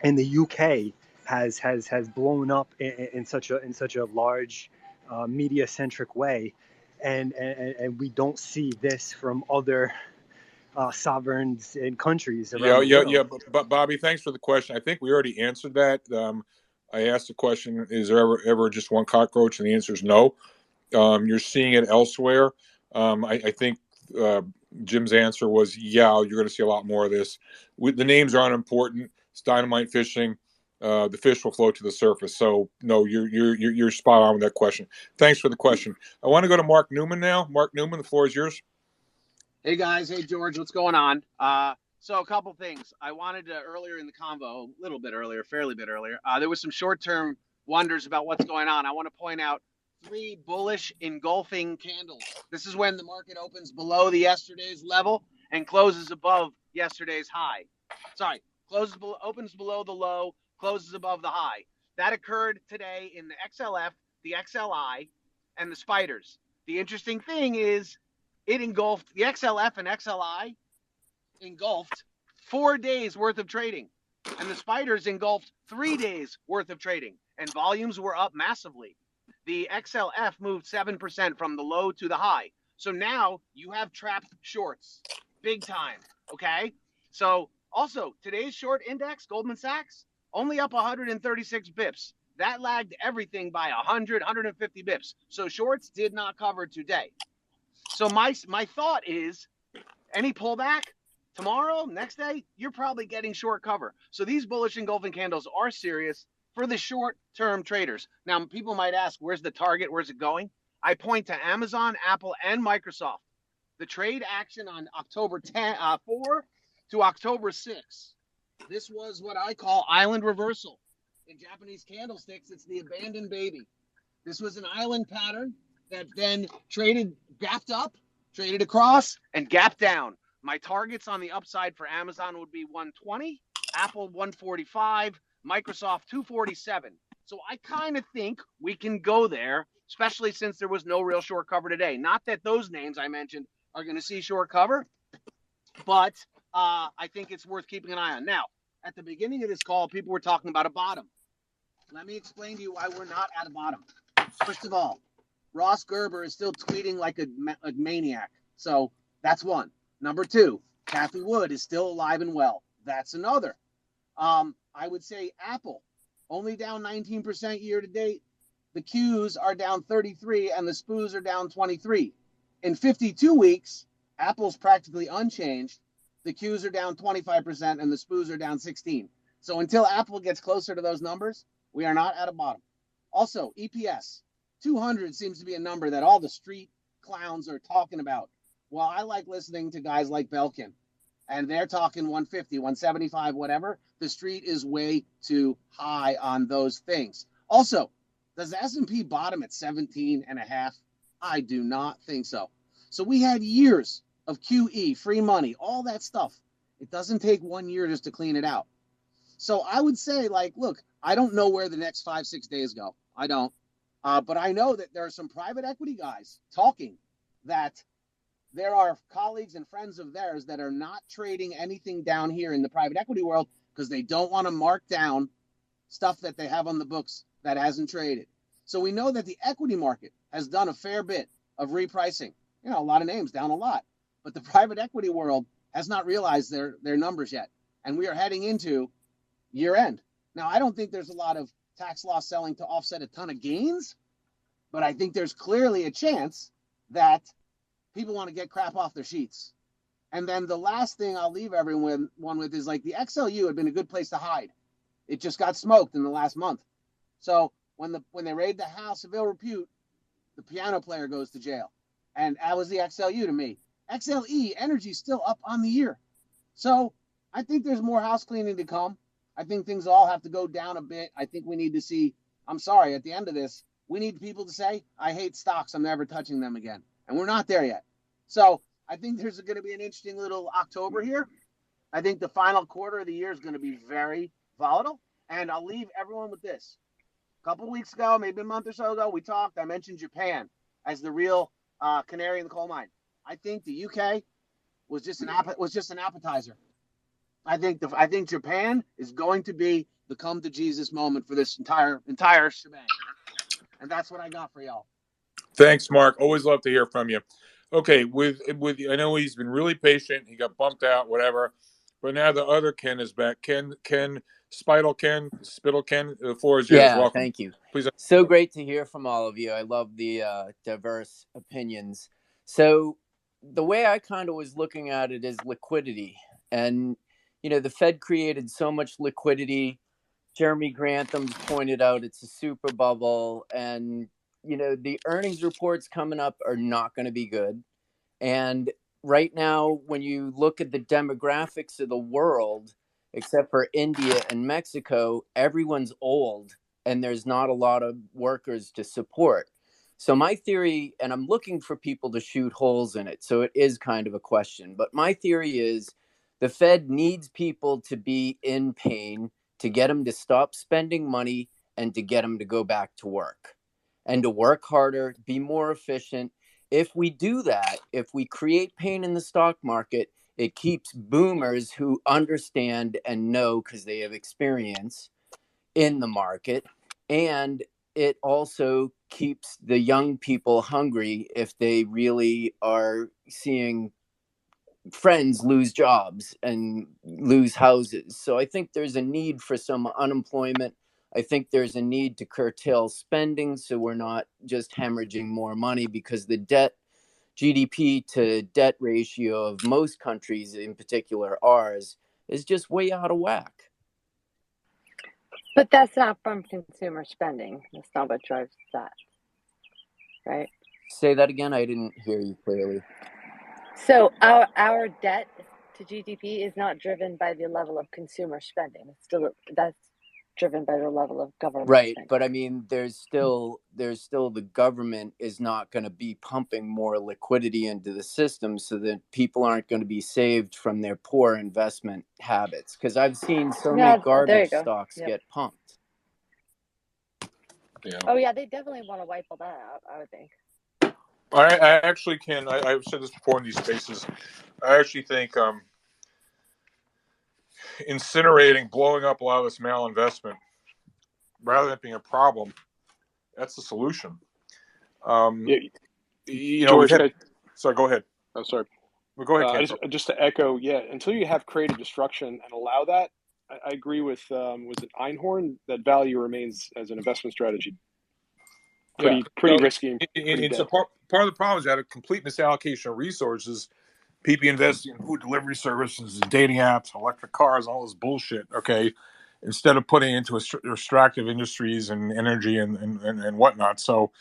the UK has blown up in such a large media centric way, and we don't see this from other sovereigns and countries around the world? Yeah. But Bobby, thanks for the question. I think we already answered that. I asked the question: is there ever just one cockroach? And the answer is no. You're seeing it elsewhere. I think Jim's answer was, yeah, you're going to see a lot more of this. The names are unimportant. It's dynamite fishing. the fish will float to the surface. So no, you're spot on with that question. Thanks for the question. I want to go to Mark Newman now. Mark Newman, the floor is yours. Hey guys, hey George, what's going on? So a couple things. I wanted to earlier in the convo, a little bit earlier, fairly bit earlier. There was some short-term wonders about what's going on. I want to point out 3 bullish engulfing candles. This is when the market opens below the yesterday's level and closes above yesterday's high. Sorry, opens below the low, closes above the high. That occurred today in the XLF, the XLI, and the spiders. The interesting thing is it engulfed the XLF and XLI engulfed 4 days worth of trading, and the spiders engulfed 3 days worth of trading, and volumes were up massively. The XLF moved 7% from the low to the high. So now you have trapped shorts big time. Okay. So also today's short index, Goldman Sachs, only up 136 bips. That lagged everything by 100, 150 bips. So shorts did not cover today. So my thought is any pullback tomorrow, next day, you're probably getting short cover. So these bullish engulfing candles are serious for the short-term traders. Now, people might ask, where's the target? Where's it going? I point to Amazon, Apple, and Microsoft. The trade action on October 4 to October 6. This was what I call island reversal. In Japanese candlesticks, it's the abandoned baby. This was an island pattern that then gapped up, traded across, and gapped down. My targets on the upside for Amazon would be 120, Apple 145, Microsoft 247. So I kind of think we can go there, especially since there was no real short cover today. Not that those names I mentioned are going to see short cover, but I think it's worth keeping an eye on. Now, at the beginning of this call, people were talking about a bottom. Let me explain to you why we're not at a bottom. First of all, Ross Gerber is still tweeting like a maniac. So that's one. Number 2, Cathie Wood is still alive and well. That's another. I would say Apple, only down 19% year to date. The Qs are down 33 and the SPOOs are down 23. In 52 weeks, Apple's practically unchanged. The Qs are down 25% and the SPOOs are down 16. So until Apple gets closer to those numbers, we are not at a bottom. Also, EPS, 200 seems to be a number that all the street clowns are talking about. Well, I like listening to guys like Belkin, and they're talking 150, 175, whatever. The street is way too high on those things. Also, does the S&P bottom at 17.5? I do not think so. So we had years of QE, free money, all that stuff. It doesn't take 1 year just to clean it out. So I would say, like, look, I don't know where the next 5-6 days go. I don't. But I know that there are some private equity guys talking that there are colleagues and friends of theirs that are not trading anything down here in the private equity world because they don't want to mark down stuff that they have on the books that hasn't traded. So we know that the equity market has done a fair bit of repricing. You know, a lot of names down a lot. But the private equity world has not realized their numbers yet. And we are heading into year end. Now, I don't think there's a lot of tax loss selling to offset a ton of gains, but I think there's clearly a chance that people want to get crap off their sheets. And then the last thing I'll leave everyone with is like the XLU had been a good place to hide. It just got smoked in the last month. So when they raid the house of ill repute, the piano player goes to jail. And that was the XLU to me. XLE, energy's still up on the year. So I think there's more house cleaning to come. I think things all have to go down a bit. I think we need to see, I'm sorry, at the end of this, we need people to say, I hate stocks, I'm never touching them again. And we're not there yet. So I think there's going to be an interesting little October here. I think the final quarter of the year is going to be very volatile. And I'll leave everyone with this. A couple weeks ago, maybe a month or so ago, we talked. I mentioned Japan as the real canary in the coal mine. I think the UK was just an appetizer. I think Japan is going to be the come to Jesus moment for this entire shebang. And that's what I got for y'all. Thanks, Mark. Always love to hear from you. Okay, with I know he's been really patient. He got bumped out, whatever. But now the other Ken is back. Ken, Spittle Ken, the floor is yours. Yeah, Welcome. thank you. Please. So great to hear from all of you. I love the diverse opinions. So the way I kind of was looking at it is liquidity. And, you know, the Fed created so much liquidity Jeremy Grantham's pointed out, it's a super bubble, and the earnings reports coming up are not going to be good. And right now, when you look at the demographics of the world, except for India and Mexico, everyone's old and there's not a lot of workers to support. So my theory, and I'm looking for people to shoot holes in it, so it is kind of a question, but my theory is the Fed needs people to be in pain to get them to stop spending money and to get them to go back to work and to work harder, be more efficient. If we do that, if we create pain in the stock market, it keeps boomers who understand and know because they have experience in the market. And it also keeps the young people hungry if they really are seeing friends lose jobs and lose houses. So I think there's a need for some unemployment. I think there's a need to curtail spending so we're not just hemorrhaging more money, because the GDP to debt ratio of most countries, in particular ours, is just way out of whack. But that's not from consumer spending. That's not what drives that, right? Say that again. I didn't hear you clearly. So our debt to GDP is not driven by the level of consumer spending. That's driven by the level of government right spending. But I mean, there's still the government is not going to be pumping more liquidity into the system so that people aren't going to be saved from their poor investment habits, because I've seen so many garbage stocks get pumped. Yeah. Oh yeah, they definitely want to wipe all that out, I would think. I actually can. I've said this before in these spaces. I actually think incinerating, blowing up a lot of this malinvestment, rather than being a problem, that's the solution. George, sorry, go ahead. Oh, sorry. Well, go ahead, Ken. Just to echo, until you have creative destruction and allow that, I agree with was it Einhorn, that value remains as an investment strategy. Pretty risky. And it's a part of the problem is that a complete misallocation of resources. People investing in food delivery services, dating apps, electric cars, all this bullshit. Okay, instead of putting it into extractive industries and energy and whatnot. So,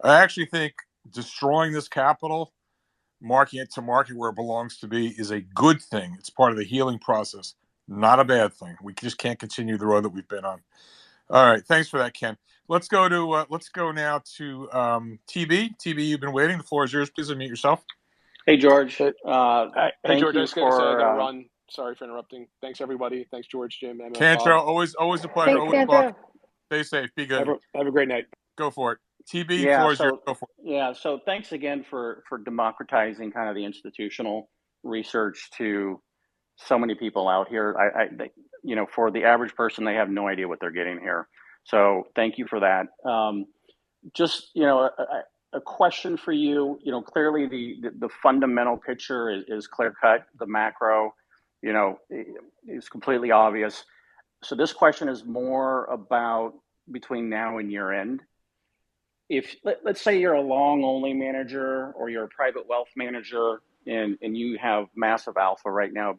I actually think destroying this capital, marking it to market where it belongs to be, is a good thing. It's part of the healing process, not a bad thing. We just can't continue the road that we've been on. All right, thanks for that, Ken. Let's go now to TB. TB, you've been waiting. The floor is yours. Please unmute yourself. Hey, George. Hey, Thank George. you I was going to say I got to for. run. Sorry for interrupting. Thanks, everybody. Thanks, George, Jim, Emma, Cantro, Bob. always a pleasure. Thanks, always Cantro. Stay safe. Be good. Have a great night. Go for it. TB, Yeah. floor is yours. So Go for it. yeah. So thanks again for democratizing kind of the institutional research to so many people out here. For the average person, they have no idea what they're getting here. So thank you for that. Just a question for you. Clearly the fundamental picture is clear cut. The macro, is completely obvious. So this question is more about between now and year end. If let's say you're a long only manager or you're a private wealth manager and you have massive alpha right now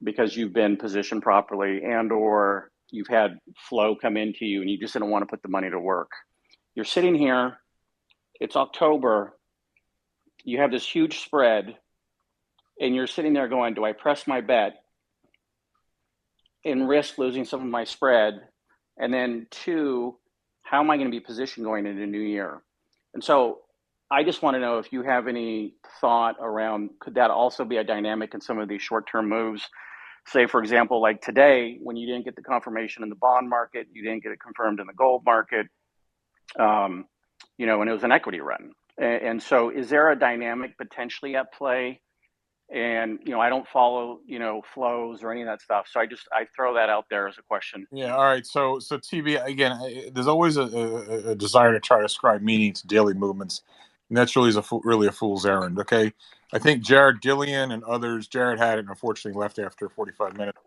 because you've been positioned properly and or you've had flow come into you and you just didn't want to put the money to work. You're sitting here, it's October, you have this huge spread, and you're sitting there going, do I press my bet and risk losing some of my spread? And then two, how am I going to be positioned going into the new year? And so I just want to know if you have any thought around, could that also be a dynamic in some of these short-term moves? Say, for example, like today, when you didn't get the confirmation in the bond market, you didn't get it confirmed in the gold market, and it was an equity run. And so is there a dynamic potentially at play? And, I don't follow, flows or any of that stuff. So I throw that out there as a question. Yeah. All right. So TB, again, there's always a desire to try to ascribe meaning to daily movements. And that's really a fool's errand. Okay. I think Jared Dillian and others, Jared had it and unfortunately left after 45 minutes.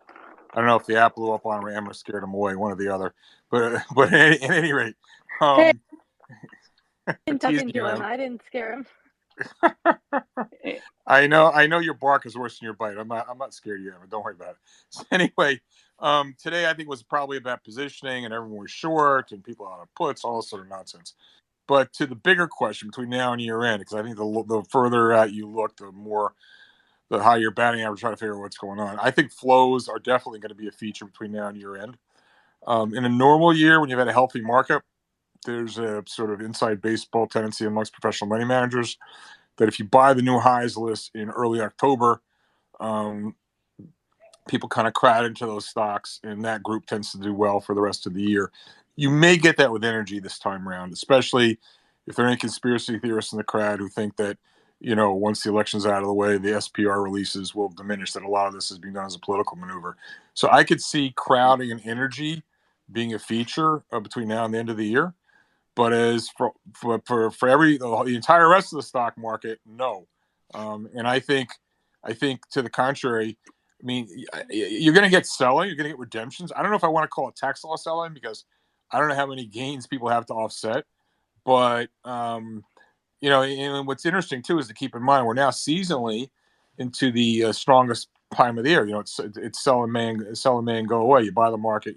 I don't know if the app blew up on him or Emma scared him away, one or the other. But at any rate, I didn't talk into him. I didn't scare him. I know your bark is worse than your bite. I'm not scared of you, Emma. Don't worry about it. So anyway, today I think was probably about positioning, and everyone was short, and people out of puts, all this sort of nonsense. But to the bigger question between now and year end, because I think the further out you look, the higher your batting average, try to figure out what's going on. I think flows are definitely going to be a feature between now and year end. In a normal year, when you've had a healthy market, there's a sort of inside baseball tendency amongst professional money managers that if you buy the new highs list in early October, um, people kind of crowd into those stocks, and that group tends to do well for the rest of the year. You may get that with energy this time around, especially if there are any conspiracy theorists in the crowd who think that, once the election's out of the way, the SPR releases will diminish, that a lot of this is being done as a political maneuver. So I could see crowding and energy being a feature between now and the end of the year. But as for the entire rest of the stock market, no. And I think to the contrary. I mean, you're going to get selling, you're going to get redemptions. I don't know if I want to call it tax law selling because I don't know how many gains people have to offset. But and what's interesting too is to keep in mind we're now seasonally into the strongest time of the year. It's sell in May and go away. You buy the market,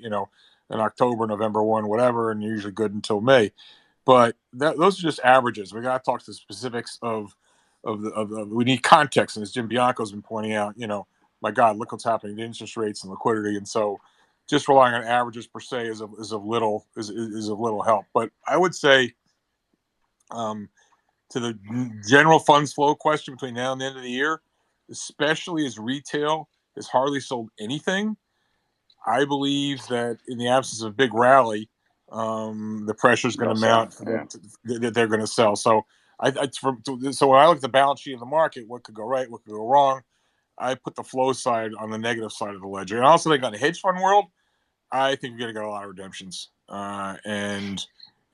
in October, November 1, whatever, and you're usually good until May. But those are just averages. We got to talk to the specifics of we need context, and as Jim Bianco's been pointing out, my God, look what's happening to interest rates and liquidity, and so just relying on averages per se is of little help. But I would say, to the general funds flow question between now and the end of the year, especially as retail has hardly sold anything, I believe that in the absence of a big rally, the pressure is going to mount that they're going to sell. So so when I look at the balance sheet of the market, what could go right, what could go wrong, I put the flow side on the negative side of the ledger. And I also think on the hedge fund world, I think you're going to get a lot of redemptions. And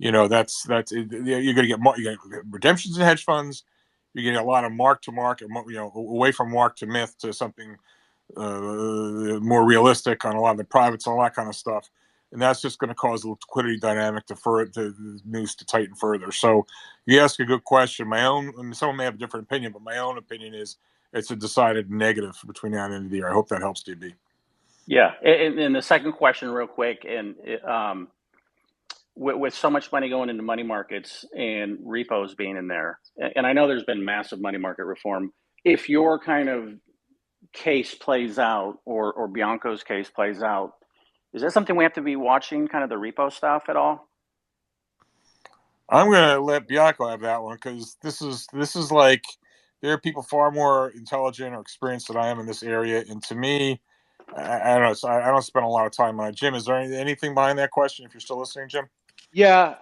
that's you're going to get redemptions in hedge funds. You're getting a lot of mark to market, away from mark to myth to something more realistic on a lot of the privates, all that kind of stuff. And that's just going to cause the liquidity dynamic the news to tighten further. So you ask a good question. Someone may have a different opinion, but my own opinion is it's a decided negative between now and the end of the year. I hope that helps, DB. Yeah, and the second question, real quick, and with so much money going into money markets and repos being in there, and I know there's been massive money market reform. If your kind of case plays out, or Bianco's case plays out, is that something we have to be watching, kind of the repo stuff at all? I'm going to let Bianco have that one because this is like there are people far more intelligent or experienced than I am in this area, and to me, I don't know. So I don't spend a lot of time on it. Jim, is there anything behind that question? If you're still listening, Jim. Yeah,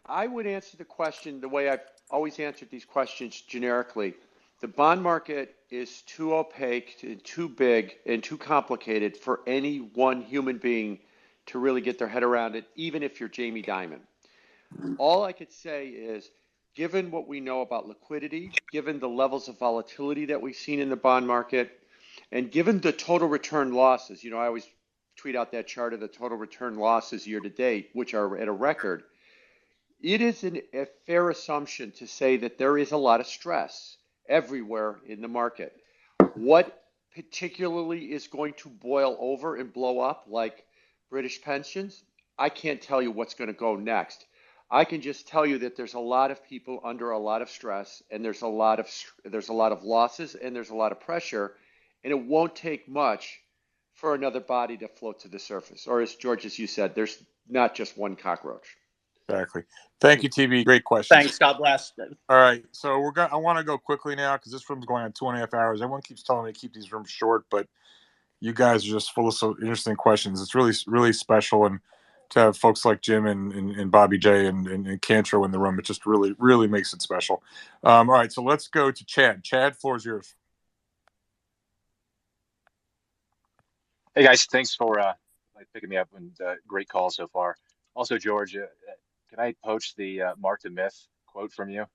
I would answer the question the way I've always answered these questions generically. The bond market is too opaque and too big and too complicated for any one human being to really get their head around it, even if you're Jamie Dimon. All I could say is, given what we know about liquidity, given the levels of volatility that we've seen in the bond market, and given the total return losses, I always tweet out that chart of the total return losses year to date, which are at a record, it is a fair assumption to say that there is a lot of stress everywhere in the market. What particularly is going to boil over and blow up like British pensions? I can't tell you what's going to go next. I can just tell you that there's a lot of people under a lot of stress, and there's a lot of losses, and there's a lot of pressure, and it won't take much for another body to float to the surface. Or as George, as you said, there's not just one cockroach. Exactly. Thank you, TV. Great question. Thanks. God bless. All right, so I want to go quickly now because this room's going on 2.5 hours. Everyone keeps telling me to keep these rooms short, but you guys are just full of so interesting questions. It's really, really special, and to have folks like Jim and Bobby J and Cantro in the room, it just really, really makes it special. All right, so let's go to Chad. Chad, floor is yours. Hey guys, thanks for picking me up, and great call so far. Also, George, can I poach the Mark to Myth quote from you?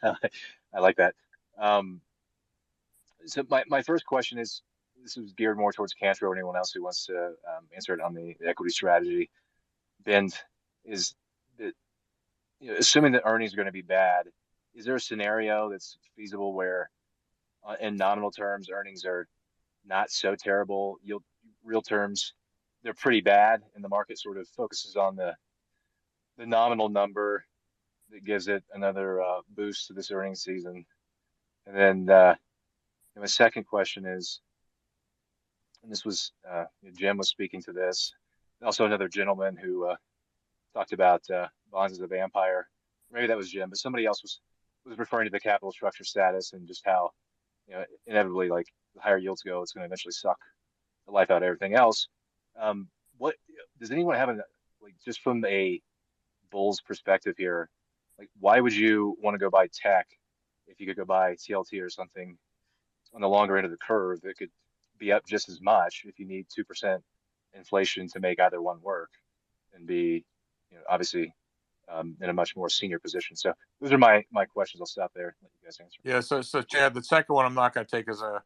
I like that. So my first question is, this is geared more towards Cantor or anyone else who wants to answer it on the equity strategy bend, is that, assuming that earnings are going to be bad, is there a scenario that's feasible where in nominal terms, earnings are not so terrible. Real terms, they're pretty bad, and the market sort of focuses on the nominal number that gives it another boost to this earnings season. And then my second question is, and this was Jim was speaking to this, also another gentleman who talked about bonds as a vampire. Maybe that was Jim, but somebody else was referring to the capital structure status and just how inevitably, like the higher yields go, it's going to eventually suck the life out of everything else. What does anyone have like just from a bull's perspective here? Like, why would you want to go buy tech if you could go buy TLT or something on the longer end of the curve that could be up just as much if you need 2% inflation to make either one work and be, obviously in a much more senior position. So those are my questions. I'll stop there. Let you guys answer. Yeah. So Chad, the second one I'm not going to take as a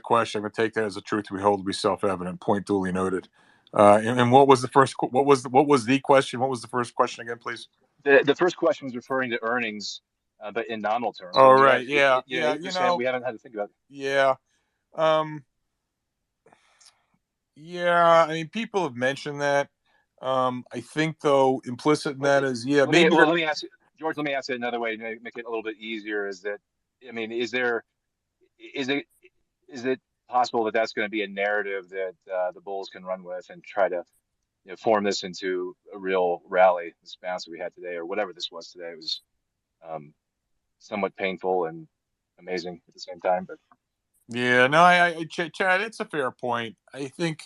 question. I'm going to take that as a truth we hold to be self-evident. Point duly noted. And what was the first? What was the question? What was the first question again, please? The first question was referring to earnings, but in nominal terms. Oh, right. Yeah. 8%, we haven't had to think about it. Yeah. Yeah. I mean, people have mentioned that. I think, though, implicit in that is, let me ask you, George. Let me ask it another way to make it a little bit easier. Is that, I mean, is it possible that that's going to be a narrative that the Bulls can run with and try to form this into a real rally? This bounce that we had today, or whatever this was today, was somewhat painful and amazing at the same time. But yeah, no, Chad, it's a fair point. I think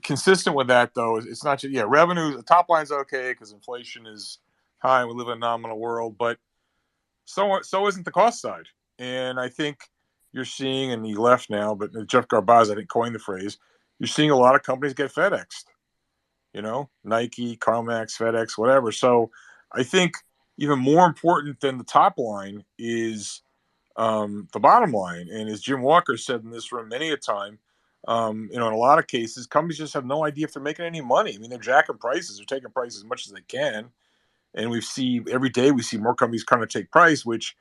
consistent with that though, it's not just revenues. The top line's okay because inflation is high. We live in a nominal world, but so isn't the cost side. And I think you're seeing, and he left now, but Jeff Garbaz, I think, coined the phrase. You're seeing a lot of companies get FedExed. Nike, CarMax, FedEx, whatever. So I think even more important than the top line is the bottom line. And as Jim Walker said in this room many a time, in a lot of cases, companies just have no idea if they're making any money. I mean, they're jacking prices, they're taking price as much as they can. And every day we see more companies kind of take price, which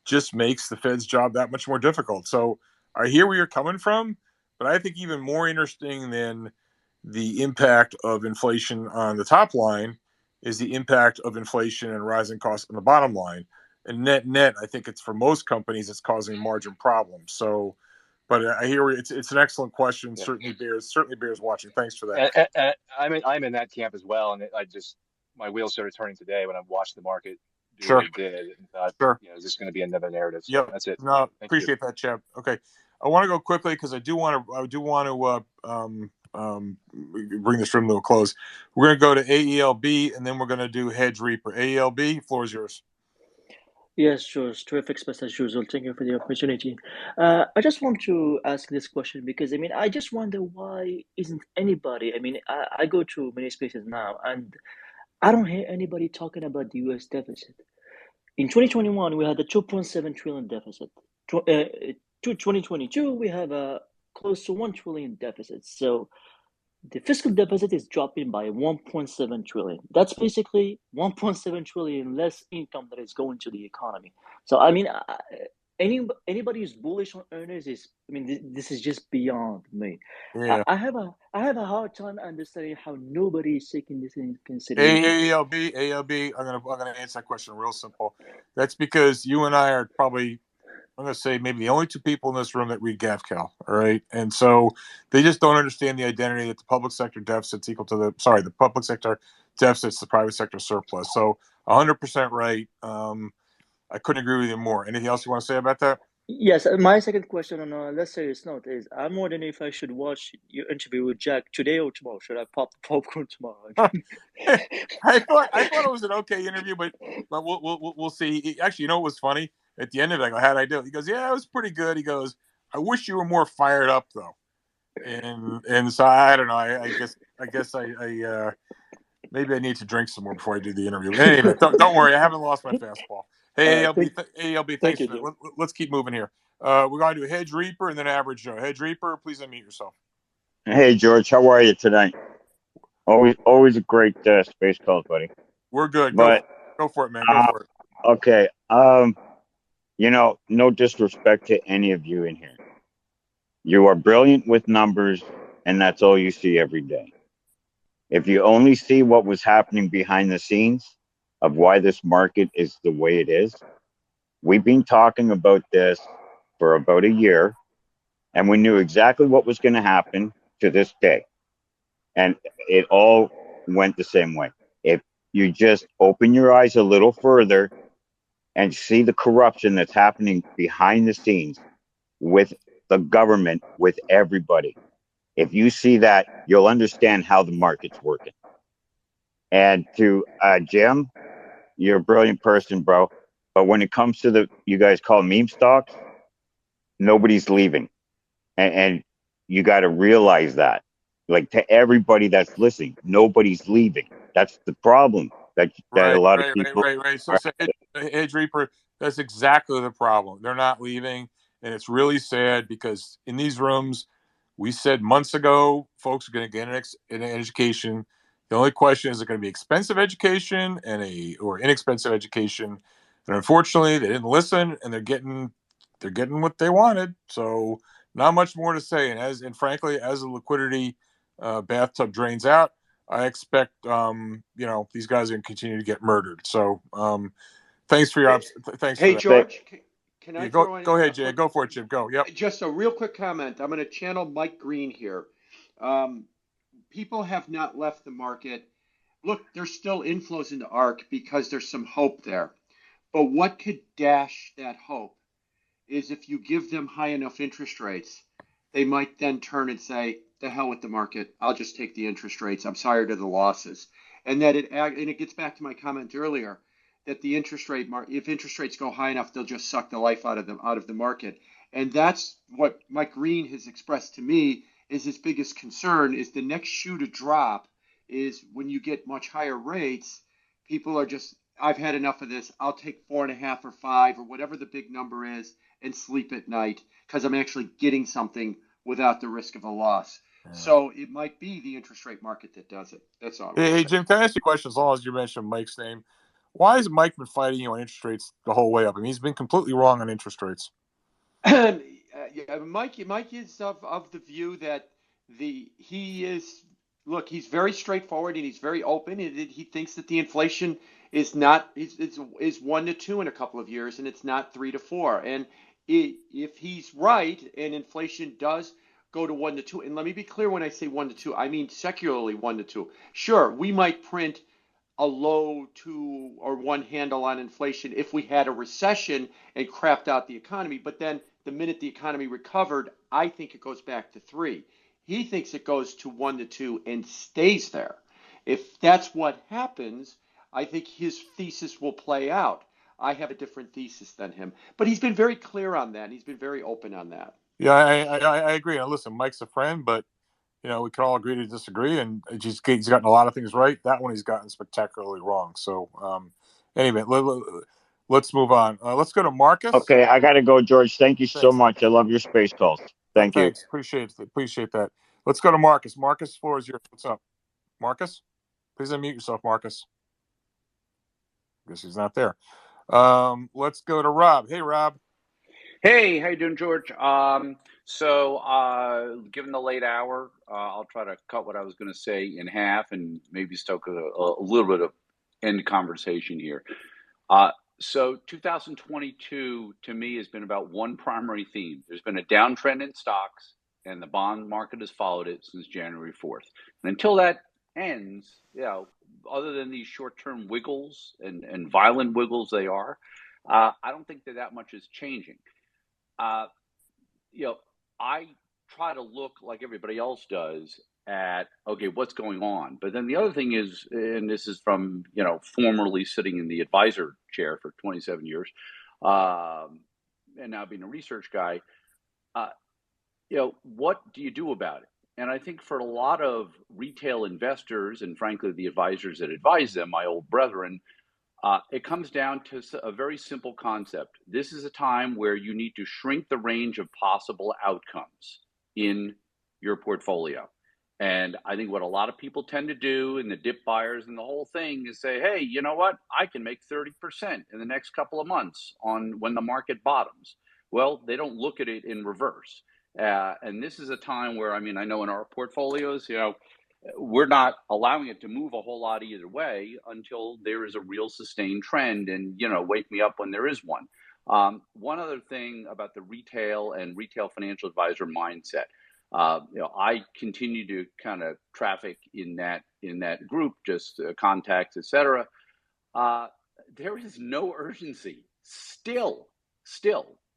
just makes the Fed's job that much more difficult. So I hear where you're coming from, but I think even more interesting than the impact of inflation on the top line is the impact of inflation and rising costs on the bottom line. And net, I think it's for most companies, it's causing margin problems. So, but I hear it's an excellent question. Yeah. Certainly bears watching. Thanks for that. I'm in that camp as well, and my wheels started turning today when I watched the market do sure. what it did, and thought, is this going to be another narrative? So yep. That's it. No, appreciate that, Chad. Okay, I want to go quickly because I do want to bring this room to a close. We're going to go to AELB, and then we're going to do Hedge Reaper. AELB, floor is yours. Yes, sure. Terrific space as usual. Thank you for the opportunity. I just want to ask this question because, I just wonder why isn't anybody, I go to many spaces now and I don't hear anybody talking about the U.S. deficit. In 2021, we had a 2.7 trillion deficit. 2022, we have a close to 1 trillion deficit. So the fiscal deficit is dropping by 1.7 trillion. That's basically 1.7 trillion less income that is going to the economy. So, anybody who's bullish on earners this is just beyond me. Yeah. I have a hard time understanding how nobody is taking this into consideration. AELB, I'm gonna answer that question real simple. That's because you and I are probably, I'm going to say, maybe the only two people in this room that read GAFCAL, all right? And so they just don't understand the identity that the public sector deficit's equal to the public sector deficit's the private sector surplus. So 100% right. I couldn't agree with you more. Anything else you want to say about that? Yes, my second question on a less serious note is, I'm wondering if I should watch your interview with Jack today or tomorrow. Should I pop the popcorn tomorrow? I thought it was an okay interview, but we'll see. Actually, what was funny? At the end of it, I go, how'd I do? He goes, yeah, it was pretty good. He goes, I wish you were more fired up though. And so I don't know. I guess I maybe I need to drink some more before I do the interview. Anyway, don't worry, I haven't lost my fastball. Hey, ALB, thanks for that. Let's keep moving here. We're going to do Hedge Reaper and then Average Joe. Hedge Reaper, please unmute yourself. Hey, George, how are you tonight? Always a great space calls, buddy. We're good. But, go for it, man. Go for it. Okay. You know, no disrespect to any of you in here. You are brilliant with numbers, and that's all you see every day. If you only see what was happening behind the scenes of why this market is the way it is, we've been talking about this for about a year, and we knew exactly what was going to happen to this day. And it all went the same way. If you just open your eyes a little further and see the corruption that's happening behind the scenes with the government, with everybody, if you see that, you'll understand how the market's working. And to Jim, you're a brilliant person, bro. But when it comes to the, you guys call meme stocks, nobody's leaving. And you got to realize that. Like, to everybody that's listening, nobody's leaving. That's the problem. That a lot of people. Right. So Edge Reaper, that's exactly the problem. They're not leaving, and it's really sad because in these rooms, we said months ago, folks are going to get an education. The only question is it going to be expensive education or inexpensive education? And unfortunately, they didn't listen, and they're getting what they wanted. So not much more to say. And frankly, as the liquidity bathtub drains out, I expect these guys are going to continue to get murdered. So thanks for your thanks. Hey, for that. George, can I Go ahead, Jay. Go for it, Jim. Go. Yep. Just a real quick comment. I'm going to channel Mike Green here. People have not left the market. Look, there's still inflows into ARK because there's some hope there. But what could dash that hope is if you give them high enough interest rates, they might then turn and say, the hell with the market. I'll just take the interest rates. I'm tired of the losses. And it gets back to my comment earlier that the interest rate if interest rates go high enough, they'll just suck the life out of the market. And that's what Mike Green has expressed to me is his biggest concern is the next shoe to drop is when you get much higher rates, people are just, I've had enough of this. I'll take 4.5 or 5 or whatever the big number is and sleep at night because I'm actually getting something without the risk of a loss. So it might be the interest rate market that does it. That's all. Hey, Jim, can I ask you a question as long as you mentioned Mike's name? Why has Mike been fighting you on interest rates the whole way up? I mean, he's been completely wrong on interest rates. Mike is of the view that he's very straightforward and he's very open. He thinks that the inflation is 1 to 2 in a couple of years and it's not 3 to 4. And if he's right and inflation does go to 1 to 2, and let me be clear when I say 1 to 2, I mean secularly 1 to 2. Sure, we might print a low 2 or 1 handle on inflation if we had a recession and crapped out the economy. But then the minute the economy recovered, I think it goes back to 3. He thinks it goes to 1 to 2 and stays there. If that's what happens, I think his thesis will play out. I have a different thesis than him. But he's been very clear on that. And he's been very open on that. Yeah, I agree. Now, listen, Mike's a friend, but we can all agree to disagree, and he's gotten a lot of things right. That one he's gotten spectacularly wrong. So, anyway, let's move on. Let's go to Marcus. Okay, I got to go, George. Thank you so much. I love your space calls. Thank you. Thanks. Appreciate that. Let's go to Marcus. Marcus, floor is yours. What's up? Marcus? Please unmute yourself, Marcus. Guess he's not there. Let's go to Rob. Hey, Rob. Hey, how you doing, George? So given the late hour, I'll try to cut what I was going to say in half and maybe stoke a little bit of end conversation here. So 2022 to me has been about one primary theme. There's been a downtrend in stocks, and the bond market has followed it since January 4th. And until that ends, other than these short-term wiggles and violent wiggles they are, I don't think that much is changing. I try to look like everybody else does at, okay, what's going on? But then the other thing is, and this is from, formerly sitting in the advisor chair for 27 years, and now being a research guy, what do you do about it? And I think for a lot of retail investors and frankly, the advisors that advise them, my old brethren, it comes down to a very simple concept. This is a time where you need to shrink the range of possible outcomes in your portfolio. And I think what a lot of people tend to do, and the dip buyers and the whole thing, is say, hey, you know what? I can make 30% in the next couple of months on when the market bottoms. Well, they don't look at it in reverse. And this is a time where, I mean, I know in our portfolios, we're not allowing it to move a whole lot either way until there is a real sustained trend, and, wake me up when there is one. One other thing about the retail and retail financial advisor mindset. I continue to kind of traffic in that group, just contacts, etc. There is no urgency still,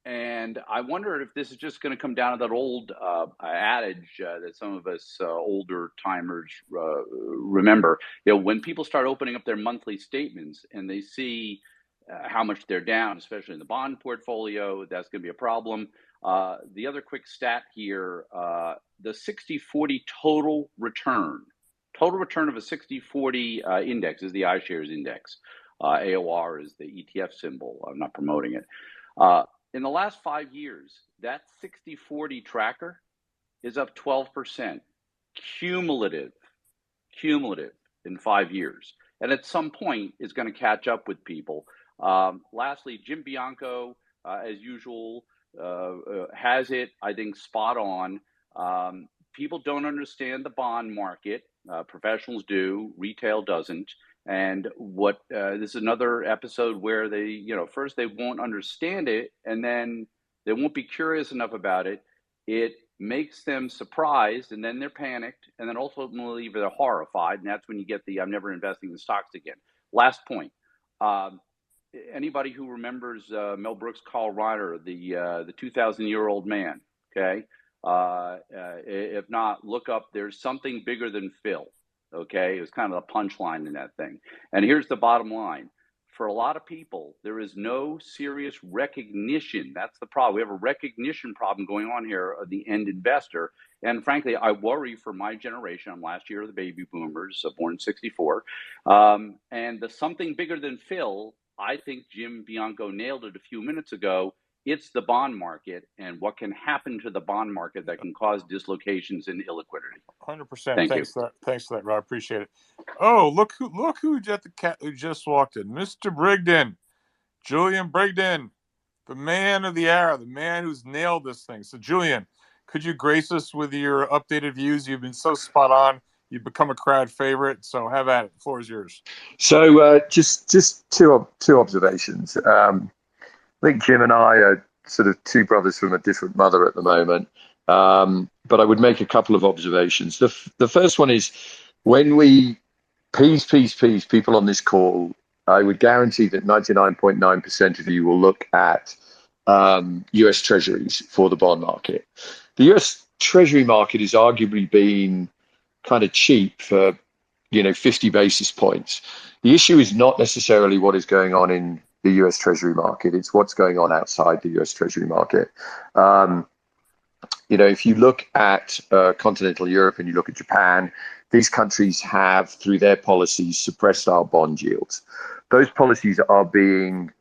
and I wonder if this is just going to come down to that old adage that some of us older timers remember. When people start opening up their monthly statements and they see how much they're down, especially in the bond portfolio, that's going to be a problem. The other quick stat here, the 60-40 total return of a 60-40 index is the iShares index. AOR is the ETF symbol. I'm not promoting it. In the last 5 years, that 60-40 tracker is up 12%, cumulative in 5 years. And at some point, is going to catch up with people. Lastly, Jim Bianco, as usual, has it, I think, spot on. People don't understand the bond market. Professionals do. Retail doesn't. And this is another episode where they, first they won't understand it, and then they won't be curious enough about it. It makes them surprised, and then they're panicked, and then ultimately they're horrified, and that's when you get the "I'm never investing in stocks again." Last point. Anybody who remembers Mel Brooks' Carl Reiner, the 2,000-year-old man, okay? If not, look up There's Something Bigger Than Phil, okay? It was kind of the punchline in that thing. And here's the bottom line. For a lot of people, there is no serious recognition. That's the problem. We have a recognition problem going on here of the end investor. And frankly, I worry for my generation. I'm last year of the baby boomers, born in 64. And the something bigger than Phil, I think Jim Bianco nailed it a few minutes ago. It's the bond market and what can happen to the bond market that can cause dislocations and illiquidity. 100%. Thank you. Thanks for that, Rob. Appreciate it. Oh, look who just walked in, Mr. Brigden, Julian Brigden, the man of the hour, the man who's nailed this thing. So, Julian, could you grace us with your updated views? You've been so spot on. You've become a crowd favorite. So, have at it. The floor is yours. So, just two observations. I think Jim and I are sort of two brothers from a different mother at the moment. But I would make a couple of observations. The first one is when we, please, people on this call, I would guarantee that 99.9% of you will look at US Treasuries for the bond market. The US Treasury market has arguably been kind of cheap for, 50 basis points. The issue is not necessarily what is going on in the US Treasury market. It's what's going on outside the US Treasury market. If you look at continental Europe and you look at Japan, these countries have, through their policies, suppressed our bond yields. Those policies are being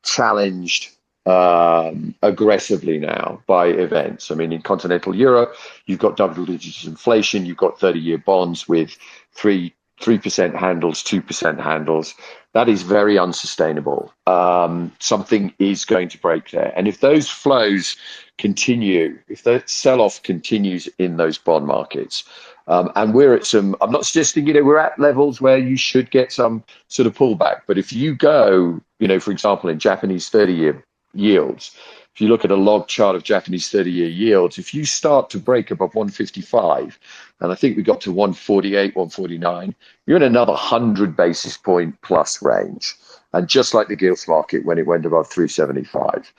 challenged aggressively now by events. I mean, in continental Europe, you've got double-digit inflation, you've got 30-year bonds with 3% handles, 2% handles. That is very unsustainable. Something is going to break there. And if those flows continue, if the sell-off continues in those bond markets, and we're at some, I'm not suggesting, we're at levels where you should get some sort of pullback. But if you go, for example, in Japanese 30-year yields, if you look at a log chart of Japanese 30-year yields, if you start to break above 155, and I think we got to 148, 149, you're in another 100 basis point plus range. And just like the gilts market when it went above 375,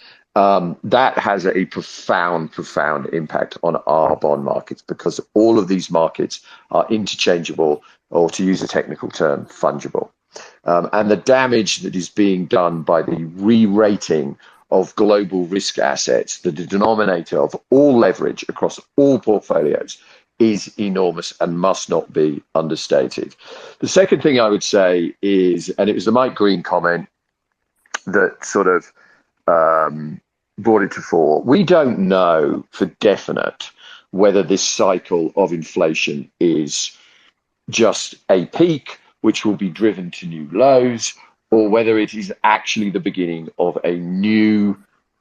that has a profound impact on our bond markets because all of these markets are interchangeable, or to use a technical term, fungible. And the damage that is being done by the re-rating of global risk assets, the denominator of all leverage across all portfolios, is enormous and must not be understated. The second thing I would say is, and it was the Mike Green comment that sort of brought it to fore, we don't know for definite whether this cycle of inflation is just a peak, which will be driven to new lows, or whether it is actually the beginning of a new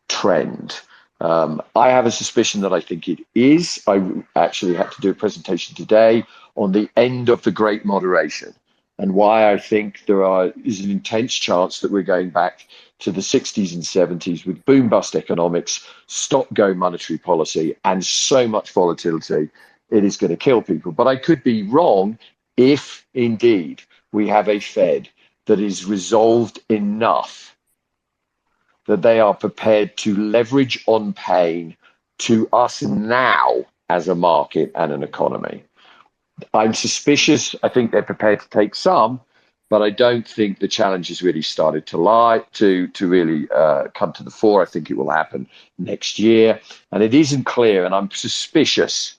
trend. I have a suspicion that I think it is. I actually had to do a presentation today on the end of the Great Moderation and why I think there is an intense chance that we're going back to the 60s and 70s with boom-bust economics, stop-go monetary policy, and so much volatility, it is going to kill people. But I could be wrong if, indeed, we have a Fed that is resolved enough that they are prepared to leverage on pain to us now as a market and an economy. I'm suspicious. I think they're prepared to take some, but I don't think the challenge has really started to really come to the fore. I think it will happen next year. And it isn't clear, and I'm suspicious,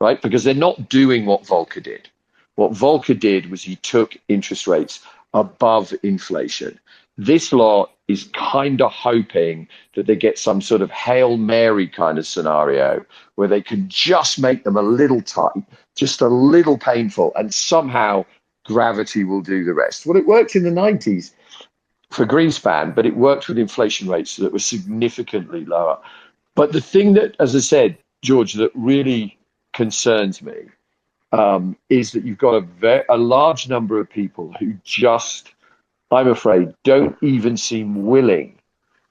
right? Because they're not doing what Volcker did. What Volcker did was he took interest rates above inflation. This lot is kind of hoping that they get some sort of Hail Mary kind of scenario where they can just make them a little tight, just a little painful, and somehow gravity will do the rest. Well, it worked in the 90s for Greenspan, but it worked with inflation rates that were significantly lower. But the thing that, as I said, George, that really concerns me is that you've got a large number of people who just, I'm afraid, don't even seem willing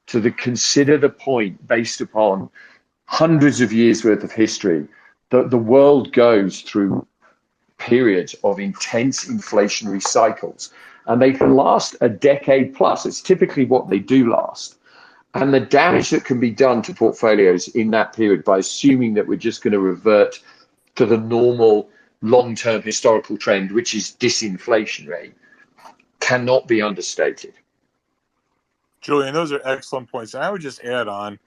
to consider the point based upon hundreds of years worth of history that the world goes through periods of intense inflationary cycles, and they can last a decade plus. It's typically what they do last. And the damage that can be done to portfolios in that period by assuming that we're just going to revert to the normal long-term historical trend, which is disinflationary, cannot be understated. Julian, those are excellent points. And I would just add on,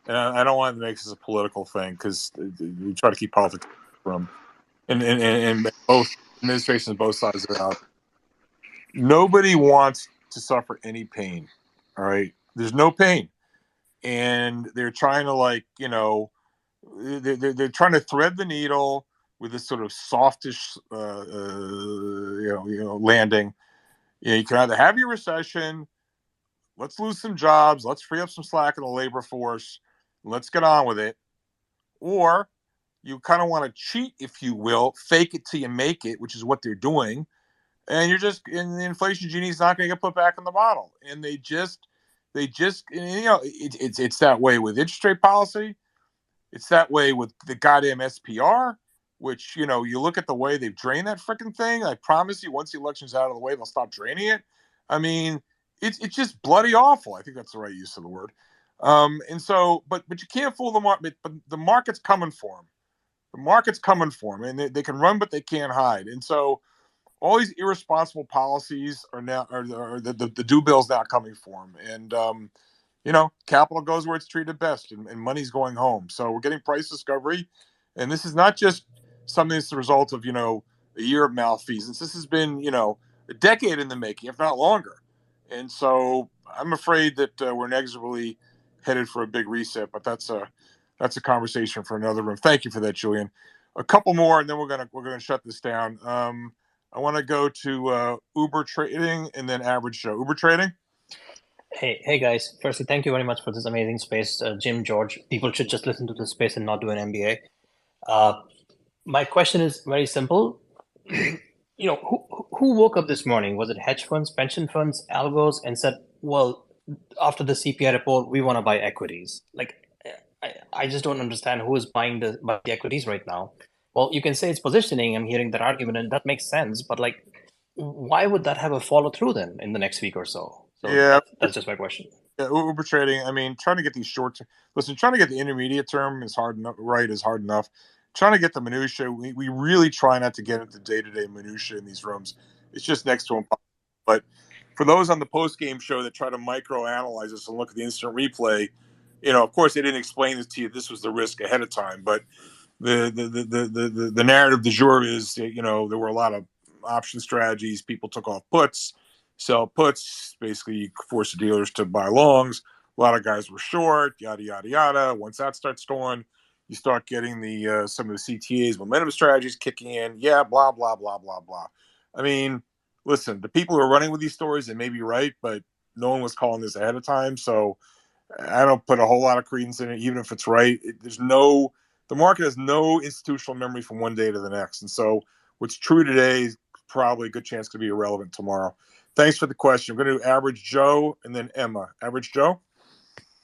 and I don't want to make this a political thing because we try to keep politics from, and both administrations, both sides are out. Nobody wants to suffer any pain. All right, there's no pain, and they're trying to they're trying to thread the needle with this sort of softish, landing. You can either have your recession, let's lose some jobs, let's free up some slack in the labor force, let's get on with it, or you kind of want to cheat, if you will, fake it till you make it, which is what they're doing, and the inflation genie is not going to get put back in the bottle, and it's that way with interest rate policy. It's that way with the goddamn SPR, which, you look at the way they've drained that freaking thing. I promise you, once the election's out of the way, they'll stop draining it. I mean, it's just bloody awful. I think that's the right use of the word. And so, but you can't fool the market. But the market's coming for them. The market's coming for them, and they can run, but they can't hide. And so, all these irresponsible policies are the do bills now coming for them. And capital goes where it's treated best, and money's going home. So we're getting price discovery, and this is not just something that's the result of a year of malfeasance. This has been a decade in the making, if not longer. And so I'm afraid that we're inexorably headed for a big reset. But that's a conversation for another room. Thank you for that, Julian. A couple more, and then we're gonna shut this down. I want to go to Uber Trading and then Average Joe. Uber Trading. Hey guys. Firstly, thank you very much for this amazing space, Jim, George. People should just listen to this space and not do an MBA. My question is very simple. Who woke up this morning? Was it hedge funds, pension funds, algos, and said, well, after the CPI report, we want to buy equities? I just don't understand who is buying the equities right now. Well, you can say it's positioning. I'm hearing that argument, and that makes sense. But why would that have a follow through then in the next week or so? So yeah, that's just my question. Yeah, Uber Trading. I mean, trying to get these trying to get the intermediate term is hard enough. Right, is hard enough. Trying to get the minutia, we really try not to get into day-to-day minutia in these rooms. It's just next to impossible. But for those on the post-game show that try to micro-analyze us and look at the instant replay, of course they didn't explain this to you. This was the risk ahead of time, but the narrative du jour is there were a lot of option strategies. People took off puts, sell puts, basically forced the dealers to buy longs. A lot of guys were short, yada yada yada. Once that starts going, You start getting the some of the CTAs, momentum strategies kicking in. Yeah, blah blah blah blah blah. I mean, listen, the people who are running with these stories, they may be right, but no one was calling this ahead of time, so I don't put a whole lot of credence in it, even if it's right. The market has no institutional memory from one day to the next, and so what's true today is probably a good chance to be irrelevant tomorrow. Thanks for the question. I'm going to do Average Joe and then Emma. Average Joe.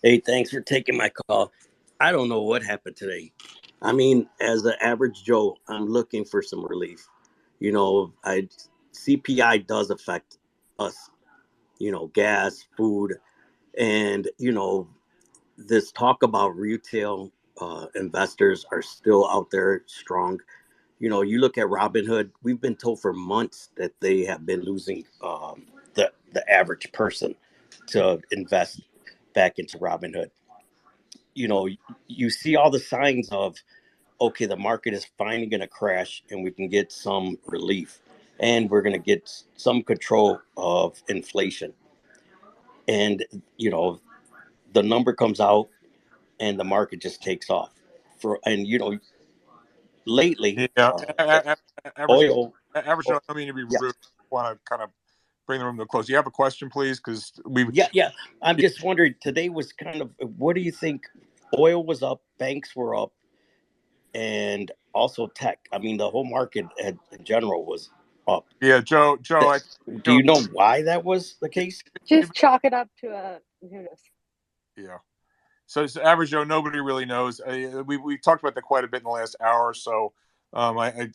Hey, thanks for taking my call. I don't know what happened today. I mean, as an average Joe, I'm looking for some relief. CPI does affect us, gas, food, and, this talk about retail investors are still out there strong. You look at Robinhood, we've been told for months that they have been losing the average person to invest back into Robinhood. You see all the signs of, okay, the market is finally going to crash and we can get some relief and we're going to get some control of inflation. And, the number comes out and the market just takes off. Lately, Yeah, Average oil. Joe, I don't mean to be Yeah. rude. I want to kind of bring the room to a close. You have a question, please? Because Yeah. I'm just wondering, today was kind of, what do you think? Oil was up, banks were up, and also tech. I mean, the whole market in general was up. Yeah, Joe. Do you know why that was the case? Just chalk it up to a who knows. Yeah. So Average Joe, nobody really knows. We talked about that quite a bit in the last hour or so. I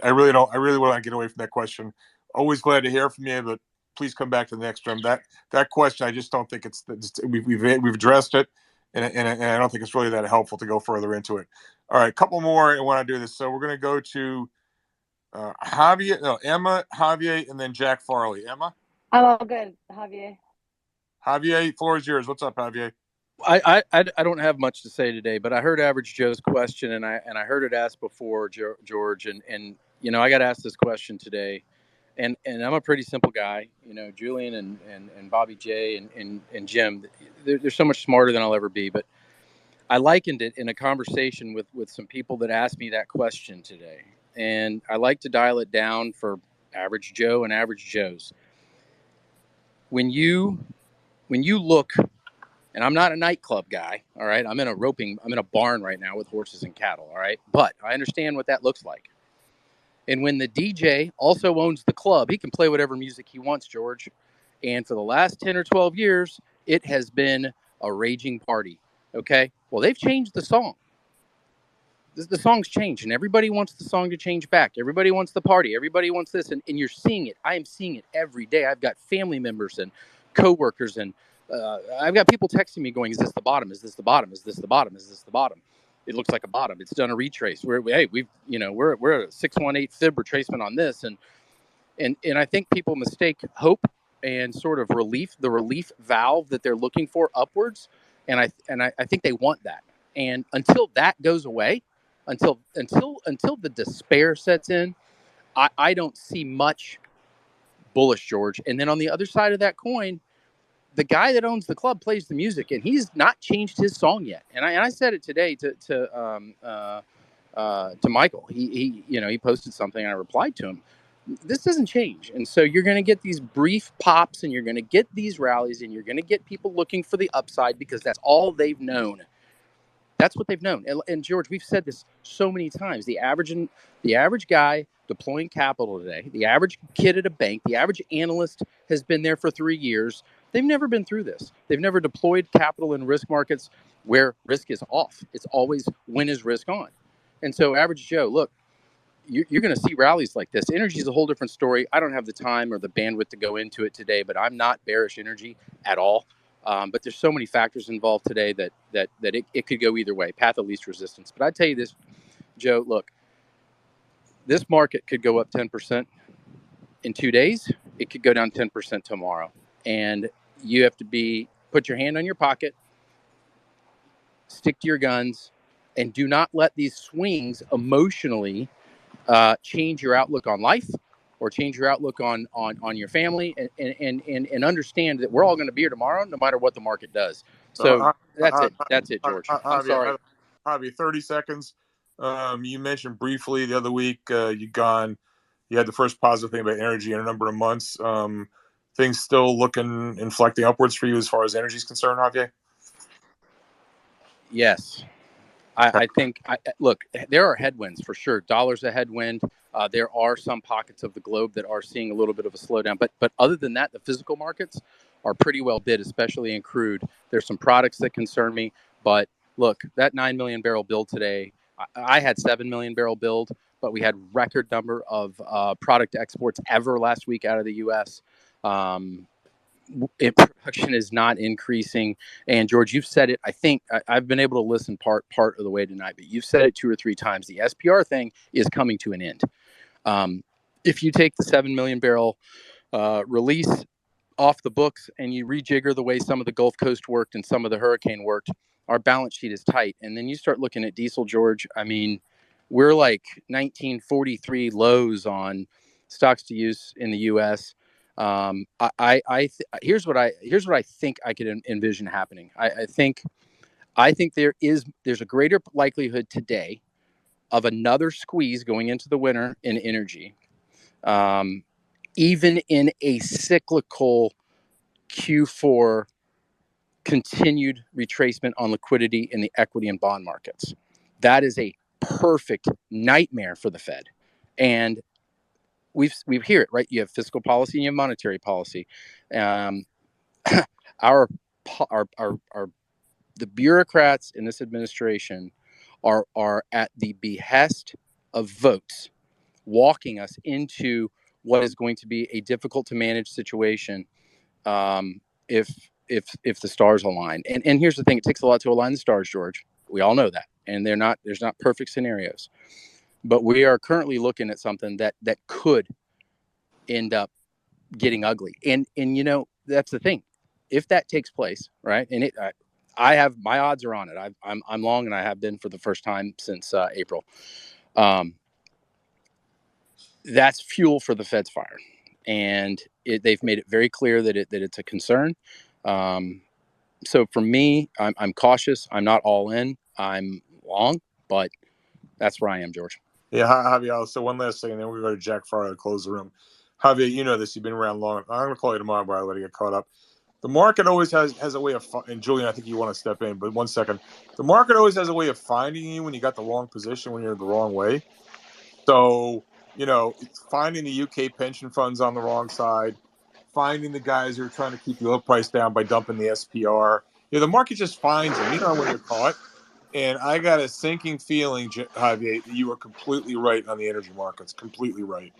really want to get away from that question. Always glad to hear from you, but please come back to the next room. That question, I just don't think we've addressed it, and I don't think it's really that helpful to go further into it. All right, a couple more, and want to do this. So we're going to go to Emma, Javier, and then Jack Farley. Emma? I'm all good, Javier. Javier, floor is yours. What's up, Javier? I don't have much to say today, but I heard Average Joe's question, and I heard it asked before, George, and I got asked this question today, and I'm a pretty simple guy. Julian and Bobby J and Jim, they're so much smarter than I'll ever be, but I likened it in a conversation with some people that asked me that question today, and I like to dial it down for Average Joe and Average Joes. When you look. And I'm not a nightclub guy, all right? I'm in a barn right now with horses and cattle, all right? But I understand what that looks like. And when the DJ also owns the club, he can play whatever music he wants, George. And for the last 10 or 12 years, it has been a raging party, okay? Well, they've changed the song. The song's changed, and everybody wants the song to change back. Everybody wants the party. Everybody wants this, and you're seeing it. I am seeing it every day. I've got family members and coworkers and I've got people texting me going, is this the bottom? Is this the bottom? Is this the bottom? Is this the bottom? It looks like a bottom. It's done a retrace. We're at a 618 fib retracement on this. And I think people mistake hope and sort of the relief valve that they're looking for upwards. And I think they want that. And until that goes away, until the despair sets in, I don't see much bullish, George. And then on the other side of that coin, the guy that owns the club plays the music, and he's not changed his song yet. And I said it today to Michael. He posted something, and I replied to him. This doesn't change, and so you're going to get these brief pops, and you're going to get these rallies, and you're going to get people looking for the upside because that's all they've known. That's what they've known. And George, we've said this so many times. The average guy deploying capital today, the average kid at a bank, the average analyst has been there for 3 years. They've never been through this. They've never deployed capital in risk markets where risk is off. It's always, when is risk on? And so Average Joe, look, you're going to see rallies like this. Energy is a whole different story. I don't have the time or the bandwidth to go into it today, but I'm not bearish energy at all. But there's so many factors involved today that it could go either way, path of least resistance. But I tell you this, Joe, look, this market could go up 10% in 2 days. It could go down 10% tomorrow. And you have to put your hand on your pocket, stick to your guns, and do not let these swings emotionally change your outlook on life or change your outlook on your family, and understand that we're all going to be here tomorrow no matter what the market does. So that's it, George. I'm sorry. Javi, 30 seconds. You mentioned briefly the other week you had the first positive thing about energy in a number of months. Things still looking inflecting upwards for you as far as energy is concerned, Javier? Yes. I think, look, there are headwinds for sure. Dollar's a headwind. There are some pockets of the globe that are seeing a little bit of a slowdown. But other than that, the physical markets are pretty well bid, especially in crude. There's some products that concern me. But look, that 9 million barrel build today, I had 7 million barrel build, but we had record number of product exports ever last week out of the U.S. Production is not increasing. And George, you've said it. I think I've been able to listen part of the way tonight, but you've said it 2 or 3 times. The SPR thing is coming to an end. If you take the 7 million barrel release off the books and you rejigger the way some of the Gulf Coast worked and some of the hurricane worked, our balance sheet is tight. And then you start looking at diesel, George. I mean, we're like 1943 lows on stocks to use in the U.S. Here's what I think I could envision happening. I think there's a greater likelihood today of another squeeze going into the winter in energy, even in a cyclical Q4 continued retracement on liquidity in the equity and bond markets. That is a perfect nightmare for the Fed, and we hear it, right? You have fiscal policy and you have monetary policy. The bureaucrats in this administration are at the behest of votes, walking us into what is going to be a difficult to manage situation if the stars align. And here's the thing: it takes a lot to align the stars, George. We all know that, and there's not perfect scenarios. But we are currently looking at something that could end up getting ugly. And you know, that's the thing. If that takes place, right? And I have my odds are on it. I'm long, and I have been for the first time since April. That's fuel for the Fed's fire, and they've made it very clear that it's a concern. So for me, I'm cautious. I'm not all in. I'm long, but that's where I am, George. Yeah, Javier. So one last thing, and then we're going to go to Jack Farley to close the room. Javier, you know this. You've been around long. I'm going to call you tomorrow, by the way, to get caught up. The market always has a way of, and Julian, I think you want to step in, but 1 second. The market always has a way of finding you when you got the wrong position, when you're the wrong way. So, you know, it's finding the UK pension funds on the wrong side, finding the guys who are trying to keep the oil price down by dumping the SPR. You know, the market just finds them. You know when you're caught. And I got a sinking feeling, Javier, that you are completely right on the energy markets. Completely right.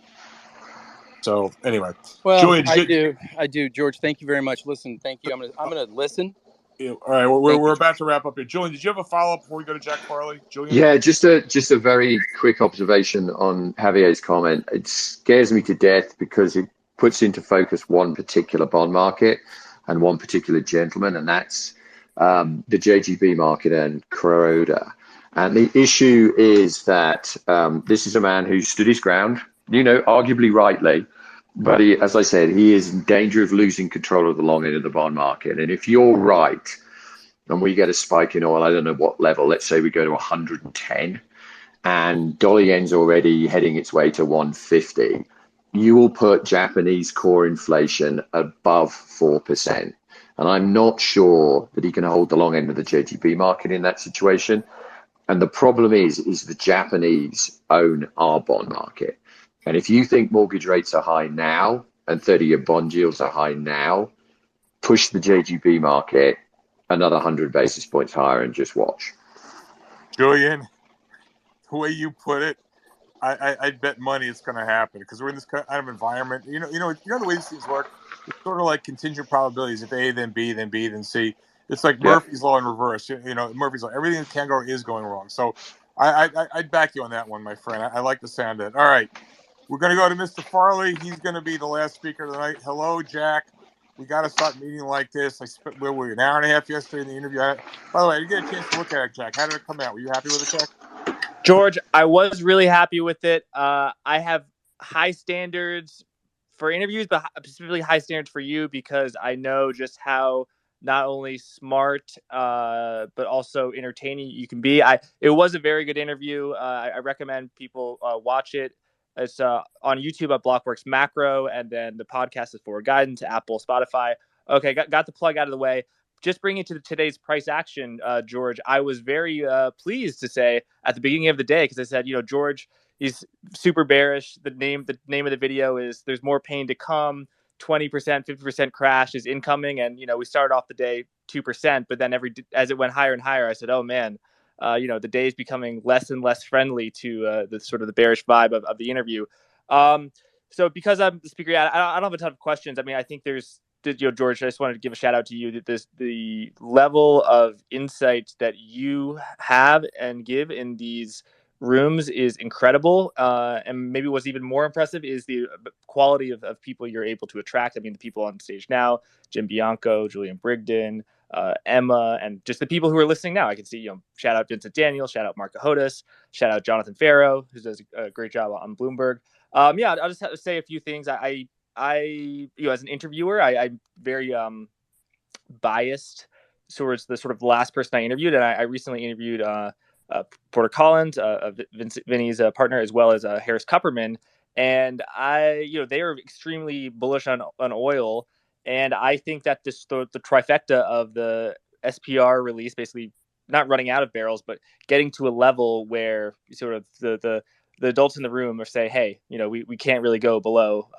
So anyway, well, Julian, I do, George. Thank you very much. Listen, thank you. I'm gonna listen. Yeah, all right, we're about to wrap up here. Julian, did you have a follow up before we go to Jack Farley? Julian? Yeah, just a very quick observation on Javier's comment. It scares me to death because it puts into focus one particular bond market and one particular gentleman, and that's the JGB market and Kuroda. And the issue is that this is a man who stood his ground, you know, arguably rightly, but he, as I said, he is in danger of losing control of the long end of the bond market. And if you're right, and we get a spike in oil, I don't know what level, let's say we go to 110, and dollar yen's already heading its way to 150, you will put Japanese core inflation above 4%. And I'm not sure that he can hold the long end of the JGB market in that situation. And the problem is the Japanese own our bond market. And if you think mortgage rates are high now and 30-year bond yields are high now, push the JGB market another 100 basis points higher and just watch. Julian, the way you put it, I'd bet money it's going to happen because we're in this kind of environment. You know the way these things work. It's sort of like contingent probabilities. If A, then B, then B, then C. It's like Murphy's Law in reverse. You know, Murphy's Law. Everything that can go is going wrong. So I'd back you on that one, my friend. I like the sound of it. All right. We're going to go to Mr. Farley. He's going to be the last speaker tonight. Hello, Jack. We got to start meeting like this. Where were we, an hour and a half yesterday in the interview? By the way, I didn't get a chance to look at it, Jack. How did it come out? Were you happy with it, Jack? George, I was really happy with it. I have high standards for interviews, but specifically high standards for you because I know just how not only smart, but also entertaining you can be. It was a very good interview. I recommend people watch it. It's on YouTube at Blockworks Macro, and then the podcast is Forward Guidance, Apple, Spotify. Okay, got the plug out of the way. Just bringing it to today's price action, George, I was very pleased to say at the beginning of the day, because I said, George, he's super bearish. The name of the video is "There's More Pain to Come." 20%, 50% crash is incoming, and we started off the day 2%, but then as it went higher and higher, I said, "Oh man, the day is becoming less and less friendly to the sort of the bearish vibe of the interview." So because I'm the speaker, I don't have a ton of questions. I mean, I think George, I just wanted to give a shout out to you that the level of insight that you have and give in these rooms is incredible. And maybe what's even more impressive is the quality of people you're able to attract. I mean, the people on stage now, Jim Bianco, Julian Brigden, Emma, and just the people who are listening now. I can see, shout out Vincent Daniel, shout out Mark Cahotis, shout out Jonathan Farrow, who does a great job on Bloomberg. I'll just have to say a few things. I as an interviewer, I'm very biased towards the sort of last person I interviewed, and I recently interviewed Porter Collins, Vinny's partner, as well as Harris Kupperman, and they are extremely bullish on oil, and I think that the trifecta of the SPR release, basically not running out of barrels, but getting to a level where sort of the adults in the room are say, hey, we can't really go below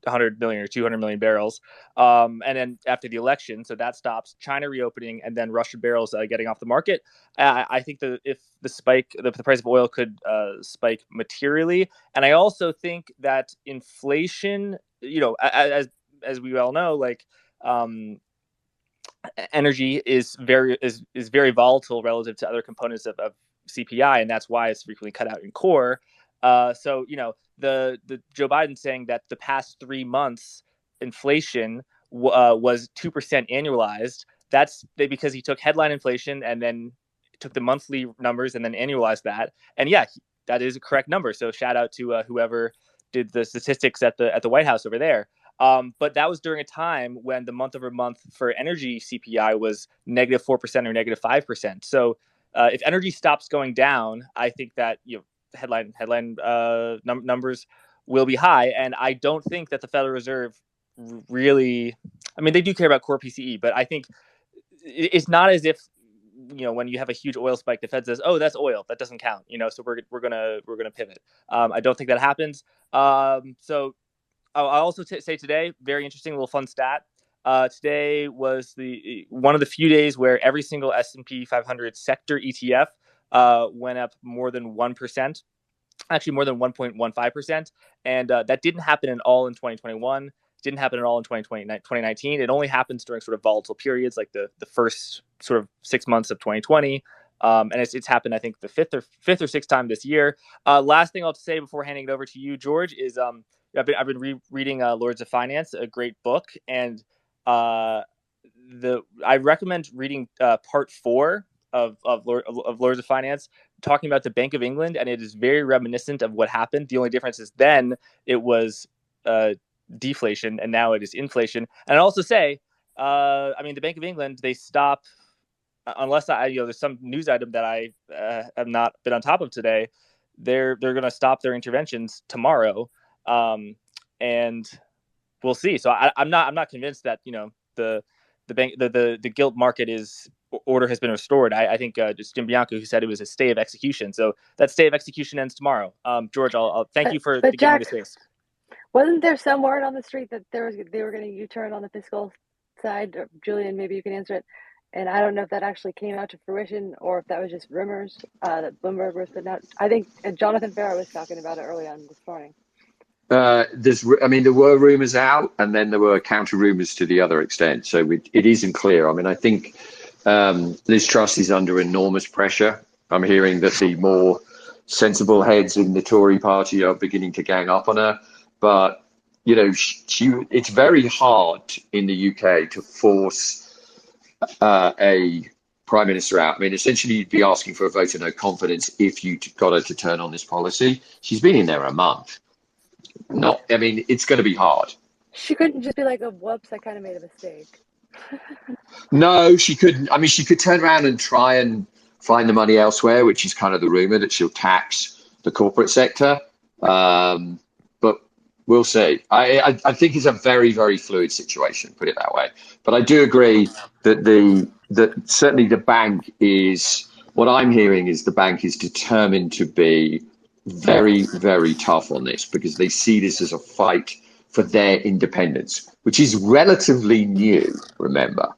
100 million or 200 million barrels. And then after the election, so that stops, China reopening, and then Russian barrels getting off the market. I think that if the price of oil could spike materially. And I also think that inflation, as we all know, like energy is very volatile relative to other components of CPI, and that's why it's frequently cut out in core. So the Joe Biden saying that the past 3 months inflation was 2% annualized. That's because he took headline inflation and then took the monthly numbers and then annualized that. And yeah, that is a correct number. So shout out to whoever did the statistics at the White House over there. But that was during a time when the month over month for energy CPI was -4% or -5%. So if energy stops going down, I think that headline numbers will be high, and I don't think that the Federal Reserve really. I mean, they do care about core PCE, but I think it's not as if when you have a huge oil spike, the Fed says, "Oh, that's oil. That doesn't count." So we're gonna pivot. I don't think that happens. So I'll also say today, very interesting little fun stat. Today was one of the few days where every single S&P 500 sector ETF went up more than 1%, actually more than 1.15%. And that didn't happen at all in 2021, didn't happen at all in 2019. It only happens during sort of volatile periods like the first sort of 6 months of 2020. And it's happened, I think, the fifth or sixth time this year. Last thing I'll say before handing it over to you, George, is I've been reading Lords of Finance, a great book, and I recommend reading part 4 of Lords of Finance, talking about the Bank of England, and it is very reminiscent of what happened. The only difference is then it was deflation, and now it is inflation. And I also say, the Bank of England, they stop, unless there's some news item that I have not been on top of today. They're going to stop their interventions tomorrow, and we'll see. So I'm not convinced that the bank the gilt market order has been restored. I think just Jim Bianco, who said it was a stay of execution. So that stay of execution ends tomorrow. George, I'll thank you for giving me the space. Wasn't there some word on the street that they were going to U-turn on the fiscal side? Julian, maybe you can answer it. And I don't know if that actually came out to fruition or if that was just rumors that Bloomberg was putting out. I think Jonathan Farrow was talking about it early on this morning. There were rumors out, and then there were counter rumors to the other extent. So it isn't clear. I mean, I think Liz Truss is under enormous pressure. I'm hearing that the more sensible heads in the Tory party are beginning to gang up on her. But, it's very hard in the UK to force a prime minister out. I mean, essentially, you'd be asking for a vote of no confidence if you got her to turn on this policy. She's been in there a month. It's going to be hard. She couldn't just be like, "Oh, whoops, I kind of made a mistake." No, she couldn't. I mean, she could turn around and try and find the money elsewhere, which is kind of the rumor that she'll tax the corporate sector. But we'll see. I think it's a very, very fluid situation, put it that way. But I do agree that certainly the bank is, what I'm hearing is the bank is determined to be very, very tough on this because they see this as a fight for their independence, which is relatively new, remember.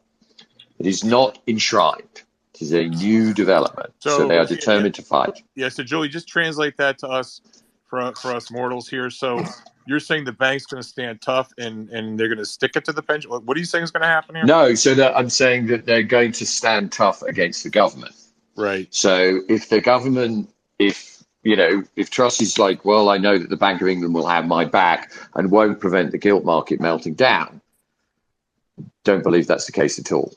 It is not enshrined. It is a new development. So they are determined to fight. Yeah, so Julie, just translate that to us, for us mortals here. So you're saying the bank's going to stand tough and they're going to stick it to the pension? What are you saying is going to happen here? No, so that I'm saying that they're going to stand tough against the government. Right. So if the government, if Truss is like, well, I know that the Bank of England will have my back and won't prevent the gilt market melting down, don't believe that's the case at all.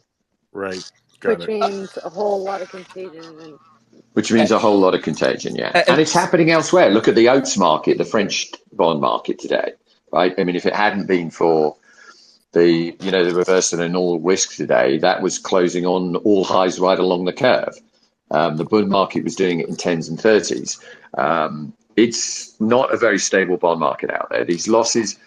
Right. Which means a whole lot of contagion. Which means a whole lot of contagion, yeah. And it's happening elsewhere. Look at the oats market, the French bond market today, right? I mean, if it hadn't been for the reversal in all risk today, that was closing on all highs right along the curve. The bond market was doing it in 10s and 30s. It's not a very stable bond market out there. These losses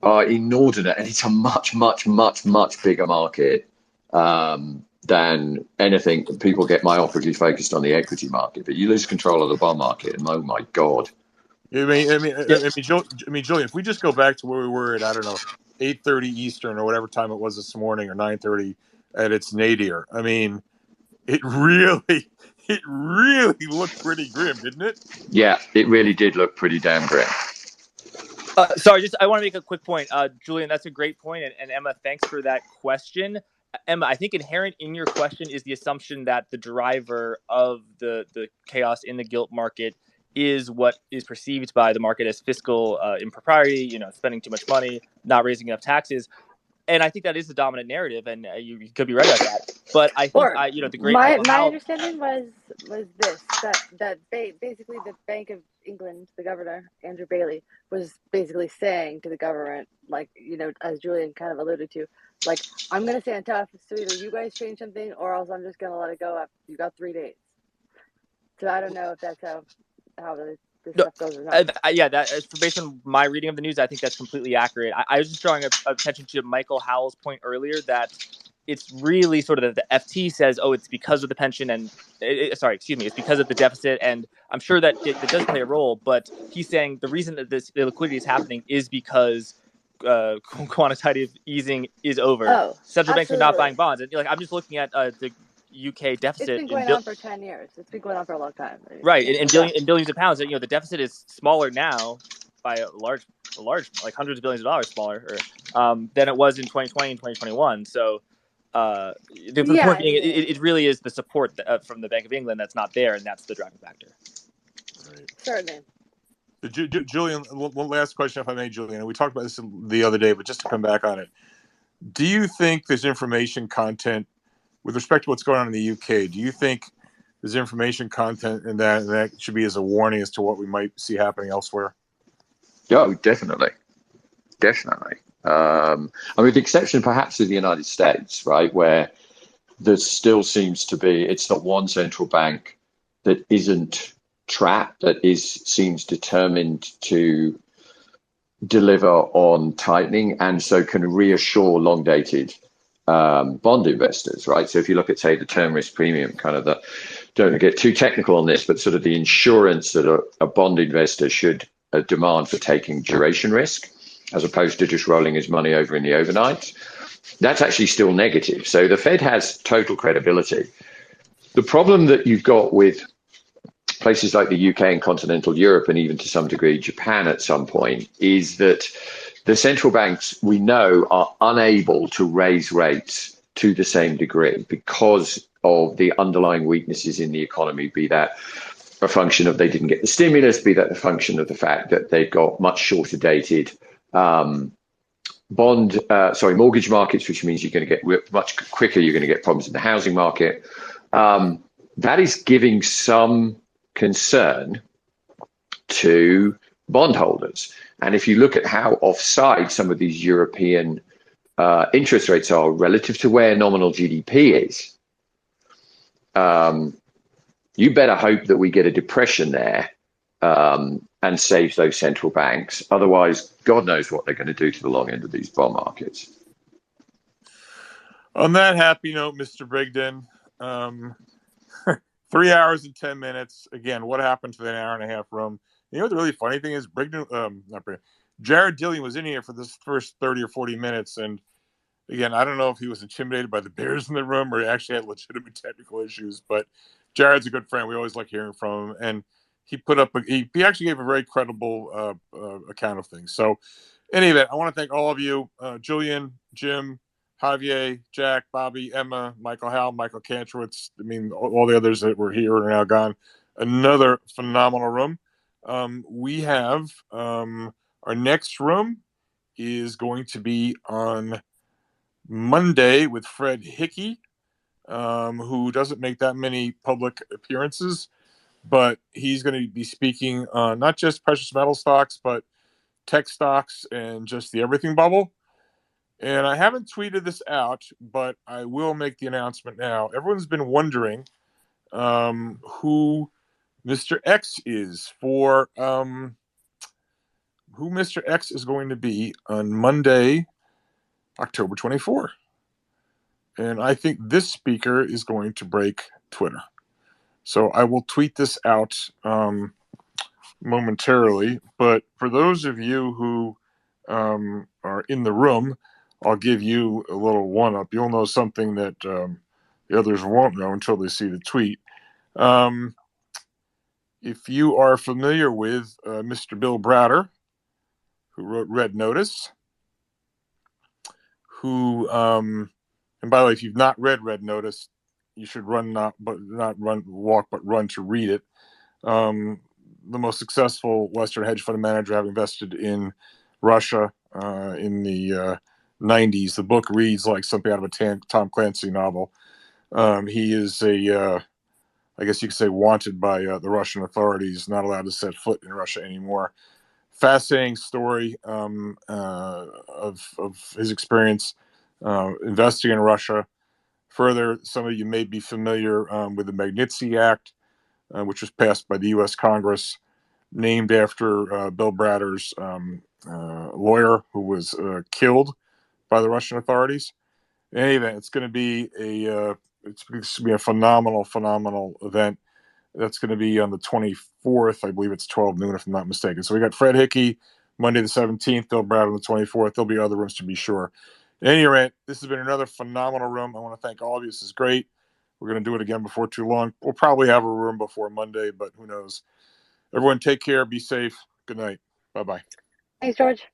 are inordinate, and it's a much, much, much, much bigger market than anything. People get myopically focused on the equity market, but you lose control of the bond market, and oh my God. I mean, Julian, if we just go back to where we were at, I don't know, 8:30 Eastern or whatever time it was this morning, or 9:30 at its nadir. I mean, it really looked pretty grim, didn't it? Yeah, it really did look pretty damn grim. Sorry, I want to make a quick point. Julian, that's a great point. And Emma, thanks for that question. Emma, I think inherent in your question is the assumption that the driver of the chaos in the gilt market is what is perceived by the market as fiscal impropriety, spending too much money, not raising enough taxes. And I think that is the dominant narrative, and you could be right about that. But I think, the great my understanding was this, that basically the Bank of England, the governor, Andrew Bailey, was basically saying to the government, like, as Julian kind of alluded to, like, I'm going to stand tough, so either you guys change something or else I'm just going to let it go up. You got 3 days. So I don't know if that's how this stuff goes or not. Based on my reading of the news, I think that's completely accurate. I was just drawing attention to Michael Howell's point earlier that it's really sort of that the FT says, oh, it's because of the pension it's because of the deficit. And I'm sure that it does play a role, but he's saying the reason that the liquidity is happening is because quantitative easing is over. Oh, Central banks are absolutely. not buying bonds. And I'm just looking at the UK deficit. It's been going on for 10 years. It's been going on for a long time. Right, in billions of pounds. The deficit is smaller now by a large, like hundreds of billions of dollars smaller than it was in 2020 and 2021. So the point being, it really is the support from the Bank of England that's not there, and that's the driving factor. Right. Certainly. Julian, one last question, if I may, Julian. We talked about this the other day, but just to come back on it, do you think there's information content with respect to what's going on in the UK? Do you think there's information content in that should be as a warning as to what we might see happening elsewhere? Oh, definitely. I mean, with the exception perhaps of the United States, right, where there still seems to be, it's not one central bank that isn't trapped, that seems determined to deliver on tightening, and so can reassure long-dated bond investors, right? So if you look at, say, the term risk premium, kind of don't get too technical on this, but sort of the insurance that a bond investor should demand for taking duration risk, as opposed to just rolling his money over in the overnight, that's actually still negative. So the Fed has total credibility. The problem that you've got with places like the UK and continental Europe, and even to some degree Japan at some point, is that the central banks, we know, are unable to raise rates to the same degree because of the underlying weaknesses in the economy, be that a function of they didn't get the stimulus, be that a function of the fact that they've got much shorter dated mortgage markets, which means you're going to get much quicker, you're going to get problems in the housing market. That is giving some concern to bondholders. And if you look at how offside some of these European interest rates are relative to where nominal GDP is, you better hope that we get a depression there and save those central banks. Otherwise, God knows what they're going to do to the long end of these bond markets. On that happy note, Mr. Brigden, 3 hours and 10 minutes. Again, what happened to that hour and a half room? You know what the really funny thing is? Jared Dillian was in here for this first 30 or 40 minutes. And again, I don't know if he was intimidated by the bears in the room or he actually had legitimate technical issues, but Jared's a good friend. We always like hearing from him. And he put up, he actually gave a very credible account of things. So, in any event, I want to thank all of you, Julian, Jim, Javier, Jack, Bobby, Emma, Michael Howell, Michael Kantrowitz. I mean, all the others that were here are now gone. Another phenomenal room. We have our next room is going to be on Monday with Fred Hickey, who doesn't make that many public appearances, but he's going to be speaking on not just precious metal stocks, but tech stocks and just the everything bubble. And I haven't tweeted this out, but I will make the announcement now. Everyone's been wondering who Mr. X is for who Mr. X is going to be on Monday, October 24. And I think this speaker is going to break Twitter. So I will tweet this out momentarily. But for those of you who are in the room, I'll give you a little one-up. You'll know something that the others won't know until they see the tweet. If you are familiar with Mr. Bill Browder, who wrote Red Notice, who, and by the way, if you've not read Red Notice, you should walk, but run to read it. The most successful Western hedge fund manager I've invested in Russia in the 90s. The book reads like something out of a Tom Clancy novel. He is I guess you could say, wanted by the Russian authorities, not allowed to set foot in Russia anymore. Fascinating story of his experience investing in Russia. Further, some of you may be familiar with the Magnitsky Act, which was passed by the U.S. Congress, named after Bill Browder's lawyer who was killed by the Russian authorities. In any event, it's going to be a phenomenal event. That's going to be on the 24th. I believe it's 12 noon, if I'm not mistaken. So we got Fred Hickey, Monday the 17th, Bill Browder on the 24th. There'll be other rooms to be sure. In any event, this has been another phenomenal room. I want to thank all of you. This is great. We're going to do it again before too long. We'll probably have a room before Monday, but who knows. Everyone take care. Be safe. Good night. Bye-bye. Thanks, George.